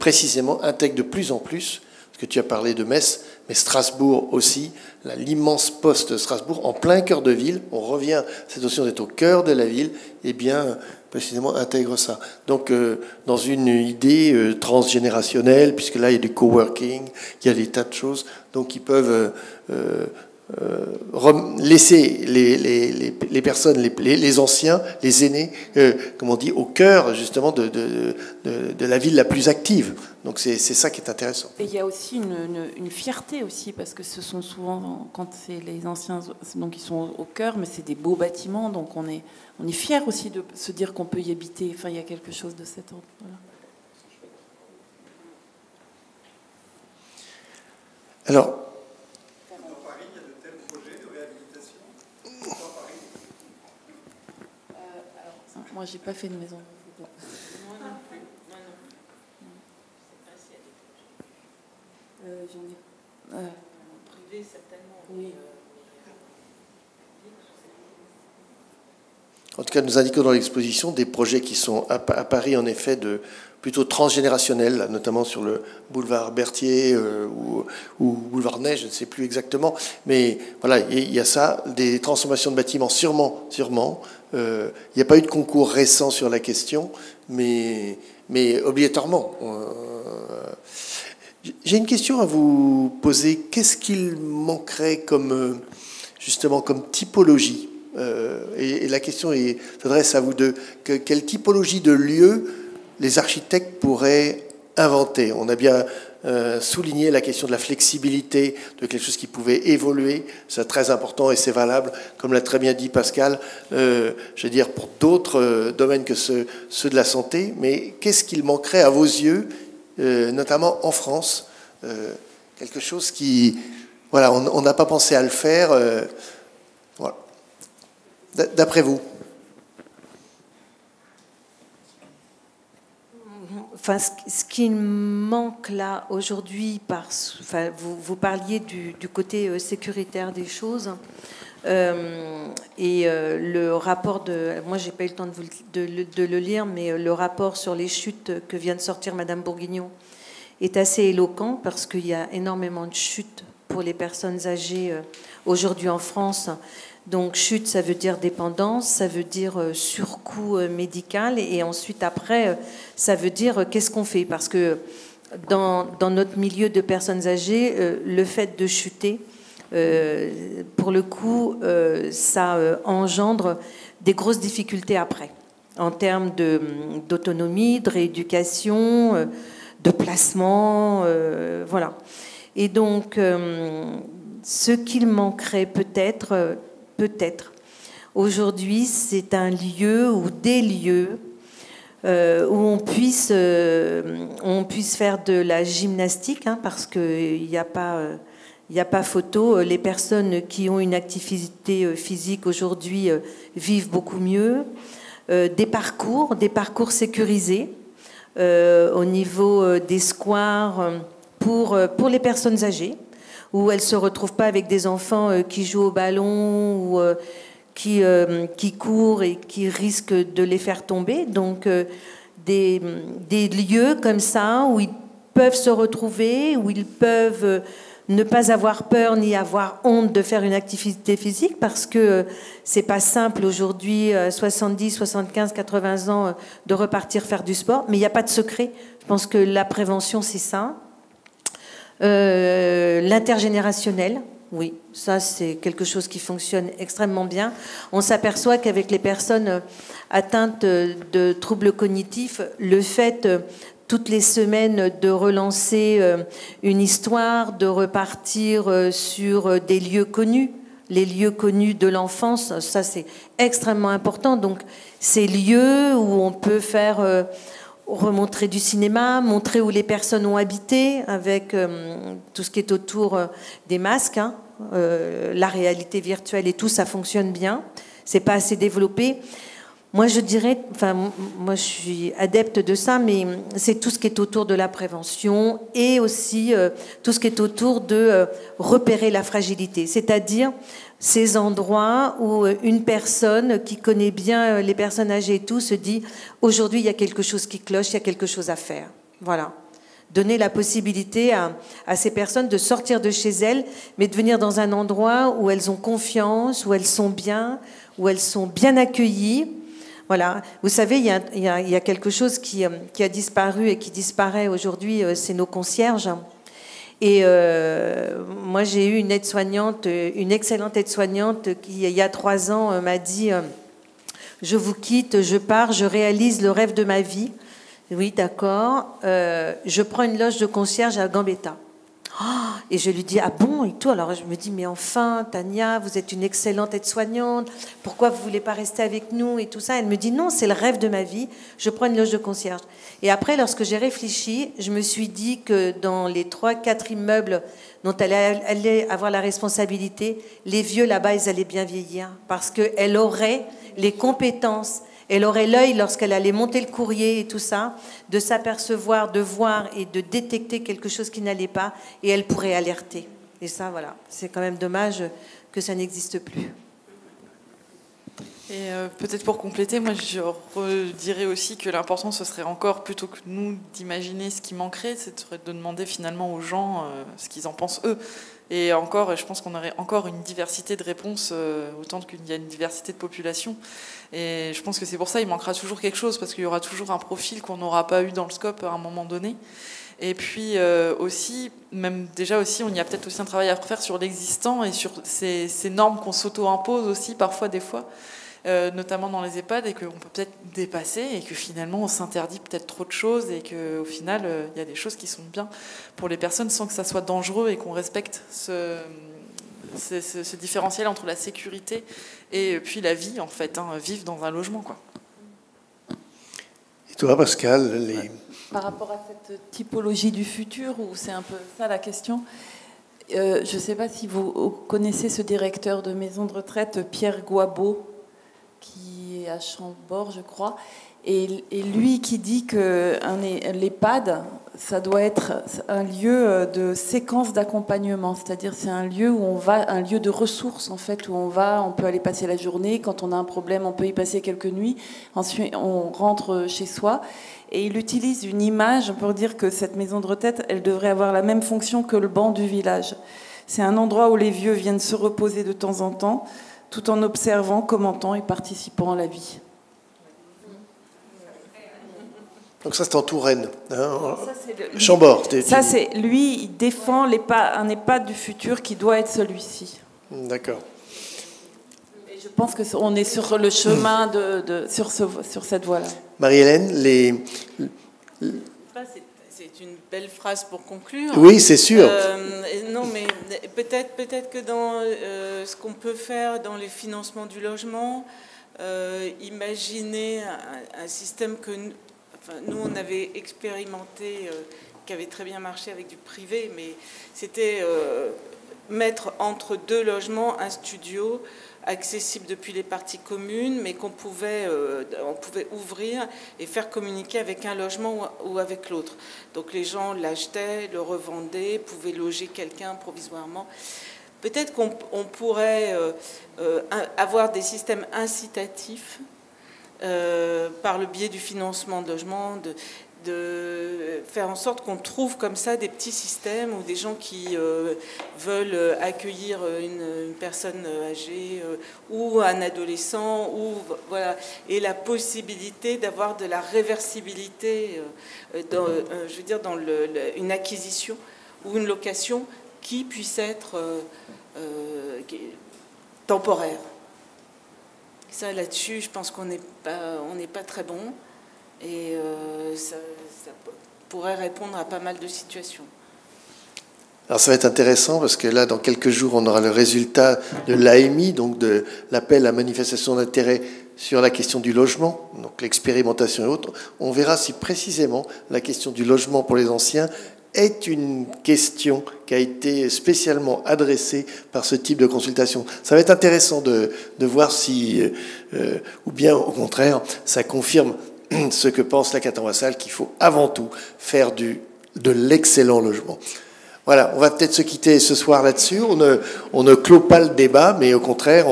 précisément intègre de plus en plus, parce que tu as parlé de Metz, mais Strasbourg aussi, l'immense poste de Strasbourg, en plein cœur de ville, on revient à cette notion d'être au cœur de la ville, et bien précisément intègre ça. Donc dans une idée transgénérationnelle, puisque là il y a du coworking, il y a des tas de choses, donc ils peuvent laisser les personnes, les anciens, les aînés, comme on dit, au cœur justement de la ville la plus active. Donc c'est ça qui est intéressant.
Et il y a aussi une fierté aussi, parce que ce sont souvent, quand c'est les anciens, donc ils sont au cœur, mais c'est des beaux bâtiments, donc on est fiers aussi de se dire qu'on peut y habiter. Enfin, il y a quelque chose de cet ordre. Voilà.
Alors,
moi, j'ai pas fait de maison.
Moi non plus. Moi non plus.
J'en ai.
Privé, certainement.
Oui.
En tout cas, nous indiquons dans l'exposition des projets qui sont à Paris, en effet, plutôt transgénérationnels, notamment sur le boulevard Berthier ou boulevard Ney, je ne sais plus exactement. Mais voilà, il y a ça, des transformations de bâtiments, sûrement. Il n'y a pas eu de concours récent sur la question, mais obligatoirement. J'ai une question à vous poser. Qu'est-ce qu'il manquerait comme typologie ? Et la question s'adresse à vous deux. Quelle typologie de lieu les architectes pourraient inventer? On a bien souligné la question de la flexibilité, de quelque chose qui pouvait évoluer. C'est très important et c'est valable, comme l'a très bien dit Pascal, je veux dire, pour d'autres domaines que ceux de la santé. Mais qu'est-ce qu'il manquerait à vos yeux, notamment en France, quelque chose qui... Voilà, on n'a pas pensé à le faire. Voilà. D'après vous?
enfin, ce qui manque là aujourd'hui, enfin, vous parliez du côté sécuritaire des choses. Le rapport moi j'ai pas eu le temps de le lire, mais le rapport sur les chutes que vient de sortir Madame Bourguignon est assez éloquent parce qu'il y a énormément de chutes pour les personnes âgées aujourd'hui en France. Donc chute, ça veut dire dépendance, ça veut dire surcoût médical, et ensuite après, ça veut dire qu'est-ce qu'on fait, parce que dans notre milieu de personnes âgées, le fait de chuter, pour le coup, ça engendre des grosses difficultés après, en termes d'autonomie, de rééducation, de placement, voilà. Et donc, ce qu'il manquerait peut-être, aujourd'hui, c'est un lieu ou des lieux où on puisse faire de la gymnastique, hein, parce qu'il n'y a pas photo. Les personnes qui ont une activité physique aujourd'hui vivent beaucoup mieux. Des parcours sécurisés au niveau des squares pour les personnes âgées, où elles ne se retrouvent pas avec des enfants qui jouent au ballon ou qui courent et qui risquent de les faire tomber. Donc des lieux comme ça où ils peuvent se retrouver, où ils peuvent ne pas avoir peur ni avoir honte de faire une activité physique, parce que c'est pas simple aujourd'hui, 70, 75, 80 ans, de repartir faire du sport, mais il n'y a pas de secret. Je pense que la prévention, c'est ça. L'intergénérationnel, oui, ça c'est quelque chose qui fonctionne extrêmement bien. On s'aperçoit qu'avec les personnes atteintes de troubles cognitifs, le fait toutes les semaines de relancer une histoire, de repartir sur des lieux connus, les lieux connus de l'enfance, ça c'est extrêmement important. Donc ces lieux où on peut faire remontrer du cinéma, montrer où les personnes ont habité, avec tout ce qui est autour des masques, hein, la réalité virtuelle et tout, ça fonctionne bien. C'est pas assez développé. Moi, je dirais, enfin, moi, je suis adepte de ça, mais c'est tout ce qui est autour de la prévention et aussi tout ce qui est autour de repérer la fragilité, c'est-à-dire ces endroits où une personne qui connaît bien les personnes âgées et tout se dit aujourd'hui il y a quelque chose qui cloche, il y a quelque chose à faire. Voilà. Donner la possibilité à ces personnes de sortir de chez elles, mais de venir dans un endroit où elles ont confiance, où elles sont bien accueillies. Voilà. Vous savez, il y a quelque chose qui a disparu et qui disparaît aujourd'hui, c'est nos concierges. Et moi, j'ai eu une aide-soignante, une excellente aide-soignante qui, il y a 3 ans, m'a dit « Je vous quitte, je pars, je réalise le rêve de ma vie. » Oui, d'accord. Je prends une loge de concierge à Gambetta. Oh, et je lui dis « Ah bon ?» et tout. Alors je me dis « Mais enfin, Tania, vous êtes une excellente aide-soignante. Pourquoi vous ne voulez pas rester avec nous ?» et tout ça. Elle me dit « Non, c'est le rêve de ma vie. Je prends une loge de concierge. » Et après, lorsque j'ai réfléchi, je me suis dit que dans les 3-4 immeubles dont elle allait avoir la responsabilité, les vieux là-bas, ils allaient bien vieillir parce qu'elle aurait les compétences. Elle aurait l'œil, lorsqu'elle allait monter le courrier et tout ça, de s'apercevoir, de voir et de détecter quelque chose qui n'allait pas, et elle pourrait alerter. Et ça, voilà, c'est quand même dommage que ça n'existe plus.
Et peut-être pour compléter, moi je redirais aussi que l'important, ce serait encore, plutôt que nous d'imaginer ce qui manquerait, c'est de demander finalement aux gens ce qu'ils en pensent eux. Et encore, je pense qu'on aurait encore une diversité de réponses, autant qu'il y a une diversité de population. Et je pense que c'est pour ça qu'il manquera toujours quelque chose, parce qu'il y aura toujours un profil qu'on n'aura pas eu dans le scope à un moment donné. Et puis aussi, même déjà aussi, il y a peut-être aussi un travail à faire sur l'existant et sur ces normes qu'on s'auto-impose aussi parfois, des fois, notamment dans les EHPAD, et qu'on peut peut-être dépasser, et que finalement on s'interdit peut-être trop de choses, et qu'au final il y a des choses qui sont bien pour les personnes sans que ça soit dangereux, et qu'on respecte ce différentiel entre la sécurité et puis la vie, en fait, hein, vivre dans un logement, quoi.
Et toi, Pascal,
Par rapport à cette typologie du futur, où c'est un peu ça la question, je ne sais pas si vous connaissez ce directeur de maison de retraite, Pierre Guabeau, qui est à Chambord, je crois. Et lui qui dit que l'EHPAD, ça doit être un lieu de séquence d'accompagnement, c'est-à-dire c'est un lieu où on va, un lieu de ressources en fait, où on peut aller passer la journée, quand on a un problème, on peut y passer quelques nuits, ensuite on rentre chez soi. Et il utilise une image pour dire que cette maison de retraite, elle devrait avoir la même fonction que le banc du village. C'est un endroit où les vieux viennent se reposer de temps en temps, tout en observant, commentant et participant à la vie.
Donc ça, c'est en Touraine, hein, Chambord.
Ça, c'est lui, il défend un EHPAD du futur qui doit être celui-ci.
D'accord.
Et je pense qu'on est sur le chemin sur cette voie-là.
Marie-Hélène,
C'est une belle phrase pour conclure.
Oui, c'est sûr.
Non, mais peut-être que dans ce qu'on peut faire dans les financements du logement, imaginer un système que nous, on avait expérimenté, qui avait très bien marché avec du privé, mais c'était mettre entre deux logements un studio accessible depuis les parties communes, mais on pouvait ouvrir et faire communiquer avec un logement ou avec l'autre. Donc les gens l'achetaient, le revendaient, pouvaient loger quelqu'un provisoirement. Peut-être qu'on pourrait avoir des systèmes incitatifs par le biais du financement de logement, de faire en sorte qu'on trouve comme ça des petits systèmes ou des gens qui veulent accueillir une personne âgée ou un adolescent, voilà, et la possibilité d'avoir de la réversibilité dans une acquisition ou une location qui puisse être temporaire. Ça, là-dessus, je pense qu'on n'est pas très bon. Et ça pourrait répondre à pas mal de situations.
Alors ça va être intéressant parce que là, dans quelques jours, on aura le résultat de l'AMI, donc de l'appel à manifestation d'intérêt sur la question du logement, donc l'expérimentation et autres. On verra si précisément la question du logement pour les anciens est une question qui a été spécialement adressée par ce type de consultation. Ça va être intéressant de voir si, ou bien au contraire, ça confirme ce que pense la Caton-Vassal, qu'il faut avant tout faire de l'excellent logement. Voilà, on va peut-être se quitter ce soir là-dessus. On ne clôt pas le débat, mais au contraire,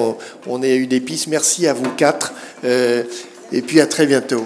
on a eu des pistes. Merci à vous quatre, et puis à très bientôt.